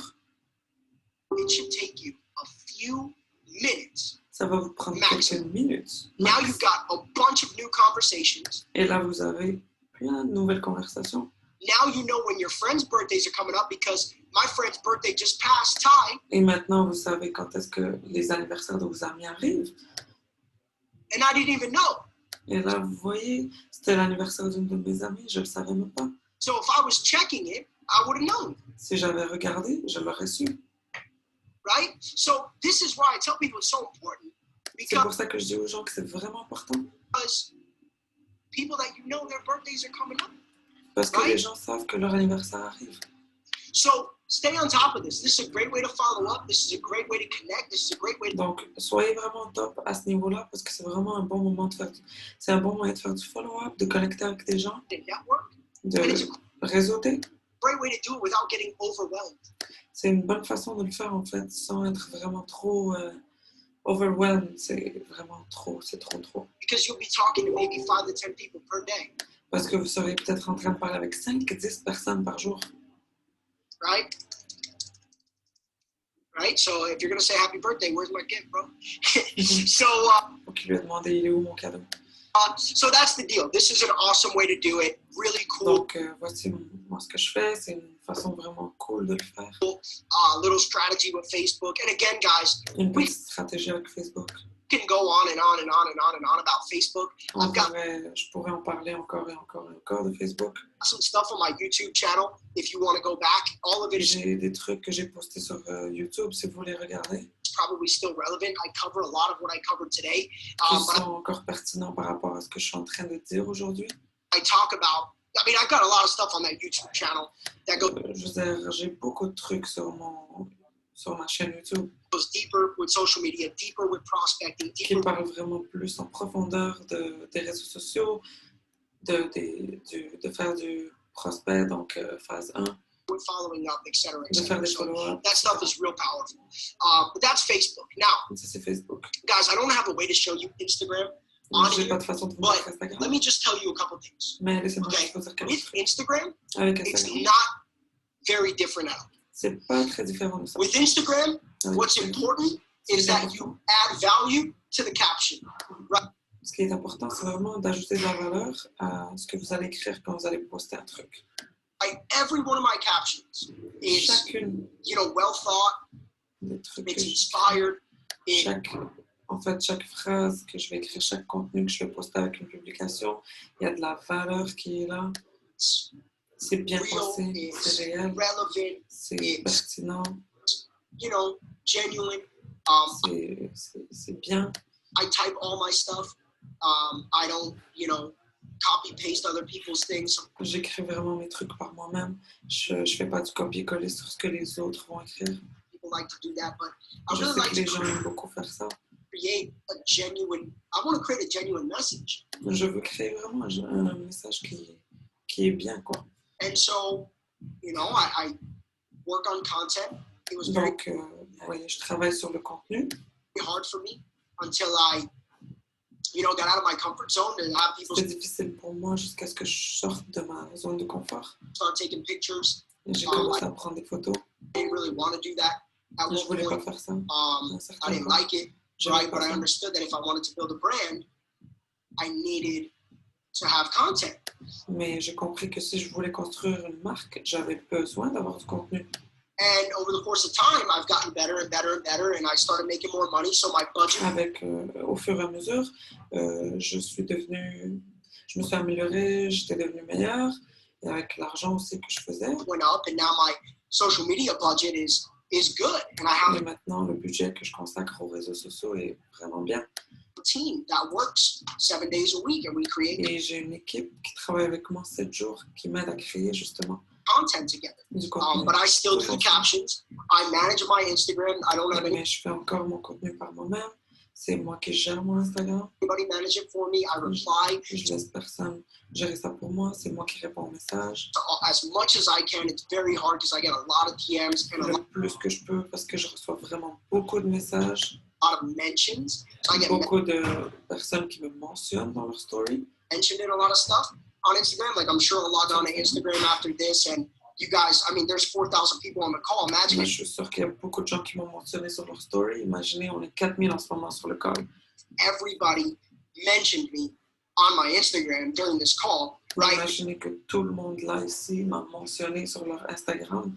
it should take you a few minutes. ça va vous prendre Max. quelques minutes. Now Max. you've got a bunch of new conversations. Et là, vous avez plein de nouvelles conversations. Now you know when your friends' birthdays are coming up because my friend's birthday just passed, Ty, Et maintenant, vous savez quand est-ce que les anniversaires de vos amis arrivent. and I didn't even know. Et là, vous voyez, c'était l'anniversaire d'une de mes amies, je ne le savais même pas. So if I was checking it, I would have known, Si j'avais regardé, je l'aurais su. right? So this is why I tell people it's so important C'est pour ça que je dis aux gens que c'est vraiment important. because people that you know their birthdays are coming up. Parce que les gens savent que leur anniversaire arrive. So stay on top of this. This is a great way to follow up. This is a great way to connect. This is a great way to Donc, soyez vraiment top à ce niveau-là parce que c'est vraiment un bon moment de faire c'est un bon moyen de faire du follow-up, de connecter avec des gens, network. de And it's a réseauter. great way to do it without getting overwhelmed. C'est une bonne façon de le faire en fait sans être vraiment trop overwhelmed. C'est vraiment trop, c'est trop. Because you'll be talking to maybe 5 to 10 people per day, Parce que vous serez peut-être en train de parler avec 5-10 personnes par jour. right? Right? So if you're going to say happy birthday, where's my gift, bro? Donc, il lui a demandé, il est où mon cadeau? So that's the deal. This is an awesome way to do it. Really cool. Donc, voici moi ce que je fais. C'est une façon vraiment cool de le faire. Little strategy with Facebook. And again, guys, Une petite stratégie avec Facebook. we can go on and on and on and on and on about Facebook. Je pourrais en parler encore et encore et encore de Facebook. Some stuff on my YouTube channel. If you want to go back, all of it is J'ai des trucs que j'ai postés sur YouTube, si vous voulez regarder, probably still relevant. I cover a lot of what I covered today. qui But sont encore pertinents par rapport à ce que je suis en train de dire aujourd'hui. I talk about, I've got a lot of stuff on that YouTube channel that Je veux dire, j'ai beaucoup de trucs sur ma chaîne YouTube goes deeper with social media, deeper with prospecting, qui deeper parlent vraiment plus en profondeur des réseaux sociaux, de faire du prospect, donc phase 1, with following up, etc. de faire des So follow-up. that stuff is real powerful. But that's Facebook. Now, Ça, c'est Facebook. guys, I don't have a way to show you Instagram on J'ai here, pas de façon de vous but montrer let Instagram, me just tell you a couple things. mais laissez-moi Okay, juste vous dire quelques with trucs. Instagram, Avec it's Instagram, not very different at all. c'est pas très différent de ça. With Instagram, Avec what's Instagram, important is that you add value to the caption. ce qui est important, c'est vraiment d'ajouter de la valeur à ce que vous allez écrire quand vous allez poster un truc. Like every one of my captions is, Chacune well thought, des trucs it's que inspired, chaque phrase que je vais écrire, chaque contenu que je vais poster avec une publication, il y a de la valeur qui est là. it's C'est bien real, pensé, it's c'est réel, relevant, c'est pertinent, genuine. c'est bien. I type all my stuff. I don't, copy paste other people's things. J'écris vraiment mes trucs par moi-même. Je fais pas du copier-coller sur ce que les autres vont écrire. People like to do that, but I Je really sais like que les to gens aiment beaucoup faire ça. create a genuine. I want to create a genuine message. Je veux créer vraiment un message qui est bien, quoi. And so, I work on content. It was very Donc, vous voyez, je travaille sur le contenu. hard for me until I, got out of my comfort zone and have people C'est difficile pour moi jusqu'à ce que je sorte de ma zone de confort. start taking pictures. Et j'ai commencé à prendre des photos. I didn't really want to do that at Je one voulais pas point. faire ça. À un I certain didn't point. like it, J'aimais right? pas But I ça. understood that if I wanted to build a brand, I needed to have content. Mais j'ai compris que si je voulais construire une marque, j'avais besoin d'avoir du contenu. And over the course of time, I've gotten better and better and better, and I started making more money. So my budget Au fur et à mesure, je me suis améliorée, j'étais devenue meilleure. Et avec l'argent aussi que je faisais. went up, and now my social media budget is good. And I have Et maintenant, le budget que je consacre aux réseaux sociaux est vraiment bien. a team that works 7 days a week, and we create Et j'ai une équipe qui travaille avec moi 7 jours, qui m'aide à créer justement content together. du contenu. But I still do the captions. I manage my Instagram. I don't have any. Mais je fais encore mon contenu par moi-même. c'est moi qui gère mon Instagram. Anybody manage it for me. I reply Je laisse personne gérer ça pour moi. C'est moi qui réponds aux messages. as much as I can. It's very hard because I get a lot of DMs and a Le plus que je peux parce que je reçois vraiment beaucoup de messages. lot of mentions. So I get Beaucoup de personnes qui me mentionnent dans leur story. mentioned in a lot of stuff on Instagram. Like I'm sure I'll log on to Instagram after this, and you guys, I mean, there's 4,000 people on the call. Imagine Moi, je suis sûre qu'il y a beaucoup de gens qui m'ont mentionné sur leur story. Imaginez, on est 4000 en ce moment sur le call. everybody mentioned me on my Instagram during this call, right? Imaginez que tout le monde là ici m'a mentionné sur leur Instagram.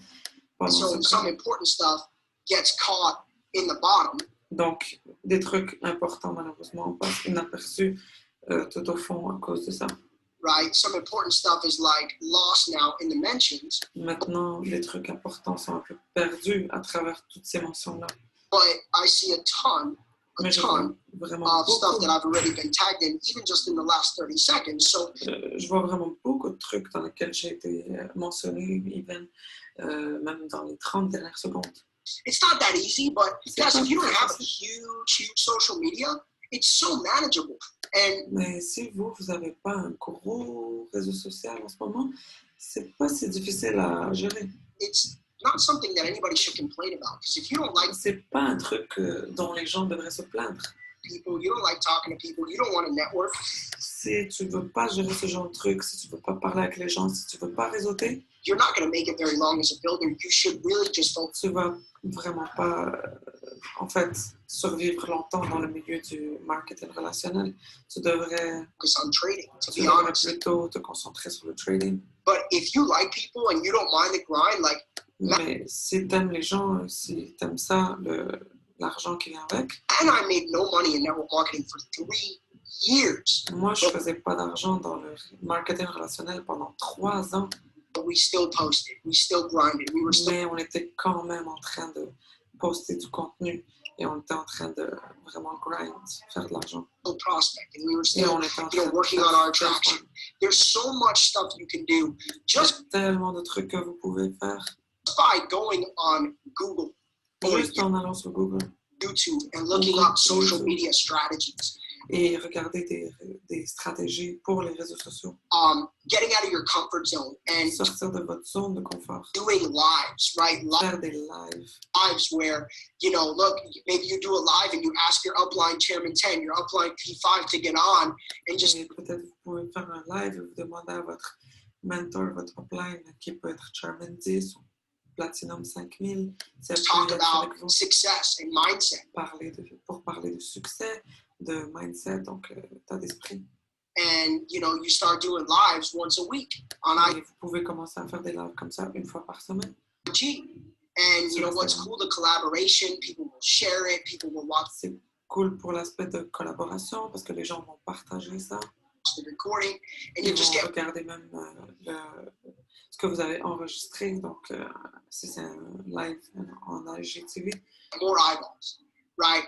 Pendant So ce some call. important stuff gets caught in the bottom. Donc, des trucs importants, malheureusement, passent inaperçus tout au fond à cause de ça. Right? Some important stuff is like lost now in the mentions, Maintenant, les trucs importants sont un peu perdus à travers toutes ces mentions-là. but I see a ton Mais je vois vraiment of stuff beaucoup. that I've already been tagged in, even just in the last 30 seconds. So Je vois vraiment beaucoup de trucs dans lesquels j'ai été mentionné, even, même dans les 30 dernières secondes. it's not that easy, but C'est guys, pas if you don't très have a facile. huge social media, it's so manageable. And Mais si vous n'avez pas un gros réseau social en ce moment, c'est pas si difficile à gérer. it's not something that anybody should complain about. Because if you don't like C'est pas un truc dont les gens devraient se plaindre. people, you don't like talking to people, you don't want to network, Si tu veux pas gérer ce genre de truc, si tu veux pas parler avec les gens, si tu veux pas réseauter, you're not going to make it very long as a builder. You should really just focus tu vas vraiment pas, en fait, survivre longtemps dans le milieu du marketing relationnel. Tu devrais, on trading, to tu be devrais honest. plutôt te concentrer sur le trading. But if you like people and you don't mind the grind, like Mais si t'aimes les gens, si t'aimes ça, l'argent qui vient avec, and I made no money in network marketing for 3 years, moi, je faisais pas d'argent dans le marketing relationnel pendant 3 ans, but we still posted, we still grinded, we were still mais on était quand même en train de poster du contenu et on était en train de vraiment grind, faire de l'argent. prospecting, we were Et still on était en train de working faire on our faire attraction. There's so much stuff you can do Il y just a tellement de trucs que vous pouvez faire by going on Google or juste en allant sur Google YouTube and looking up social media strategies. et regarder des stratégies pour les réseaux sociaux. Getting out of your comfort zone and Sortir de votre zone de confort. doing lives, right? Faire des lives. Lives where, you know, look, maybe you do a live and you ask your upline chairman 10, your upline P5 to get on and just Et peut-être vous pouvez faire un live et vous demander à votre mentor, votre upline, qui peut être Chairman 10 ou Platinum 5000, si elle talk peut être avec about vous, success and mindset. pour parler de succès, de mindset, donc état d'esprit. And, you know, you start doing lives once a week on Et vous pouvez commencer à faire des lives comme ça une fois par semaine. IG. And, you know, what's cool, the collaboration, people will share it, people will watch C'est cool pour l'aspect de collaboration parce que les gens vont partager ça. the recording and Ils you just vont get regarder même ce que vous avez enregistré. Donc, si c'est un live en IGTV, more eyeballs, right?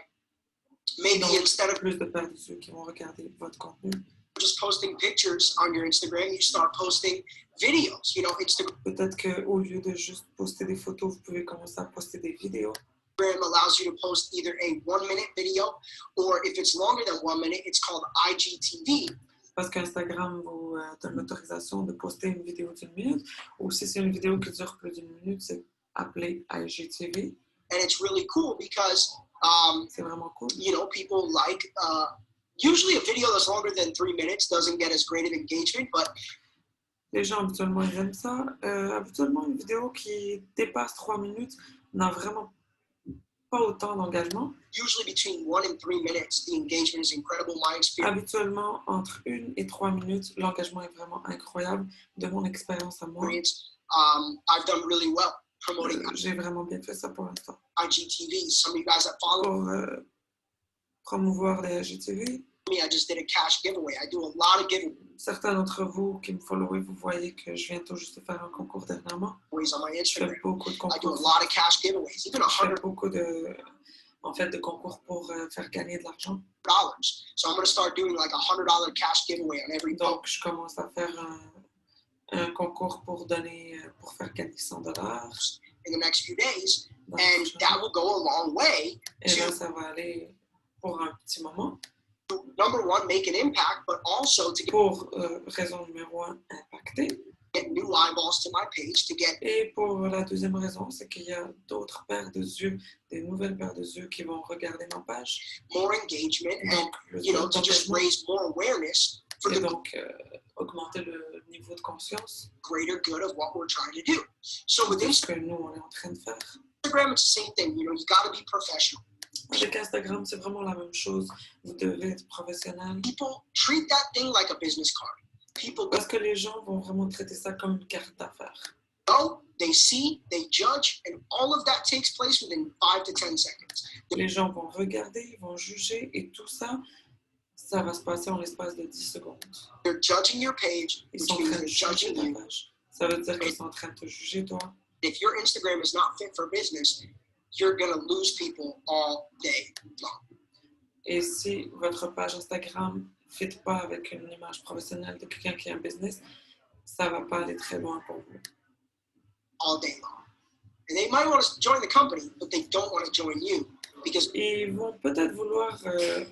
Maybe donc instead of plus de paires d'yeux qui vont regarder votre contenu. just posting pictures on your Instagram, you start posting videos. You know, Instagram Peut-être qu'au lieu de juste poster des photos, vous pouvez commencer à poster des vidéos. allows you to post either a 1-minute video or if it's longer than 1 minute, it's called IGTV. Parce qu'Instagram vous donne l'autorisation de poster une vidéo d'1 minute. Ou si c'est une vidéo qui dure plus d'1 minute, c'est appelé IGTV. And it's really cool because, C'est vraiment cool. you know, people like, usually a video that's longer than 3 minutes doesn't get as great of engagement, but Les gens, habituellement, ils aiment ça. Habituellement, une vidéo qui dépasse 3 minutes n'a vraiment pas autant d'engagement. usually between 1 and 3 minutes, the engagement is incredible. My experience, Habituellement, entre 1 et 3 minutes, l'engagement est vraiment incroyable. De mon expérience à moi, I've done really well promoting j'ai vraiment bien fait ça pour l'instant. IGTV. Some of you guys that follow Pour promouvoir les IGTV, me, I just did a cash giveaway. I do a lot of giveaways certains d'entre vous qui me followez, vous voyez que je viens tout juste de faire un concours dernièrement. on my Je Instagram. fais beaucoup de I do a concours. lot of cash giveaways, even Je fais $100. beaucoup de concours pour faire gagner de l'argent. So I'm going to start doing like $100 cash giveaway on every post. Donc, je commence à faire un concours pour faire gagner $100 in the next few days, dans les and prochains that jours. will go a long way Et là, to ça va aller pour un petit moment. Number one, make an impact, but also to Pour raison numéro 1, impacter. get new eyeballs to my page, to get Et pour la deuxième raison, c'est qu'il y a d'autres paires de yeux, des nouvelles paires de yeux qui vont regarder ma page. more engagement and, Donc, le you know, taux to just d'engagement. raise more awareness for Et the donc, augmenter le niveau de conscience greater good of what we're trying to do. So with de ce que nous, on est en train de faire. Instagram, it's the same thing. You know, you got to be professional. Avec Instagram, c'est vraiment la même chose. Vous devez être professionnel. People treat that thing like a business card. People Parce que les gens vont vraiment traiter ça comme une carte d'affaires. go, they see, they judge, and all of that takes place within 5 to 10 seconds. Les gens vont regarder, ils vont juger, et tout ça, ça va se passer en l'espace de 10 secondes. They're judging your page, Ils which sont en means train de they're juger judging ta you. page. Ça veut dire qu'ils sont en train de te juger, toi. If your Instagram is not fit for business, you're going to lose people all day long. Et si votre page Instagram ne fit pas avec une image professionnelle de quelqu'un qui a un business, ça ne va pas aller très loin pour vous. All day long. And they might want to join the company, but they don't want to join you because Ils vont peut-être vouloir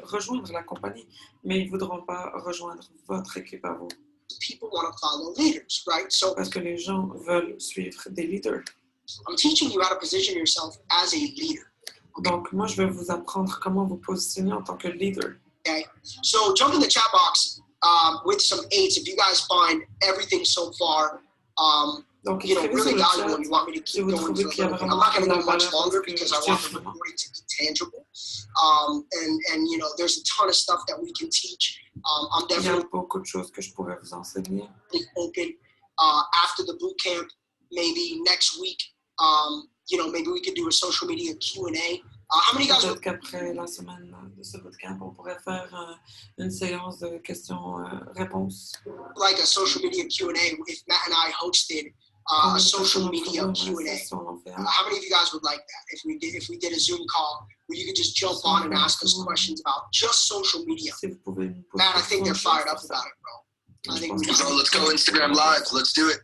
rejoindre la compagnie, mais ils ne voudront pas rejoindre votre équipe à vous. people want to follow leaders, right? So Parce que les gens veulent suivre des leaders. I'm teaching you how to position yourself as a leader. Donc, moi, je vais vous apprendre comment vous positionner en tant que leader. Okay. So jump in the chat box with some eights if you guys find everything so far, Donc, you know, écrivez sur really le valuable chat and you want me to si keep vous going trouvez for a qu'il y a little bit. I'm vraiment not going de to la go much valeur longer parce que because je I tiens want the vraiment. recording to be tangible. And you know, there's a ton of stuff that we can teach. I'm Il y a definitely beaucoup de choses que je pourrais vous enseigner. open after the boot camp, maybe next week. You know, maybe we could do a social media Q&A. How many of you guys Peut-être qu'après la semaine de ce bootcamp, on pourrait faire une séance de questions-réponses. like a social media Q&A if Matt and I hosted a social media Q&A? How many of you guys would like that if we did a Zoom call where you could just jump on and ask us questions about just social media? Matt, I think they're fired up about it, bro. I think we So let's go Instagram Live. Let's do it.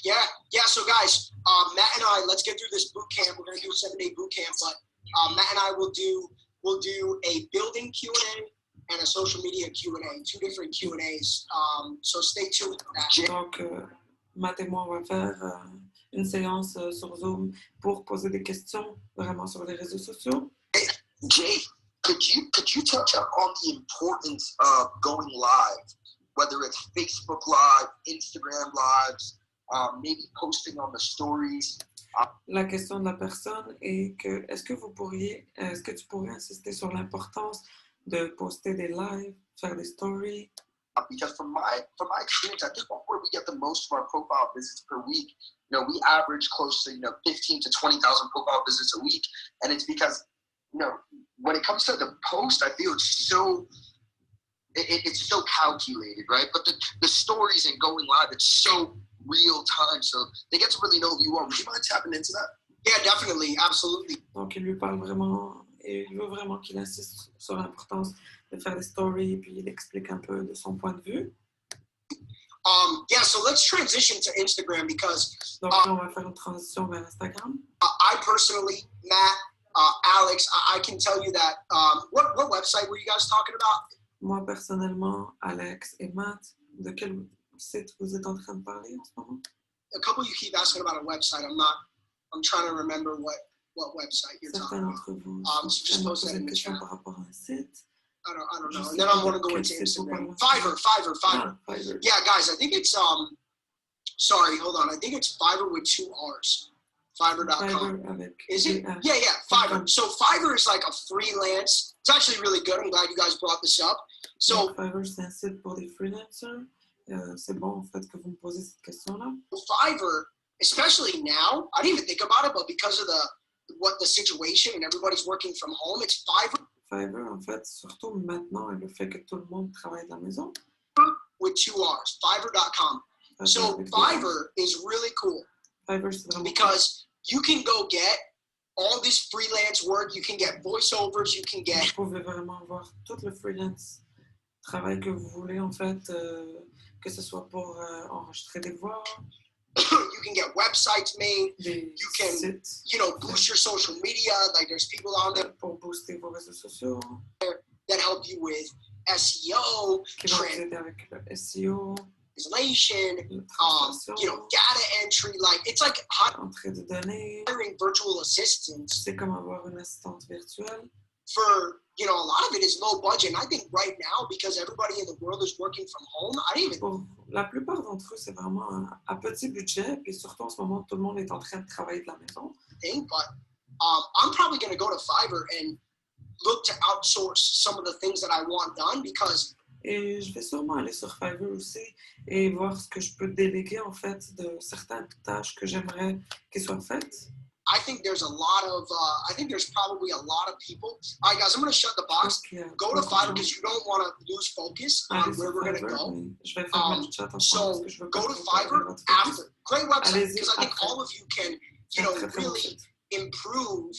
Yeah. So guys, Matt and I, let's get through this boot camp. We're gonna do a 7-day boot camp, but Matt and I will do a building Q&A and a social media Q&A, 2 different Q&As. So stay tuned for that. Donc, Matt et moi, on va faire une séance sur Zoom pour poser des questions vraiment sur les réseaux sociaux. Jay, could you touch on the importance of going live, whether it's Facebook Live, Instagram Lives, maybe posting on the stories? La question de la personne est que est-ce que tu pourrais insister sur l'importance de poster des lives, faire des stories? Because from my experience, I think where we get the most of our profile visits per week, you know, we average close to 15 to 20,000 profile visits a week, and it's because when it comes to the post, I feel it's so calculated, right? But the stories and going live, it's so real time, so they get to really know who you are. Would you mind tapping into that? Yeah, definitely, absolutely. Donc, il lui parle vraiment, et il veut vraiment qu'il insiste sur l'importance de faire des stories, puis il explique un peu de son point de vue. Yeah, so let's transition to Instagram because Donc là, on va faire une transition vers Instagram. I personally, Matt, Alex, I can tell you that, what website were you guys talking about? Moi, personnellement, Alex et Matt, de quel site vous êtes en train de parler en ce moment? A couple of you keep asking about a website. I'm trying to remember what website you're talking Certains about. d'entre vous So just me post that posent in une the question chat. par rapport à un site. I don't Je know. sais And then I pas want to go quel into site vous Instagram. parlez. Fiverr. Ah, Fiverr. Yeah, guys, I think it's sorry, hold on. I think it's Fiverr with 2 R's. Fiverr.com. Fiverr avec Is it? VR. Yeah, Fiverr. So Fiverr is like a freelance. It's actually really good. I'm glad you guys brought this up. So Donc, Fiverr, c'est un site pour des freelancers. C'est bon, en fait, que vous me posez cette question-là. Fiverr, especially now, I didn't even think about it, but because of the situation and everybody's working from home, it's Fiverr, en fait, surtout maintenant, et le fait que tout le monde travaille de la maison. with 2 R's. Fiverr.com. So Fiverr is really cool Fiverr, c'est vraiment because you can go get all this freelance work. You can get voiceovers. You can get Vous pouvez vraiment avoir tout le freelance travail que vous voulez, en fait, que ce soit pour enregistrer des voix, You can get websites made. des You can, sites boost your social media. Like there's people on there pour booster vos réseaux sociaux, that help you with SEO, qui vont vous aider avec le SEO, translation, la translation, data entry. Like it's like entrée de données. hiring virtual assistants C'est comme avoir une assistante virtuelle. for, a lot of it is low budget. And I think right now, because everybody in the world is working from home, I didn't even Pour la plupart d'entre eux, c'est vraiment à petit budget, puis surtout en ce moment, tout le monde est en train de travailler de la maison. think, but I'm probably going to go to Fiverr and look to outsource some of the things that I want done because Et je vais sûrement aller sur Fiverr aussi et voir ce que je peux déléguer en fait de certaines tâches que j'aimerais qu'elles soient faites. I think there's probably a lot of people. All right, guys, I'm going to shut the box. Go to Fiverr because you don't want to lose focus on where we're going to go. Je vais fermer le chat en So que je veux go pas to que vous perdiez Fiverr votre focus. after. Great website Allez-y because I think après. all of you can, C'est un très, très bon really site. improve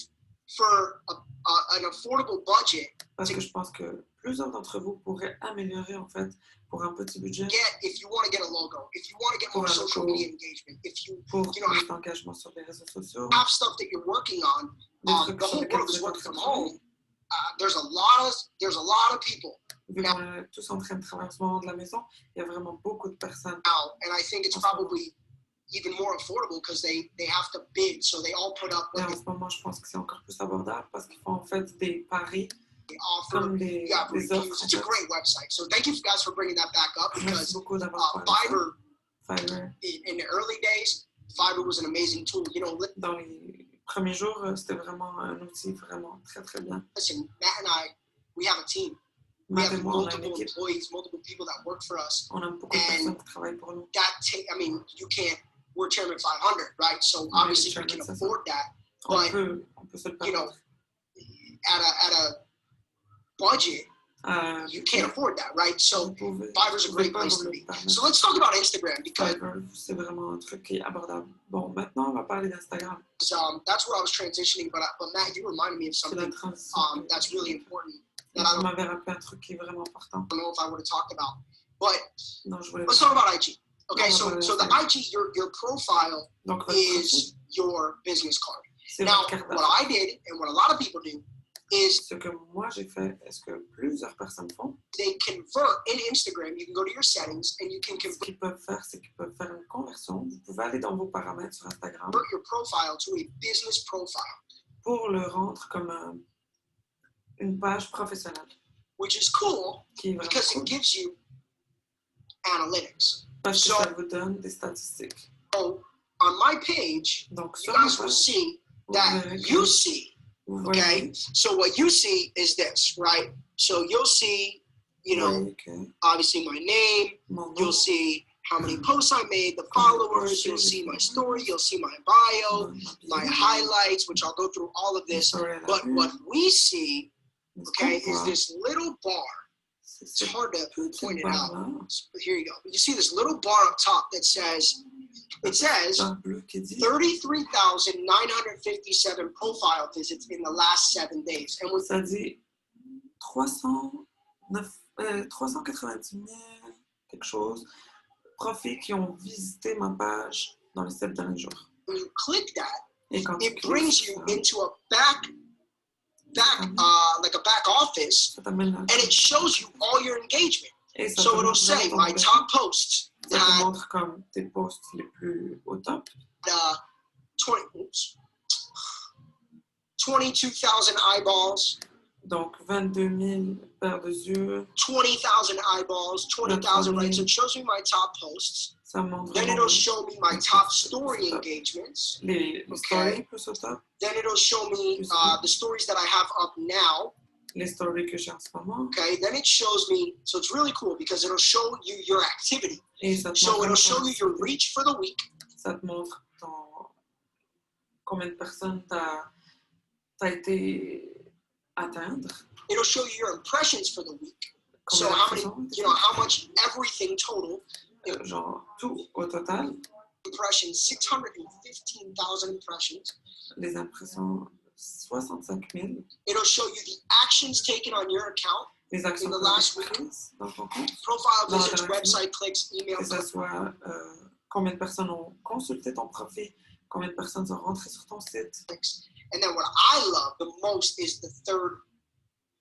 for an affordable budget. Parce que je pense que plusieurs d'entre vous pourraient améliorer en fait pour un petit budget, If you want to get a logo, if you want to get more Pour un social logo. media engagement, if you pour plus d'engagement sur les réseaux sociaux, have stuff that you're working on, des trucs the sur whole lesquels world vous is êtes en working train from de travailler. home. There's a lot of people Vu qu'on est tous en train de travailler en ce moment de la maison, il y a vraiment beaucoup de personnes. now, and I think it's probably even more affordable because they have to bid, so they all put up Et what en ce moment, je pense que c'est encore plus abordable parce qu'ils font en fait des paris they offer. comme des You have offres. reviews. It's a En fait. great website. So thank you guys for bringing that back up Merci because beaucoup d'avoir parlé de Fiverr, ça. Fiverr. in the early days, Fiverr was an amazing tool. Dans les premiers jours, c'était vraiment un outil vraiment très très bien. Listen, Matt and I, we have a team. We Matt et have moi, on a une multiple équipe. employees, multiple people that work for us. On a beaucoup de personnes qui travaillent pour nous. You can't. We're Chairman 500, right? So obviously we can afford that. On But peut se le permettre. at a budget, you can't afford that, right? So Fiverr's a great place to be. So let's talk about Instagram because Fiverr, c'est vraiment un truc qui est abordable. Bon, maintenant, on va parler d'Instagram. that's where I was transitioning. But Matt, you reminded me of C'est la something transition. that's really important Et that I vous don't m'avez rappelé un truc qui est vraiment important. know if I would have talked about. But Non, je voulais let's pas. talk about IG. Okay, On va so the parler IG, your profile Donc, votre is profil, your business card. c'est Now, votre carte what d'affaires. I did and what a lot of people do is Ce que moi j'ai fait, est-ce que plusieurs personnes font, they convert in Instagram. You can go to your settings and you can ce convert qu'ils peuvent faire, c'est qu'ils peuvent faire une conversion. Vous pouvez aller dans vos paramètres sur Instagram your profile to a business profile, pour le rendre comme une page professionnelle, which is cool qui est vraiment because cool, it gives you analytics. parce que So- ça vous donne des statistiques. So on my page, Donc, you sur ma guys will page, see vous that verrez que you see. vous Okay, voyez, so what you see is this, right? So you'll see, vous voyez que obviously my name. mon nom, You'll see how many posts I made, the followers. You'll see my story. You'll see my bio, my highlights, which I'll go through all of this. But what we see, okay, is this little bar. It's hard to point it out. But here you go. You see this little bar up top that says, it says bleu qui dit 33,957 profile visits in the last 7 days. And ça dit 390 000 quelque chose profils qui ont visité ma page dans les 7 derniers jours. when you click that, Et quand tu it cliques brings sur you ça, into a back office, ça t'amène là. and it shows you all your engagement. Et ça So te it'll montre say ton my engagement. top posts Ça te had montre comme tes posts les plus au top. 22,000 eyeballs, Donc 22 000 paires de yeux. 20,000 eyeballs, 20,000 right. So it shows me my top posts. Ça montre Then vraiment it'll show me my top story engagements. les stories plus au top. Then it'll show me the stories that I have up now. Les stories que j'ai en ce moment. Okay. Then it shows me. So it's really cool because it'll show you your activity. Et ça te So montre it'll show ton you your activité. reach for the week. Ça te montre combien de personnes t'as été atteindre. It'll show you your impressions for the week. So Combien how many, d'impressions, how much everything total. genre tout au total, Impressions, 615,000 impressions. les impressions 65 000, It'll show you the actions taken on your account, les actions In the que last tu prises dans ton compte, profile Dans visits, la website clicks, email que ce clicks. soit combien de personnes ont consulté ton profil, combien de personnes sont rentrées sur ton site. And then what I love the most is the third,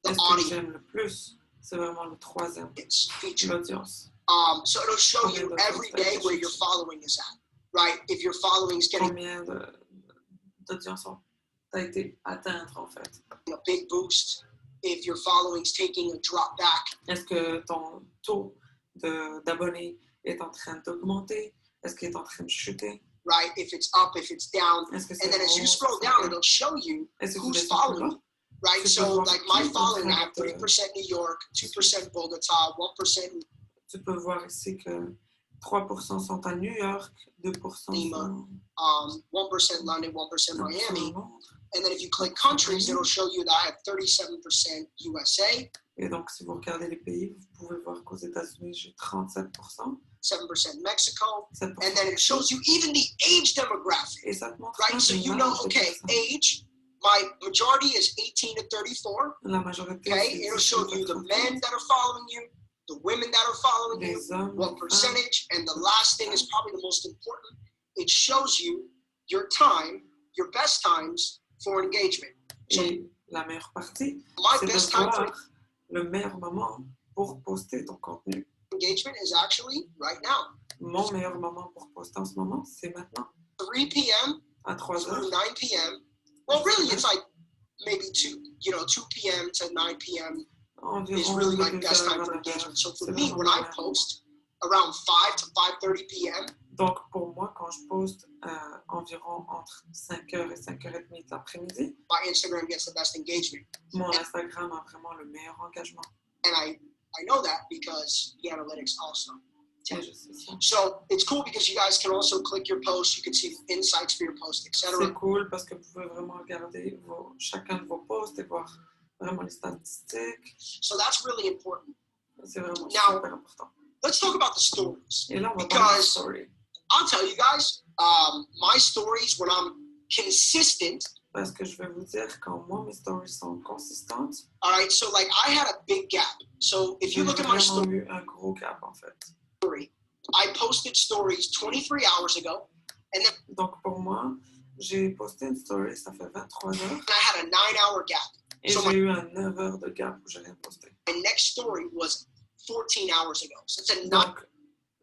the Et ce que audience j'aime le plus, c'est vraiment le troisième, feature. l'audience. So it'll show you every day where your following is at, right? If your following is getting Combien d'audience t'as été atteindre en fait. a big boost, if your following is taking a drop back, Est-ce que ton taux d'abonnés est en train d'augmenter? Est-ce qu'il est en train de chuter? right? If it's up, if it's down. Est-ce que And c'est then as you haut, scroll c'est down, bas? it'll show you Est-ce que tu who's descends plus following bas? you, right? Tu peux So voir like qui my est en following, I train have de 3% New York, 2% Bogota, 1% Tu peux voir ici que 3% sont à New York, 2% Lima, sont 1% London, 1% à Miami. Londres. And then if you click countries, it'll show you that I have 37% USA, Et donc, si vous regardez les pays, vous pouvez voir qu'aux États-Unis, j'ai 37%, 7% Mexico, 7%. and then it shows you even the age demographic, Et ça te montre right? même So you l'âge know, des okay, personnes. age, my majority is 18 to 34, La majorité, okay? c'est It'll show 18 you à the 34. men that are following you, the women that are following you, Les hommes, what les femmes. percentage, and the last thing is probably the most important. It shows you your time, your best times for engagement. So Et la meilleure partie, my c'est best de time for voir le meilleur moment pour poster ton contenu. engagement is actually right now, Mon meilleur moment pour poster en ce moment, c'est maintenant, 3 p.m. à 3 through heures. 9 p.m. Well, really, it's like maybe 2 p.m. to 9 p.m. is Environ really de my 2 best heures time à for 9 heures. engagement. So for C'est me, vraiment when le I meilleur. post around 5 to 5:30 p.m., Donc, pour moi, quand je poste environ entre 5h et 5h30 de l'après-midi, my Instagram gets the best engagement. mon Instagram a vraiment le meilleur engagement. And I know that because the analytics also. Et je sais ça. So it's cool because you guys can also click your posts. You can see the insights for your post, C'est etc. cool parce que vous pouvez vraiment regarder chacun de vos posts et voir vraiment les statistiques. So that's really important. C'est vraiment Now- super important. Let's talk about the stories. Et là, on va parler de Because- story. I'll tell you guys, my stories when I'm consistent. Parce que je vais vous dire, quand moi, mes stories sont consistantes, All right, so like I had a big gap. So if j'ai you look at my vraiment story, eu un gros gap, en fait. I posted stories 23 hours ago, Donc, pour moi, j'ai posté une story, ça fait 23 heures, and I had a 9-hour gap. et So j'ai eu un 9 heures de gap où j'ai rien posté. My next story was 14 hours ago. So it's a Donc,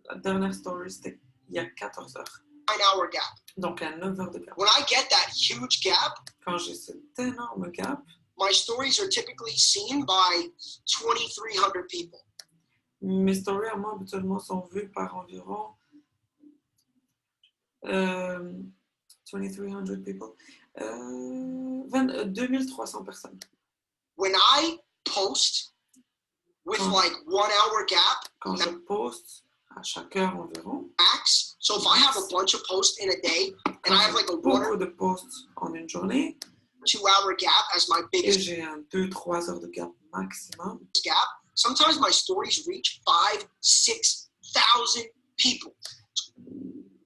la dernière story, c'était il y a 14 heures. 9-hour gap. Donc, un 9 heures de gap. When I get that huge gap, Quand j'ai cet énorme gap, my stories are typically seen by 2,300 people. mes stories à moi, habituellement, sont vues par environ 2300 people, 2300 personnes. When I post with like 1-hour gap Quand je poste à chaque heure environ, max, so if I have a bunch of posts in a day and I have like a 1 beaucoup or de posts en une journée, 2-hour gap as my et biggest j'ai un 2-3 heures de gap maximum, gap, sometimes my stories reach 5,000-6,000 people.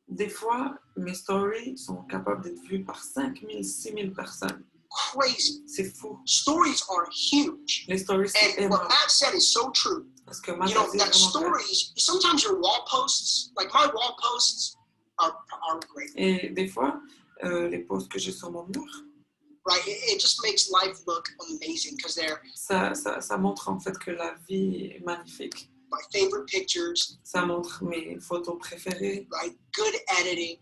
des fois, mes stories sont capables d'être vues par 5000, 6000 personnes. Crazy. C'est fou. Stories are huge. Les stories, c'est And what énorme. Matt said is so true. Parce que You Matt know, a dit that vraiment vrai. stories, sometimes your wall posts, like my wall posts are great, Et des fois, les posts que j'ai sur mon mur, right? It just makes life look amazing because they're ça montre en fait que la vie est magnifique. my favorite pictures, Ça montre mes photos préférées. right? Good editing.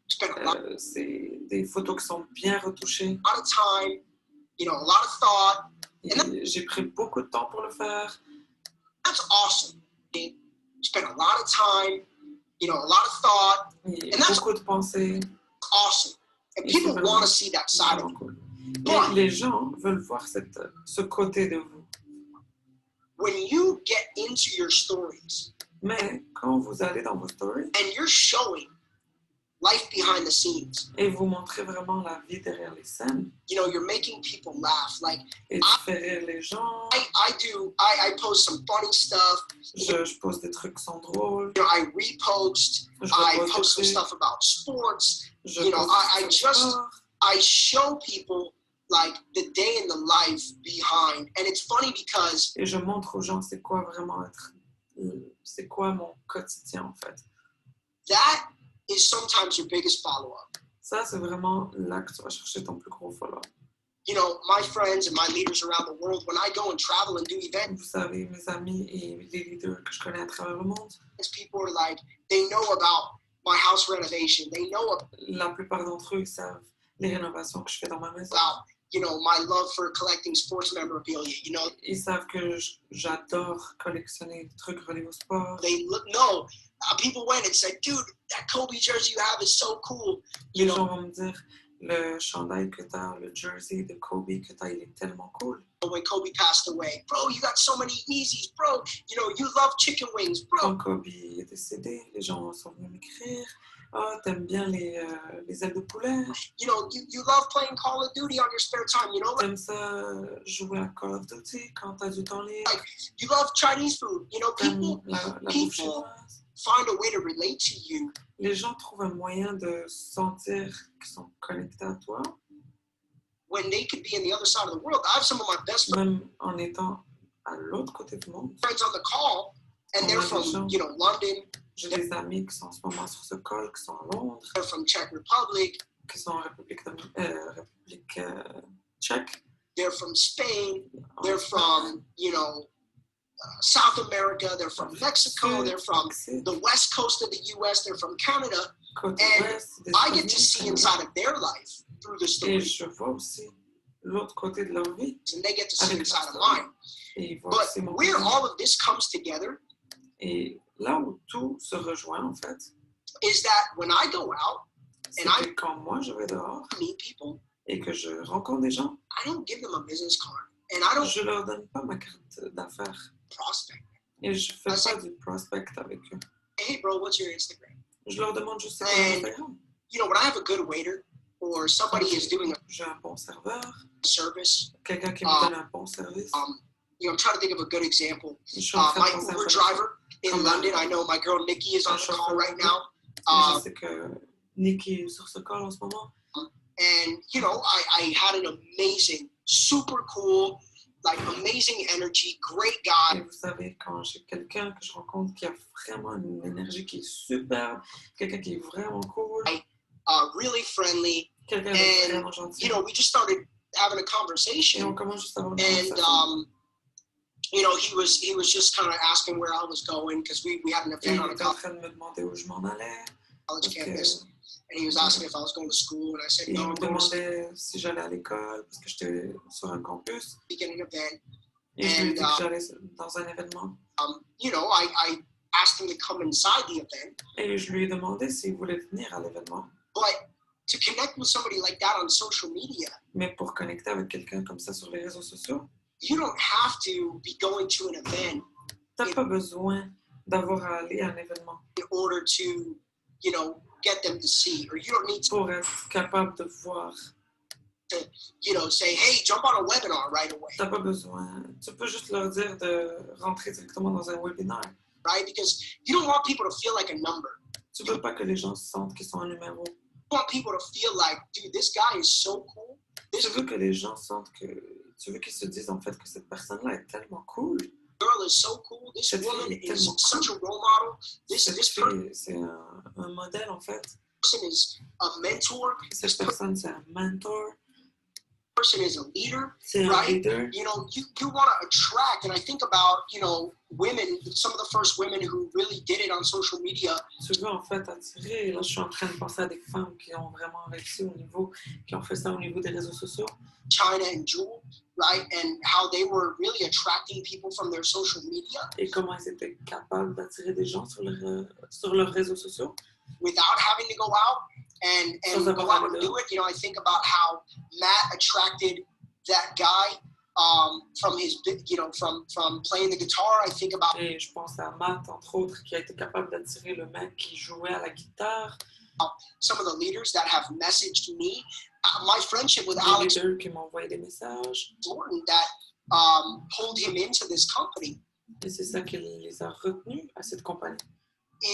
Spent a lot C'est des photos qui sont bien retouchées. of time, a lot of thought. Et j'ai pris beaucoup de temps pour le faire. That's awesome. Spent a lot of time, a lot of thought. Et And that's- beaucoup de pensées. Awesome. And Et people c'est want to see that side of vraiment you. cool. But Et les gens veulent voir ce côté de vous. when you get into your stories Mais quand vous allez dans vos stories and you're showing life behind the scenes, et vous montrez vraiment la vie derrière les scènes, you're making people laugh. Like et tu fais rire les gens, I post some funny stuff. je pose des trucs qui sont drôles, I repost. je I repose post some des trucs, stuff about sports. je you know, poste I sur le just- sport. I show people like the day in the life behind, and it's funny because Et je montre aux gens c'est quoi vraiment être, c'est quoi mon quotidien en fait. that is sometimes your biggest follow-up. Ça, c'est vraiment là que tu vas chercher ton plus gros follow-up. You know, my friends and my leaders around the world, when I go and travel and do events, Vous savez, mes amis et les leaders que je connais à travers le monde, people are like, they know about my house renovation. They know la plupart d'entre eux, ils savent les rénovations que je fais dans ma maison. about, you know, my love for collecting sports memorabilia. You know, Ils savent que j'adore collectionner des trucs reliés au sport. they look, no, people went and said, dude, that Kobe jersey you have is so cool. Les gens vont me dire, le chandail que tu as, le jersey de Kobe que tu as, il est tellement cool. When Kobe passed away, bro, you got so many Yeezys, bro. You know, you love chicken wings, bro. Quand Kobe est décédé, les gens sont venus m'écrire. Ah, t'aimes bien les ailes de poulet? You know, you love playing Call of Duty on your spare time, you know? T'aimes ça jouer à Call of Duty quand t'as du temps libre? You love Chinese food. You know, T'aimes people la bouffe people- chinoise? find a way to relate to you Les gens trouvent un moyen de sentir qu'ils sont connectés à toi, when they could be in the other side of the world. I have some of my best même en étant à l'autre côté du monde. friends on the call, and they're from, you know, London, J'ai des amis qui sont en ce moment sur ce call, qui sont à Londres, they're from Czech Republic, qui sont en République tchèque, they're from Spain, en they're Espagne, from, you know, South America, they're from Mexico, they're from Mexique, the west coast of the US, they're from Canada. côte and ouest des I get to États-Unis, see Canada. inside of their life through the Et stories, je vois aussi l'autre côté de leur vie. and they get to see Avec inside leur of story. mine. Et ils voient But aussi mon where côté. all of this comes together Et là où tout se rejoint, en fait, is that when I go out c'est And que quand moi je vais dehors and meet people, et que je rencontre des gens, I don't give them a business card, and I don't je leur donne pas ma carte d'affaires. prospect. Et je fais pas du prospect avec eux. Hey, bro, what's your Instagram? Je leur demande juste c'est quoi And- Instagram. You know, when I have a good waiter or somebody is doing a J'ai un bon serveur, service, quelqu'un qui me donne un bon service. you know, I'm trying to think of a good example. Je suis en train My de penser à Uber ça. driver in Come London, on. I know my girl Nikki is on the call right now. Et je sais que Nikki est sur ce call en ce moment. And, you know, I had an amazing, super cool, like amazing energy, great guy. Et vous savez, quand j'ai quelqu'un que je rencontre qui a vraiment une énergie qui est super, quelqu'un qui est vraiment cool, Really friendly, quelqu'un de and, vraiment gentil, you know, we just started having a et conversation. on commence juste à avoir une And conversation. you know, he was just kind of asking where I was going because we had an Et il event on a était en train de me demander où je m'en allais. college Parce que campus, and he was asking if I was going to school, and I said il no, me I'm going to demandait si j'allais à l'école parce que j'étais sur un campus. speak at an event. Et je lui ai dit And, que j'allais dans un événement. You know, I asked him to come inside the event, Et je lui ai demandé s'il voulait venir à l'événement. but to connect with somebody like that on social media, Mais pour connecter avec quelqu'un comme ça sur les réseaux sociaux, you don't have to be going to an event t'as pas besoin d'avoir à aller à un événement in order to, you know, get them to see, or you don't need to, pour être capable de voir. you know, say, hey, jump on a webinar right away, T'as pas besoin. Tu peux juste leur dire de rentrer directement dans un webinaire. right? Because you don't want people to feel like a number. Tu veux pas que les gens sentent qu'ils sont un numéro. You want people to feel like, dude, this guy is so cool. Tu veux que les gens sentent que... Tu veux qu'ils se disent en fait que cette personne-là est tellement cool. Girl is so cool. This Cette woman fille est is tellement such a cool. role model. Cette This fille, c'est un modèle en fait. person is a mentor. This Cette personne, c'est un mentor. person is a leader. C'est un Right. leader. You know, you want to attract, and I think about, you know, women, some of the first women who really did it on social media. Tu veux en fait attirer. Là, je suis en train de penser à des femmes qui ont vraiment réussi au niveau, qui ont fait ça au niveau des réseaux sociaux. China and Jewel, right? And how they were really attracting people from their social media Et comment ils étaient capables d'attirer des gens sur leurs réseaux sociaux. without having to go out and Sans go avoir out à and le do it. You know, I think about how Matt attracted that guy from his, you know, from playing the guitar. I think about Et je pense à Matt, entre autres, qui a été capable d'attirer le mec qui jouait à la guitare. some of the leaders that have messaged me. My friendship with Des Alex leaders qui m'ont envoyé des messages. Jordan that pulled him into this company Et c'est ça qui les a retenus à cette compagnie.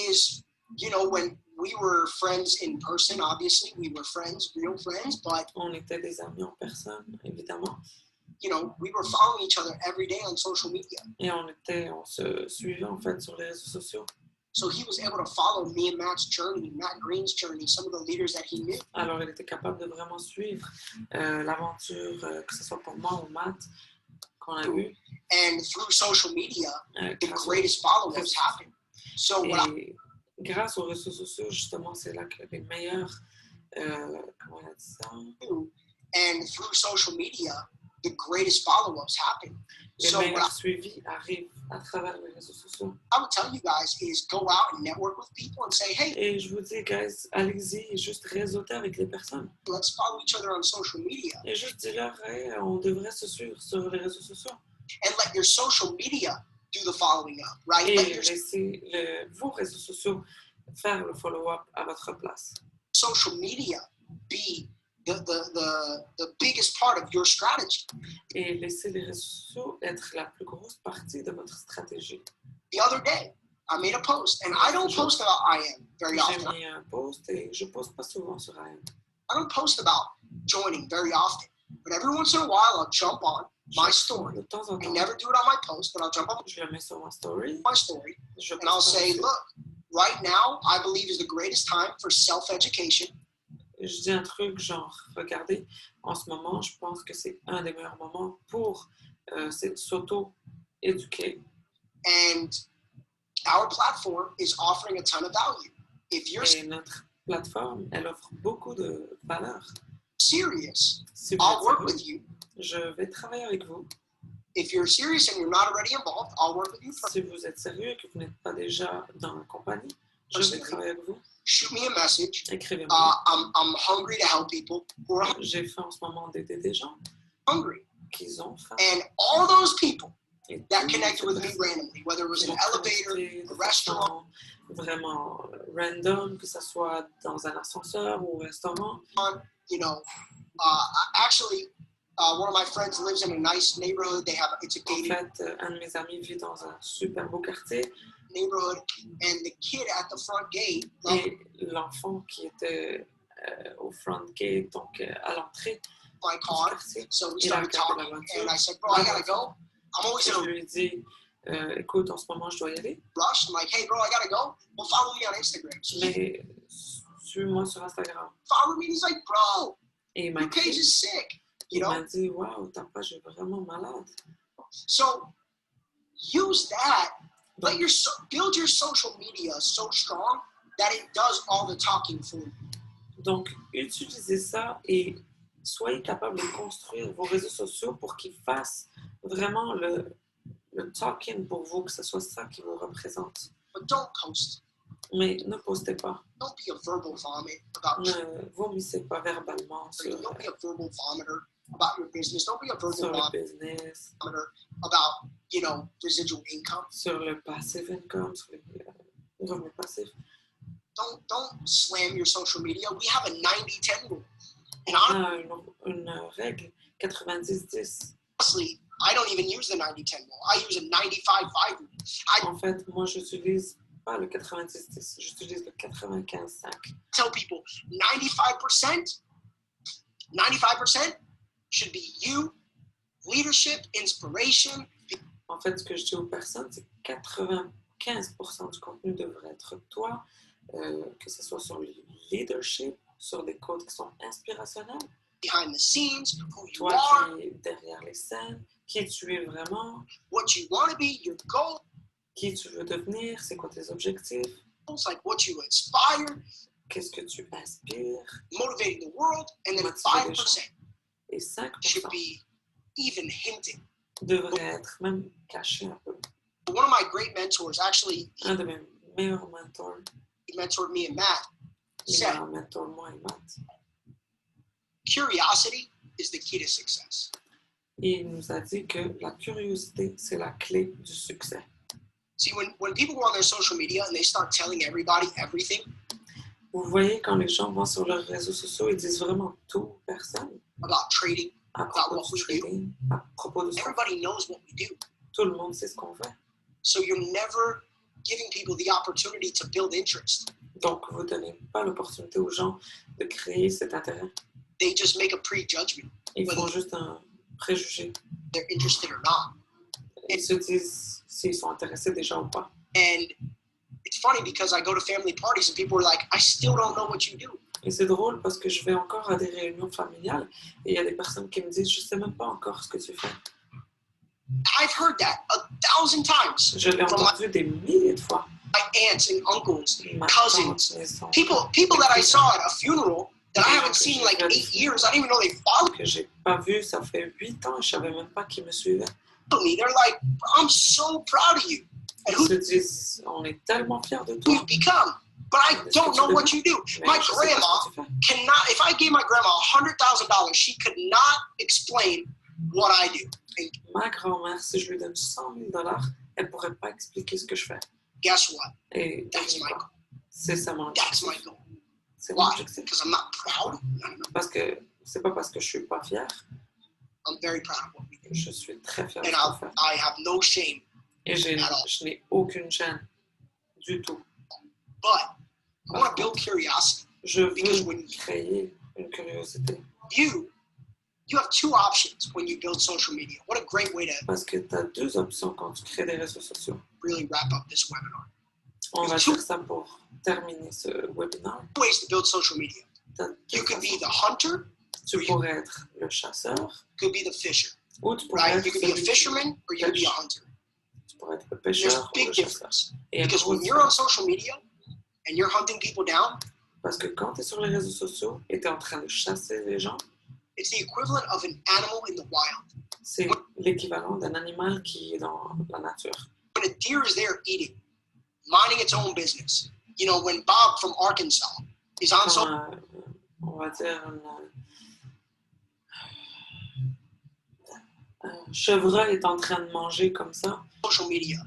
is, you know, when we were friends in person, obviously we were friends, real friends, but, On était des amis en personne, évidemment. you know, we were following each other every day on social media. Et on se suivait en fait sur les réseaux sociaux. So he was able to follow me and Matt's journey, Matt Green's journey, some of the leaders that he knew. Alors, il était capable de vraiment suivre l'aventure, que ce soit pour moi ou Matt, qu'on a eu. And through social media, the grâce greatest follow-ups happen. So what Et grâce aux réseaux sociaux, justement, c'est là que les meilleurs, comment on a dit ça? And through social media, the greatest follow-ups happen. Les So what meilleurs suivis arrivent à travers les réseaux sociaux. I would tell you guys is go out and network with people and say, hey, Et je vous dis, guys, allez-y et juste réseauter avec les personnes. let's follow each other on social media. Et juste dis-leur, hey, on devrait se suivre sur les réseaux sociaux. And let your social media do the following up, right? Et Let your laissez vos réseaux sociaux faire le follow-up à votre place. social media be the biggest part of your strategy. Et laissez les réseaux sociaux être la plus grosse partie de votre stratégie. The other day, I made a post, and I don't post about IM very J'ai often. mis un post et je poste pas souvent sur IM. I don't post about joining very often, but every once in a while, I'll jump on my story. De temps en I temps, never do it on my post, but I'll jump on je le mets sur ma story. my story, Je and I'll poste say, dessus. look, right now, I believe is the greatest time for self-education. Je dis un truc genre, regardez, en ce moment, je pense que c'est un des meilleurs moments pour s'auto-éduquer. And our platform is offering a ton of value. If you're Et notre plateforme, elle offre beaucoup de valeur. serious, Si vous I'll êtes work sérieux, with you. je vais travailler avec vous. If you're serious and you're not already involved, I'll work with you. Si vous êtes sérieux et que vous n'êtes pas déjà dans la compagnie, je vais travailler avec vous. Shoot me a message. Écrivez-moi. I'm hungry to help people who are J'ai fait en ce moment d'aider des gens hungry. qui ont faim. And all those people Et that toutes connected ces with me personnes randomly, whether it was qui an m'ont elevator, connecté a de restaurant, façon vraiment random, que ce soit dans un ascenseur ou au restaurant. you know, actually, one of my friends lives in a nice neighborhood. It's a En gated fait, un de mes amis vit dans un super beau quartier neighborhood, and the kid at the front gate, et l'enfant qui était au front gate, donc à l'entrée my du car. quartier, So we il a started regardé la talking, voiture. and I said, bro, I gotta go. I'm always Et in je a lui ai dit, écoute, en ce moment, je dois y aller, rush. I'm like, hey, bro, I gotta go. Well, follow me on Instagram. So he mais suis-moi sur Instagram. followed me, and he's like, bro, Et il m'a your page écrit, is sick. You il know? m'a dit, waouh, ta page est vraiment malade. So use that. Donc, Build your social media so strong that it does all the talking for you. Donc, utilisez ça et soyez capable de construire vos réseaux sociaux pour qu'ils fassent vraiment le talking pour vous, que ce soit ça qui vous représente. But don't post. Mais ne postez pas. Don't be a verbal vomit about Ne vomissez pas verbalement don't be a verbal vomiter about your business. Don't be a verbal sur le vomiter business, about, residual income. sur le passive income, sur les revenus passifs. Don't slam your social media. We have a 90-10 rule. And On a une règle 90-10. honestly, I don't even use the 90-10 rule. I use a 95-5 rule. En fait, moi, je n'utilise pas le 90-10, j'utilise le 95-5. Tell people 95% should be you, leadership, inspiration. En fait, ce que je dis aux personnes, c'est que 95% du contenu devrait être toi, que ce soit sur le leadership, sur des codes qui sont inspirationnels, Behind the scenes, who you toi are, qui es derrière les scènes, qui tu es vraiment, what you want to be, your goals, qui tu veux devenir, c'est quoi tes objectifs, like what you inspire, qu'est-ce que tu inspires, motivating the world, and then Motiver les 5% et should 5% be even hinting. devrait être même caché un peu. One of my great mentors, actually, Un de mes meilleurs mentors, he mentored me and Matt, il said, m'a mentor moi et Matt. curiosity is the key to success. Et il nous a dit que la curiosité, c'est la clé du succès. See, when people go on their social media and they start telling everybody everything, Vous voyez, quand les gens vont sur leurs réseaux sociaux, ils disent vraiment tout, personne, about trading, à propos du trading, à propos de ce qu'on fait. everybody knows what we do. Tout le monde sait ce qu'on fait. So you're never giving people the opportunity to build interest. Donc, vous ne donnez pas l'opportunité aux gens de créer cet intérêt. They just make a prejudgment, Ils font juste un préjugé. they're interested or not. Ils se disent s'ils sont intéressés déjà ou pas. And it's funny because I go to family parties and people are like, I still don't know what you do. Et c'est drôle parce que je vais encore à des réunions familiales et il y a des personnes qui me disent, je sais même pas encore ce que tu fais. I've heard that 1,000 times Je l'ai from entendu des milliers de fois. my aunts and uncles, Ma cousins, tante, mes oncles, people that I saw at a funeral that I haven't seen in like que 8 years. I didn't even know they followed que j'ai pas vu, ça fait 8 ans, je savais même pas qui me suivait. me. They're like, I'm so proud of you and Ils who se disent, on est tellement fiers de you've toi. become. But I don't know what you do. Mais My je sais pas ce grandma que tu fais. cannot, if I gave my grandma $100,000, she could not explain what I do. And Ma grand-mère, si je lui donne 100 000 $, elle pourrait pas expliquer ce que je fais. guess what? Et That's my goal. c'est ça mon That's my objectif. goal. C'est mon Why? objectif. Because I'm not proud. No, no, no. Parce que c'est pas parce que je suis pas fière, I'm very proud of what we do. je suis très fière de And ce qu'on fait. I have no shame. Et je n'ai aucune gêne du tout. But I want to build curiosity. Je Because veux when créer une curiosité. you have two options when you build social media. What a great way to Parce que tu as deux options quand tu crées des réseaux sociaux. really wrap up this webinar. On va dire ça pour terminer ce webinaire. Two ways to build social media. T'as deux You could be façons. the hunter, Tu pourrais être le chasseur could be the fisher, ou tu pourrais right? être You could be a celui fisherman or you could be a hunter. Tu pourrais être le There's pêcheur a ou big le chasseur. difference. Et il y a une Because grosse when you're on différence. social media and you're hunting people down, Parce que quand tu es sur les réseaux sociaux et tu es en train de chasser les gens, it's the equivalent of an animal in the wild. c'est l'équivalent d'un animal qui est dans la nature. When a deer is there eating, minding its own business. You know, when Bob from Arkansas is on Quand, on va dire, un chevreuil est en train de manger comme ça, social media,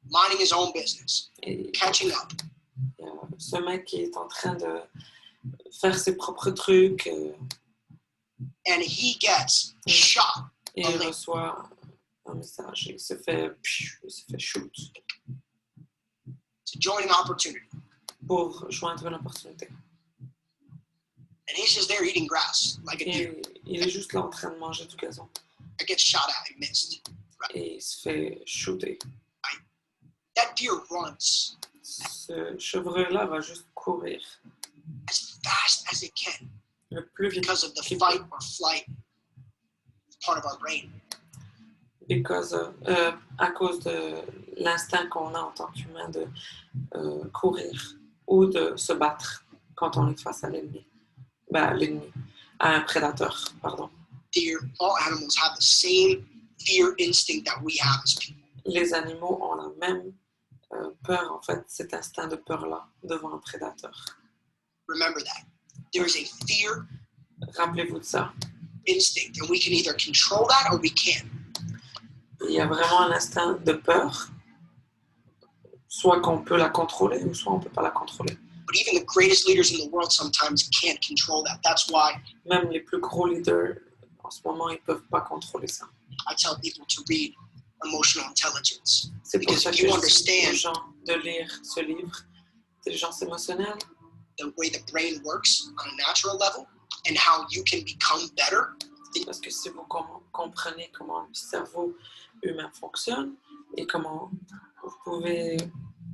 minding his own business, et catching up, il y a ce mec qui est en train de faire ses propres trucs and he gets shot. et il reçoit un message et il se fait shoot To join an opportunity. pour joindre une opportunité. And he's just there eating grass like a deer. Et il est juste là en train de manger du gazon That gets shot at and missed. et il se fait shooter. That deer runs Ce chevreuil-là va juste courir as fast as it can le plus vite because of the qu'il fight peut. or flight part of our brain. À cause de l'instinct qu'on a en tant qu'humain de courir ou de se battre quand on est face à l'ennemi. À un prédateur, pardon. Deer, all animals have the same fear instinct that we have as people. Les animaux ont la même peur, en fait, cet instinct de peur-là devant un prédateur. Remember that. There is a fear Rappelez-vous de ça. instinct, and we can either control that or we can't. Il y a vraiment un instinct de peur, soit qu'on peut la contrôler ou soit on ne peut pas la contrôler. But even the greatest leaders in the world sometimes can't control that. That's why Même les plus gros leaders, en ce moment, ils ne peuvent pas contrôler ça. I tell people to read Emotional Intelligence. C'est pour Because ça if que you je dis aux understand gens de lire ce livre, Intelligence émotionnelle, the way the brain works on a natural level and how you can become better, parce que si vous comprenez comment le cerveau humain fonctionne et comment vous pouvez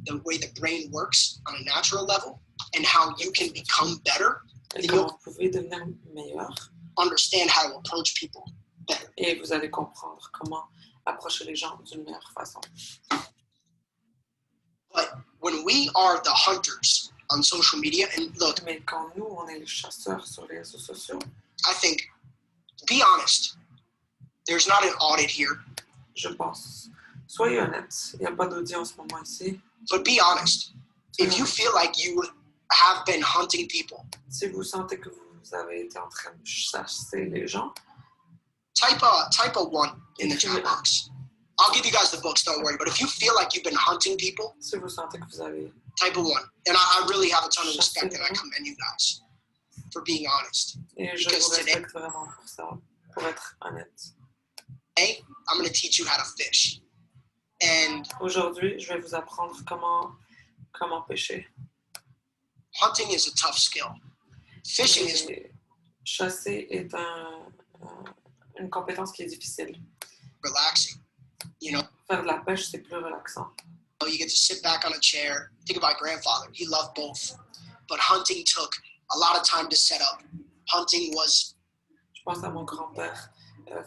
the way the brain works on a natural level and how you can become better, et then comment you'll vous pouvez devenir meilleur understand how to approach people better. et vous allez comprendre comment approcher les gens d'une meilleure façon. But when we are the hunters on social media, and look, Mais quand nous, on est les chasseurs sur les réseaux sociaux, I think, be honest, there's not an audit here, je pense, soyez honnêtes, il n'y a pas d'audience en ce moment ici. but be honest. If you feel like you have been hunting people, Si vous sentez que vous avez été en train de chasser les gens, type a 1 in the chat box. I'll give you guys the books, don't worry. But if you feel like you've been hunting people, si vous sentez que vous avez type a 1. And I really have a ton of respect and I commend you guys for being honest. Et je Because vous today- respecte vraiment pour ça, pour être honnête. Today, I'm going to teach you how to fish. And Aujourd'hui, je vais vous apprendre comment pêcher. hunting is a tough skill. Fishing is Et chasser est une compétence qui est difficile. relaxing. You know, Faire de la pêche, c'est plus relaxant. You get to sit back on a chair. Think of my grandfather. He loved both. But hunting took a lot of time to set up. Hunting was... Je pense à mon grand-père.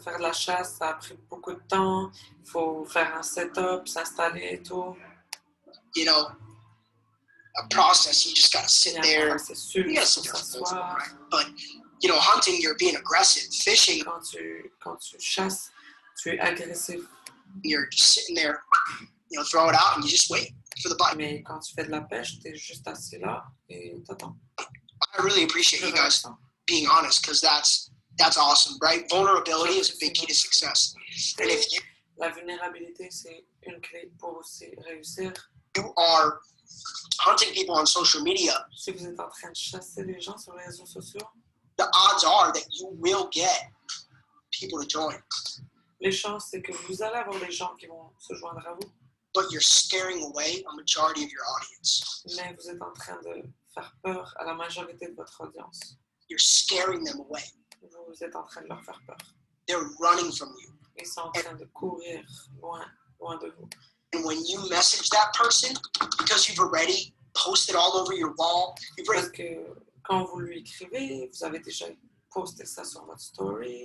Faire de la chasse, ça a pris beaucoup de temps. Il faut faire un setup, s'installer et tout. You know, a process. You just got to sit there. Processus, You got to sit there for both, right? But, you know, hunting, you're being aggressive. Fishing, quand tu chasses, tu es agressif. you're just sitting there, you know, throw it out and you just wait for the bite. Mais quand tu fais de la pêche, tu es juste assis là et t'attends. I really appreciate you guys being honest, because that's awesome, right? Vulnerability is a big key to success. And if La vulnérabilité, c'est une clé pour aussi réussir. you are hunting people on social media, Si vous êtes en train de chasser les gens sur les réseaux sociaux, the odds are that you will get people to join, les chances, c'est que vous allez avoir des gens qui vont se joindre à vous, but you're scaring away a majority of your audience. mais vous êtes en train de faire peur à la majorité de votre audience. You're scaring them away. Vous êtes en train de leur faire peur. They're running from you. Ils sont en train de courir loin de vous. And when you message that person, because you've already posted all over your wall, you've Parce already que quand vous lui écrivez, vous avez déjà posté ça sur votre story,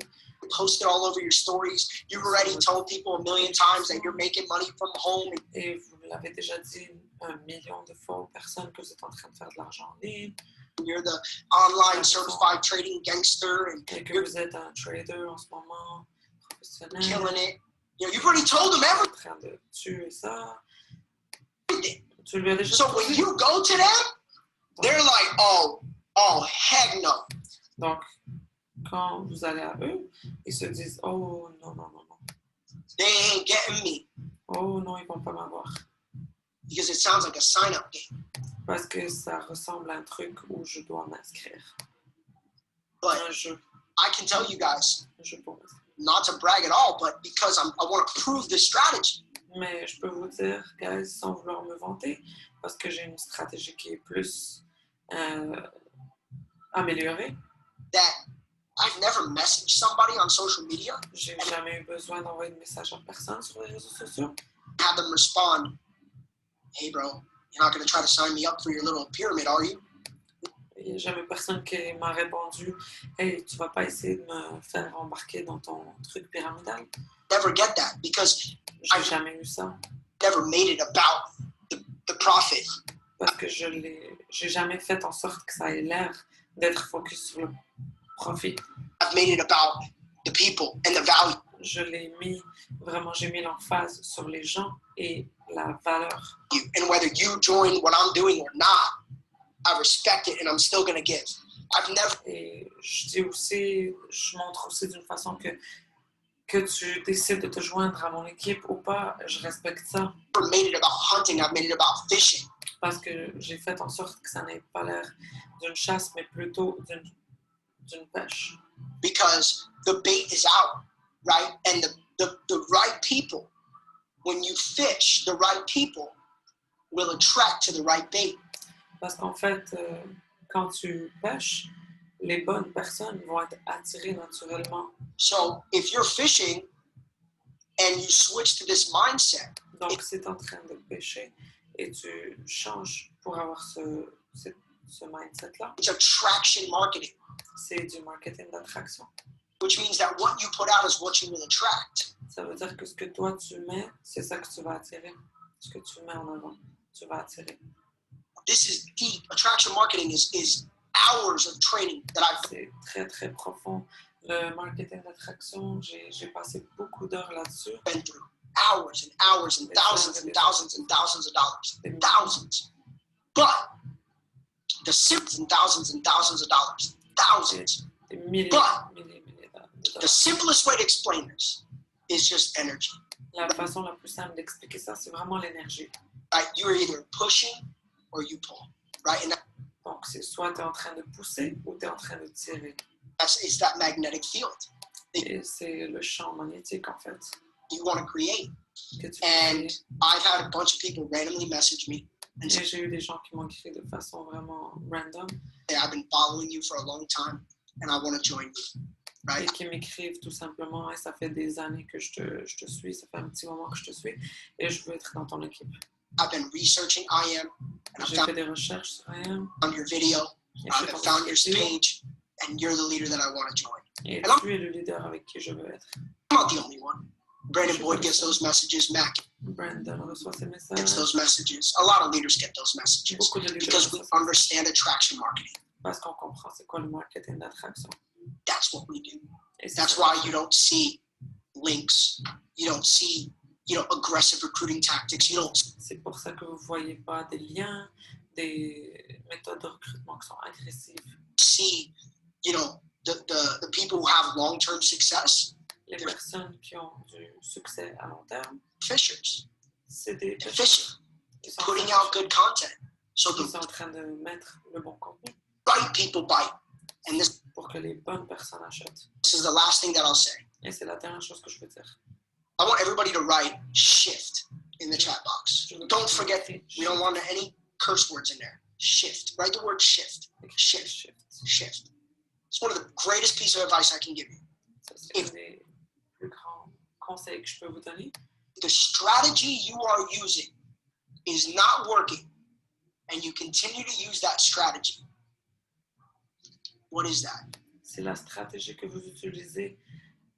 posted all over your stories, you've already told people a million times that you're making money from home, et vous l'avez déjà dit 1 million de fois aux personnes que vous êtes en train de faire de l'argent en ligne, and you're the online certified trading gangster, and et que you're vous êtes un trader en ce moment, professionnel, killing it. You know, you've already told them en train de tuer ça. everything. Tu lui as déjà So when trouvé. you go to them, they're like, oh, heck no. Donc, quand vous allez à eux, ils se disent « Oh, non, non, non, non. They ain't getting me, Oh, non, ils vont pas m'avoir. » because it sounds like a sign-up game. Parce que ça ressemble à un truc où je dois m'inscrire. But Un jeu I can tell you guys, pour m'inscrire. not to brag at all, but because I want to prove this strategy. Mais je peux vous dire, guys, sans vouloir me vanter, parce que j'ai une stratégie qui est plus améliorée. That I've never messaged somebody on social media, J'ai jamais eu besoin d'envoyer de message à personne sur les réseaux sociaux. have them respond, hey bro, you're not going to try to sign me up for your little pyramid, are you? Il n'y a jamais personne qui m'a répondu « Hey, tu vas pas essayer de me faire embarquer dans ton truc pyramidal? » Never get that, because J'ai jamais eu ça. never made it about the profit. Parce que j'ai jamais fait en sorte que ça ait l'air d'être focus sur le profit. I've made it about the people and the value. Je l'ai mis, vraiment, j'ai mis l'emphase sur les gens et la valeur. And whether you join what I'm doing or not, I respect it and I'm still going to give. I've never Et je dis aussi, je montre aussi d'une façon que tu décides de te joindre à mon équipe ou pas, je respecte ça. made it about hunting, I've made it about fishing. Parce que j'ai fait en sorte que ça n'ait pas l'air d'une chasse, mais plutôt d'une pêche. Because the bait is out, right? And the right people, when you fish, the right people will attract to the right bait. Parce qu'en fait, quand tu pêches, les bonnes personnes vont être attirées naturellement. So if you're fishing and you switch to this mindset, Donc, si tu es en train de pêcher et tu changes pour avoir ce mindset-là, it's attraction marketing, c'est du marketing d'attraction. which means that what you put out is what you will attract. Ça veut dire que ce que toi tu mets, c'est ça que tu vas attirer. Ce que tu mets en avant, tu vas attirer. This is deep. Attraction marketing is hours of training that I've C'est très, très profond. Le marketing d'attraction, j'ai passé beaucoup d'heures là-dessus. been through. Hours and hours and thousands and thousands and thousands of dollars. Thousands. But the simple thousands and thousands of dollars. Thousands. Des milliers, But- milliers de The dollars. simplest way to explain this is just energy. La façon la plus simple d'expliquer ça, c'est vraiment l'énergie. Right? You're either pushing or you pull. Right? And Donc, c'est soit tu es en train de pousser ou tu es en train de tirer. it's that magnetic field Et c'est le champ magnétique, en fait, you want to create. que tu peux And créer. I've had a bunch of people randomly message me and Et say, j'ai eu des gens qui m'ont écrit de façon vraiment random hey, I've been following you for a long time and I want to join you. et Right? qui m'écrivent tout simplement « Hey, ça fait des années que je te suis, ça fait un petit moment que je te suis et je veux être dans ton équipe. » I've been researching IM, and I've J'ai fait des recherches sur IM. found your video, Et I've j'ai tombé found sur your vidéo. page, and you're the leader that I want to join. Et And I'm tu es le leader avec qui je veux être. not the only one. Brandon Je suis Boyd pas gets le seul. those messages, Mac Brandon reçoit ces gets messages. those messages. A lot of leaders get those messages Beaucoup de leaders because we reçoivent ça. understand attraction marketing. Parce qu'on comprend c'est quoi le marketing d'attraction. That's what we do. Et c'est That's ça. why you don't see links. You don't see, aggressive recruiting tactics. You don't C'est pour ça que vous ne voyez pas des liens, des méthodes de recrutement qui sont agressives. see, the people who have long-term success. Les personnes qui ont du succès à long terme, Fishers. c'est des They're personnes fishing. qui sont, Putting out good content. So qui sont the en train de mettre le bon contenu right people bite. And this pour que les bonnes personnes achètent. is the last thing that I'll say. Et c'est la dernière chose que je veux dire. I want everybody to write shift in the chat box. Je veux Don't que forget, vous we don't want any curse words in there. Shift. Write the word shift. écrivez Shift. shift. Shift. It's one of the greatest pieces of advice I can give you. Ça, c'est un des plus grands conseils que je peux vous donner. The strategy you are using is not working, and you continue to use that strategy. What is that? Si la stratégie que vous utilisez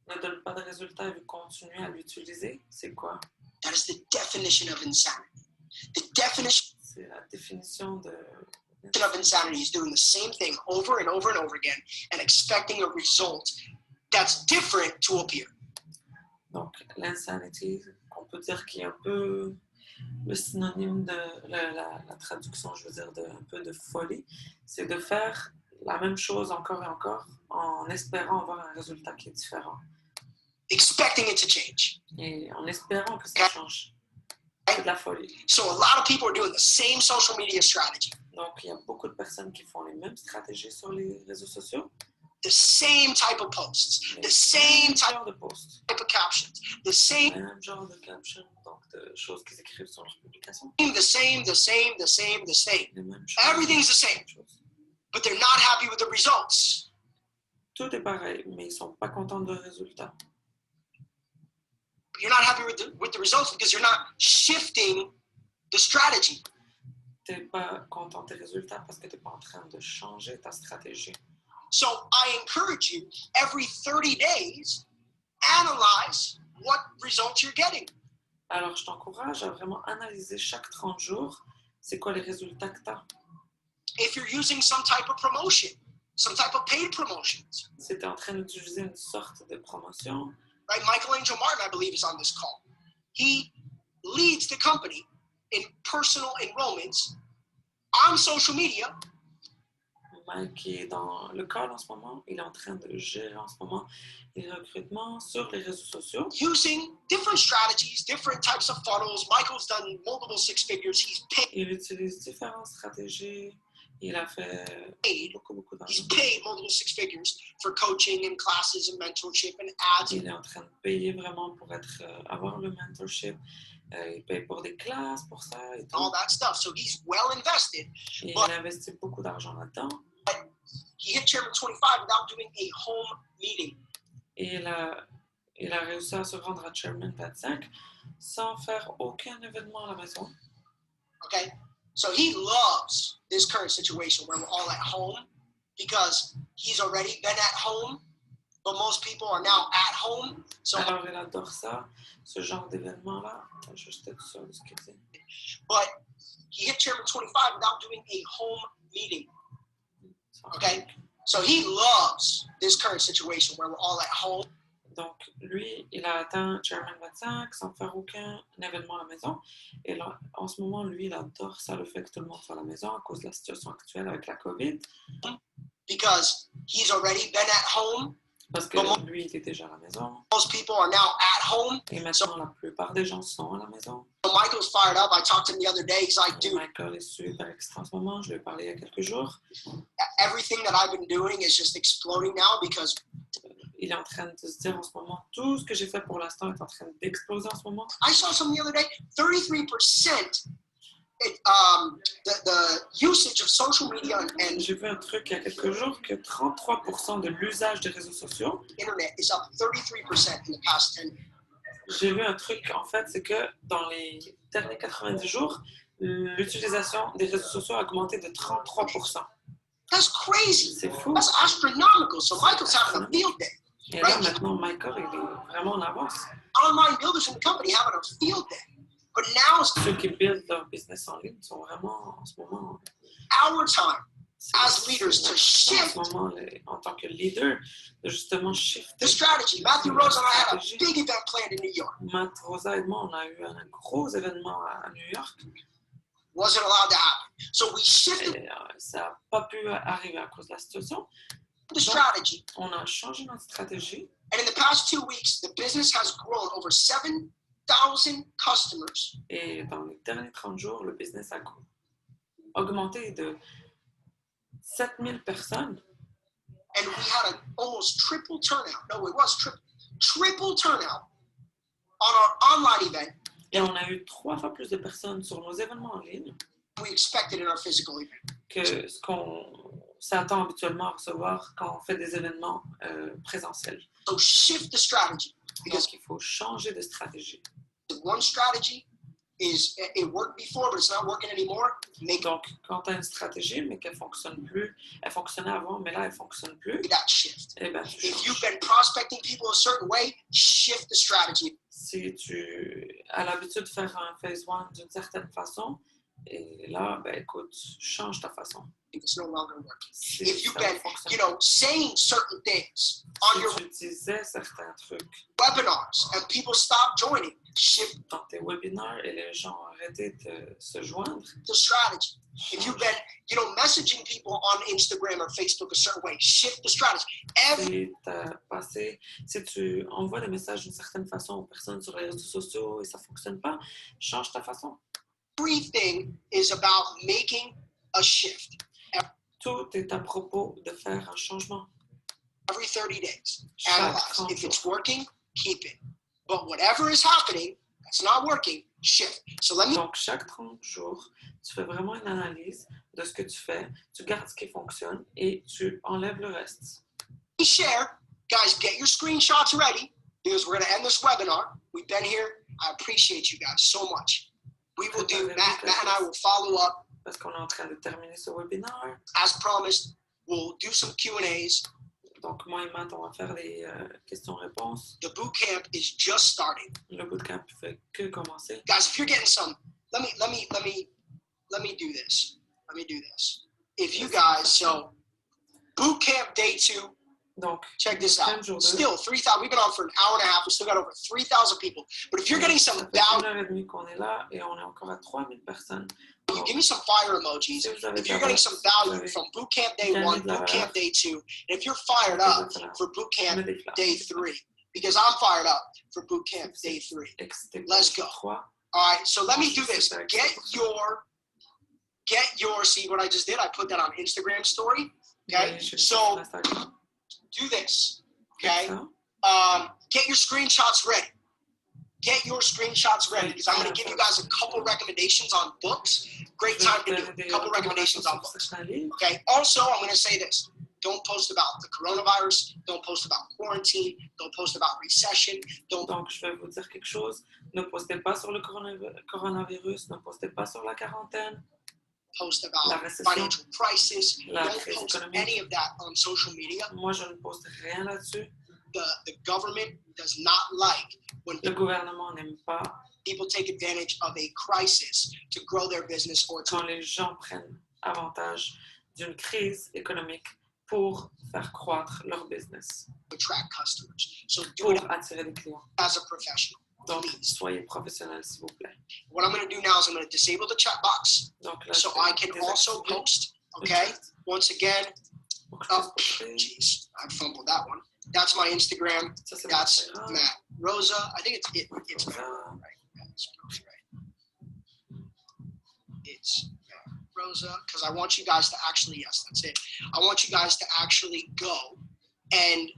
ne donne pas de résultat et vous continuez à l'utiliser, c'est quoi? That is the definition of insanity. The definition C'est la définition de... of insanity is doing the same thing over and over and over again and expecting a result that's different to appear. Donc, l'insanity, qu'on peut dire qui est un peu le synonyme de la traduction, je veux dire, de un peu de folie, c'est de faire la même chose encore et encore en espérant avoir un résultat qui est différent. Expecting it to change. Et en espérant que ça change. C'est de la folie. So a lot of people are doing the same social media strategy, Donc, il y a beaucoup de personnes qui font les mêmes stratégies sur les réseaux sociaux. the same type of posts, Les the same mêmes type genres de posts, of captions, the same, le même genre de captions, donc de choses qu'ils écrivent sur leurs publications. the same, the same, the same, the same. Les mêmes choses. Everything's the same. les mêmes choses. But they're not happy with the results. Tout est pareil, mais ils ne sont pas contents du résultat. You're not happy with the results because you're not shifting the strategy. Tu n'es pas content des résultats parce que tu n'es pas en train de changer ta stratégie. So I encourage you, every 30 days, analyze what results you're getting. Alors, je t'encourage à vraiment analyser chaque 30 jours, c'est quoi les résultats que tu as. If you're using some type of promotion, some type of paid promotions, Si tu es en train d'utiliser une sorte de promotion, right? Michelangelo Martin, I believe, is on this call. He leads the company in personal enrollments on social media. Mike qui est dans le call en ce moment, il est en train de gérer en ce moment les recrutements sur les réseaux sociaux. Using different strategies, different types of funnels. Michael's done multiple six figures. He's Il utilise différentes stratégies. Il a fait paid. beaucoup He's d'argent. paid multiple six figures for coaching and classes and mentorship and ads. Il est en train de payer vraiment pour être, avoir le mentorship. Il paye pour des classes, pour ça et tout. All that stuff. So he's well invested. Et But- il investit beaucoup d'argent là-dedans. He hit Chairman 25 without doing a home meeting. Et il a réussi à se rendre à Chairman 25 sans faire aucun événement à la maison. Okay? So he loves this current situation where we're all at home because he's already been at home, but most people are now at home. So, Alors, il adore ça, ce genre d'événement-là. Je suis juste être sûr de ce qu'il dit. but he hit Chairman 25 without doing a home meeting. Okay. So he loves this current situation where we're all at home. Donc, lui, il a atteint Chairman 25 sans faire aucun événement à la maison. Et là, en ce moment, lui, il adore ça, le fait que tout le monde soit à la maison à cause de la situation actuelle avec la COVID. Because he's already been at home. Parce que lui, il est déjà à la maison. Most people are now at home. Et maintenant, la plupart des gens sont à la maison. So Michael's fired up. I talked to him the other day. He's like, Et dude, Michael est super extra en ce moment. Je lui ai parlé il y a quelques jours. everything that I've been doing is just exploding now because Il est en train de se dire en ce moment, tout ce que j'ai fait pour l'instant est en train d'exploser en ce moment. I saw some the other day, 33% the usage of social media and J'ai vu un truc il y a quelques jours que 33% de l'usage des réseaux sociaux. internet is up 33% in the past 10 years. J'ai vu un truc, en fait, c'est que dans les derniers 90 jours, l'utilisation des réseaux sociaux a augmenté de 33%. That's crazy. C'est fou. That's astronomical. So Michael's having a field day. Et là, maintenant, Michael, il est vraiment en avance. Online builders in the company having a field day. But now it's Ceux qui buildent leur business en ligne sont vraiment, en ce moment, our time as leaders to shift en ce moment, en tant que leader, de justement shifter. the strategy. Matthew, Rosa, and I had a big event planned in New York. Matt, Rosa et moi, on a eu un gros événement à New York. Wasn't allowed to happen. So we shifted Et ça n'a pas pu arriver à cause de la situation. the strategy. On a changé notre stratégie. And in the past 2 weeks, the business has grown over 7,000 customers. Et dans les derniers 30 jours, le business a augmenté de 7000 personnes. And we had an almost triple turnout. No, it was triple turnout on our online event Et on a eu 3 fois plus de personnes sur nos événements en ligne than we expected in our physical event. que ce qu'on s'attend habituellement à recevoir quand on fait des événements présentiels. So shift the strategy, because Donc, il faut changer de stratégie. the one strategy is it worked before, but it's not working anymore. Make Donc, quand tu as une stratégie, mais qu'elle ne fonctionne plus, elle fonctionnait avant, mais là, elle ne fonctionne plus, that shift. eh bien, tu If you've changes. been prospecting people a certain way, shift the strategy. Si tu as l'habitude de faire un phase one d'une certaine façon, et là, ben, écoute, change ta façon. It's no longer working. Si If you've ça ne been, fonctionne saying certain things on si your tu disais certains trucs webinars and people stop joining, shift dans tes webinaires et les gens ont arrêté de se joindre, the strategy. If you've been, messaging people on Instagram or Facebook a certain way, shift the strategy. si tu envoies des messages d'une certaine façon aux personnes sur les réseaux sociaux et ça ne fonctionne pas, change ta façon. Everything is about making a shift. Tout est à propos de faire un changement. Every 30 days, Chaque analyze. 30 If it's jours. working, keep it. But whatever is happening that's not working, shift. So let me Donc, chaque 30 jours, tu fais vraiment une analyse de ce que tu fais, tu gardes ce qui fonctionne et tu enlèves le reste. share. Guys, get your screenshots ready because we're going to end this webinar. We've been here. I appreciate you guys so much. We will do, Matt and I will follow up. Parce qu'on est en train de terminer ce webinaire. As promised, we'll do some Q&As. Donc, moi et Matt, on va faire les questions-réponses. The boot camp is just starting. Le bootcamp fait que commencer. Guys, if you're getting some, let me do this. Let me do this. If you guys, so boot camp day 2, Donc, check this out. jour 2. Still 3,000. We've been on for an hour and a half. We still got over 3,000 people. But if you're getting some Ça fait value, 1h30 qu'on est là et on est encore à 3000 personnes. you give me some fire emojis. Si vous avez If you're de la getting some valeur, value vous avez from boot camp day gagné 1, de la boot camp valeur. day 2, and if you're fired up for boot camp mets des flashs. day 3, because I'm fired up for boot camp day 3. Excité Let's pour go. 3. All right, so let me do this. Super Get your, see what I just did? I put that on Instagram story. Okay, Et je so sur Instagram. do this. Okay, Ça. get your screenshots ready. Get your screenshots ready because I'm going to give you guys a couple recommendations on books. Great time to do it. A couple recommendations on books. Okay, also, I'm going to say this. Don't post about the coronavirus. Don't post about quarantine. Don't post about recession. Don't Donc, je vais vous dire quelque chose. Ne postez pas sur le coronavirus, ne postez pas sur la quarantaine, post la about récession, financial crisis. la Don't crise post économique. any of that on social media. Moi, je ne poste rien là-dessus. The government does not like when Le gouvernement n'aime pas people take advantage of a crisis to grow their business or to quand les gens prennent avantage d'une crise économique pour faire croître leur business, attract customers. So do it pour attirer des clients. as a professional. Donc, soyez professionnels, s'il vous plaît. What I'm going to do now is I'm going to disable the chat box Donc, là, so je vais I can also désactiver post. le Okay, chat once again, pour que je oh, puisse poster. jeez, I fumbled that one. That's my Instagram. Ça, c'est That's mon Instagram. Matt. Rosa, I think it's Matt, Rosa. right? Yeah, it's right. It's Matt. Rosa, because I want you guys to actually, yes, that's it. I want you guys to actually go and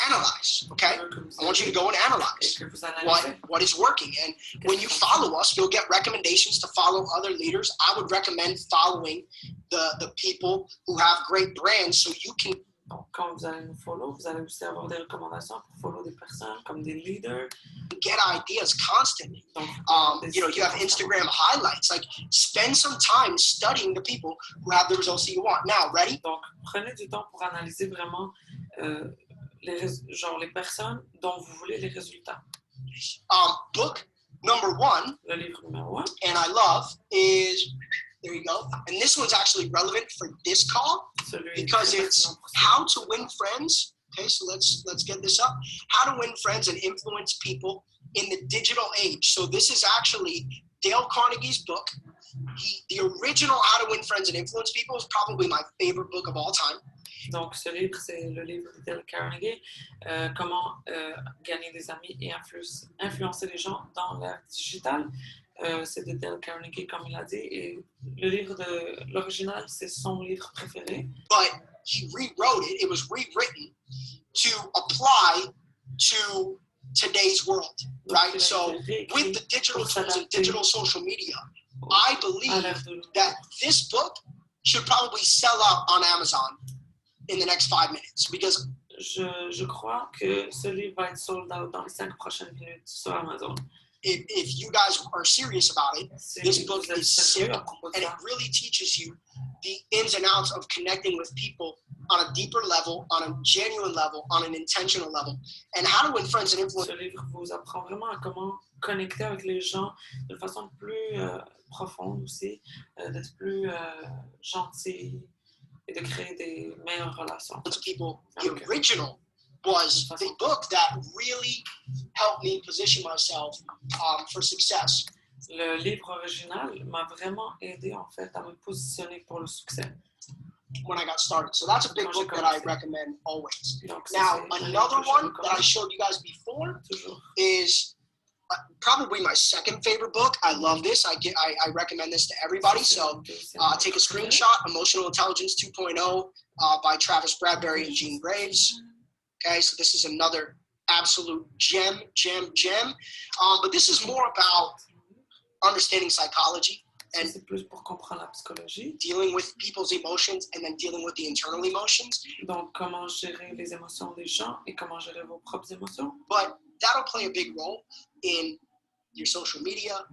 analyze, okay? I want you to go and Et analyze que vous analysez. what is working. And when you follow us, you'll get recommendations to follow other leaders. I would recommend following the people who have great brands so you can Donc, quand vous allez nous follow, vous allez aussi avoir des recommandations pour follow des personnes comme des leaders. Get ideas constantly. Donc, You know, you have Instagram highlights. Like, spend some time studying the people who have the results that you want. Now, ready? Donc, prenez du temps pour analyser vraiment les personnes dont vous voulez les résultats. Book number 1, Le livre numéro 1, and I love, is, there you go. And this one's actually relevant for this call because it's How to Win Friends. Okay, so let's get this up. How to Win Friends and Influence People in the Digital Age. So this is actually Dale Carnegie's book. The original How to Win Friends and Influence People is probably my favorite book of all time. Donc, ce livre, c'est le livre de Dale Carnegie, Comment gagner des amis et influencer les gens dans l'ère digitale. C'est de Dale Carnegie, comme il a dit, et le livre de l'original, c'est son livre préféré. But he rewrote it. It was rewritten to apply to today's world, right? So with the digital tools and digital social media, I believe that this book should probably sell out on Amazon in the next 5 minutes because je crois que ce livre va être sold out dans les 5 prochaines minutes sur Amazon. If you guys are serious about it, this book is sick, and it really teaches you the ins and outs of connecting with people on a deeper level, on a genuine level, on an intentional level, and how to win friends and influence. Ce livre vous apprend vraiment à comment connecter avec les gens de façon plus profonde aussi, d'être plus gentil et de créer des meilleures relations. People, the original was the book that really helped me position myself for success. Le livre original m'a vraiment aidé en fait à me positionner pour le succès. When I got started. So that's a big book that I recommend always. Now, another one that I showed you guys before is probably my second favorite book. I love this. I recommend this to everybody. So take a screenshot, Emotional Intelligence 2.0 by Travis Bradberry and Gene Graves. Okay, so this is another absolute gem. But this is more about understanding psychology and dealing with people's emotions and then dealing with the internal emotions. Donc, comment gérer les émotions des gens et comment gérer vos propres émotions. But that'll play a big role in your social media,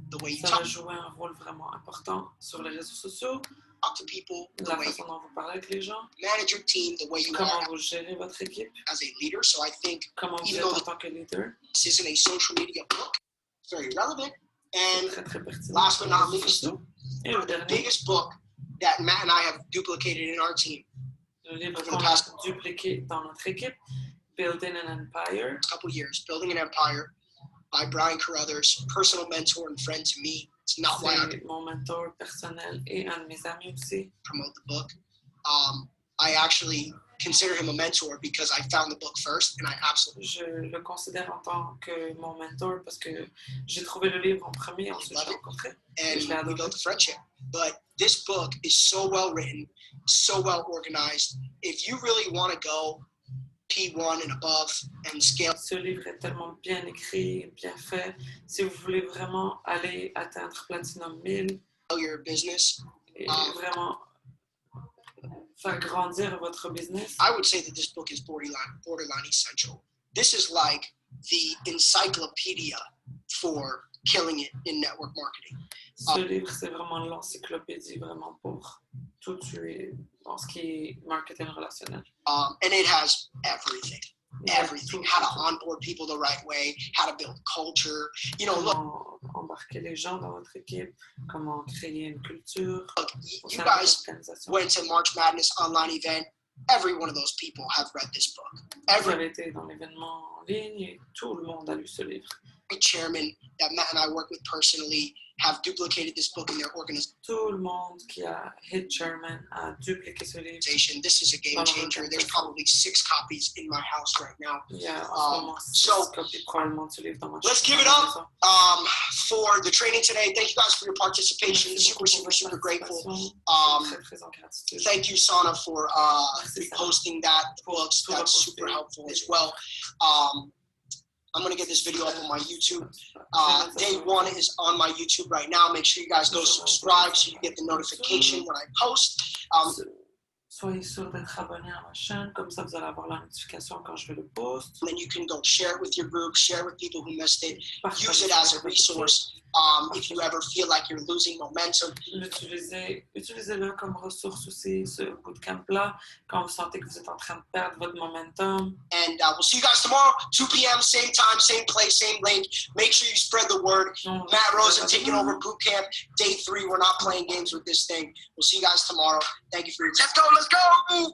the way you Ça va jouer un rôle vraiment important sur les réseaux sociaux. Talk to people, the la way façon dont vous parlez avec les gens, manage your team, the way you comment are vous gérez votre équipe, as a leader. So I think comment vous even êtes though en tant que leader. this isn't a social media book, it's very relevant. And Très, très pertinent. last but not least, Et le the dernier, biggest book that Matt and I have duplicated in our team le livre over qu'on the a past dupliqué dans notre équipe, Building an Empire, couple years, Building an Empire by Brian Carruthers, personal mentor and friend to me. It's not why I c'est mon mentor personnel et un de mes amis aussi. promote the book. I actually consider him a mentor because I found the book first and I absolutely Je le considère en tant que mon mentor parce que j'ai trouvé le livre en premier, ensuite je l'ai rencontré. Et je l'ai and we adoré. built a friendship. But this book is so well written, so well organized. If you really want to go P1 and above and scale. Ce livre est tellement bien écrit, bien fait. Si vous voulez vraiment aller atteindre Platinum 1000 Your business. et vraiment faire grandir votre business, I would say that this book is borderline essential. This is like the encyclopedia for killing it in network marketing. ce livre c'est vraiment l'encyclopédie vraiment pour tout tuer dans ce qui est marketing relationnel. And it has everything. Everything. How to onboard people the right way, how to build culture. You know, look, Comment embarquer les gens dans votre équipe, comment créer une culture. you guys went to March Madness online event. Every one of those people have read this book. Vous avez été dans l'événement en ligne et tout le monde a lu ce livre. Every chairman that Matt and I work with personally have duplicated this book in their organization. Tout le monde qui a hit Chairman a dupliqué ce livre. This is a game changer. There's probably 6 copies in my house right now. Il y a en ce moment 6 copies probablement de ce livre dans ma chambre. Let's give it up for the training today. Thank you guys for your participation. Super grateful. Très, très en gratitude. Thank you, Sana, for reposting that book. That's super helpful as well. I'm going to get this video up on my YouTube. Day 1 is on my YouTube right now. Make sure you guys go subscribe so you get the notification when I post. Soyez sûr d'être abonné à ma chaîne, comme ça vous allez avoir la notification quand je vais le post. And then you can go share it with your group, share it with people who missed it, use Partagez it as a avec votre resource if you ever feel like you're losing momentum. Utilisez-le comme ressource aussi, ce bootcamp-là, quand vous sentez que vous êtes en train de perdre votre momentum. And we'll see you guys tomorrow, 2 p.m., same time, same place, same link. Make sure you spread the word. Matt Rosa taking over Bootcamp, day 3. We're not playing games with this thing. We'll see you guys tomorrow. Thank you for your time. Let's go.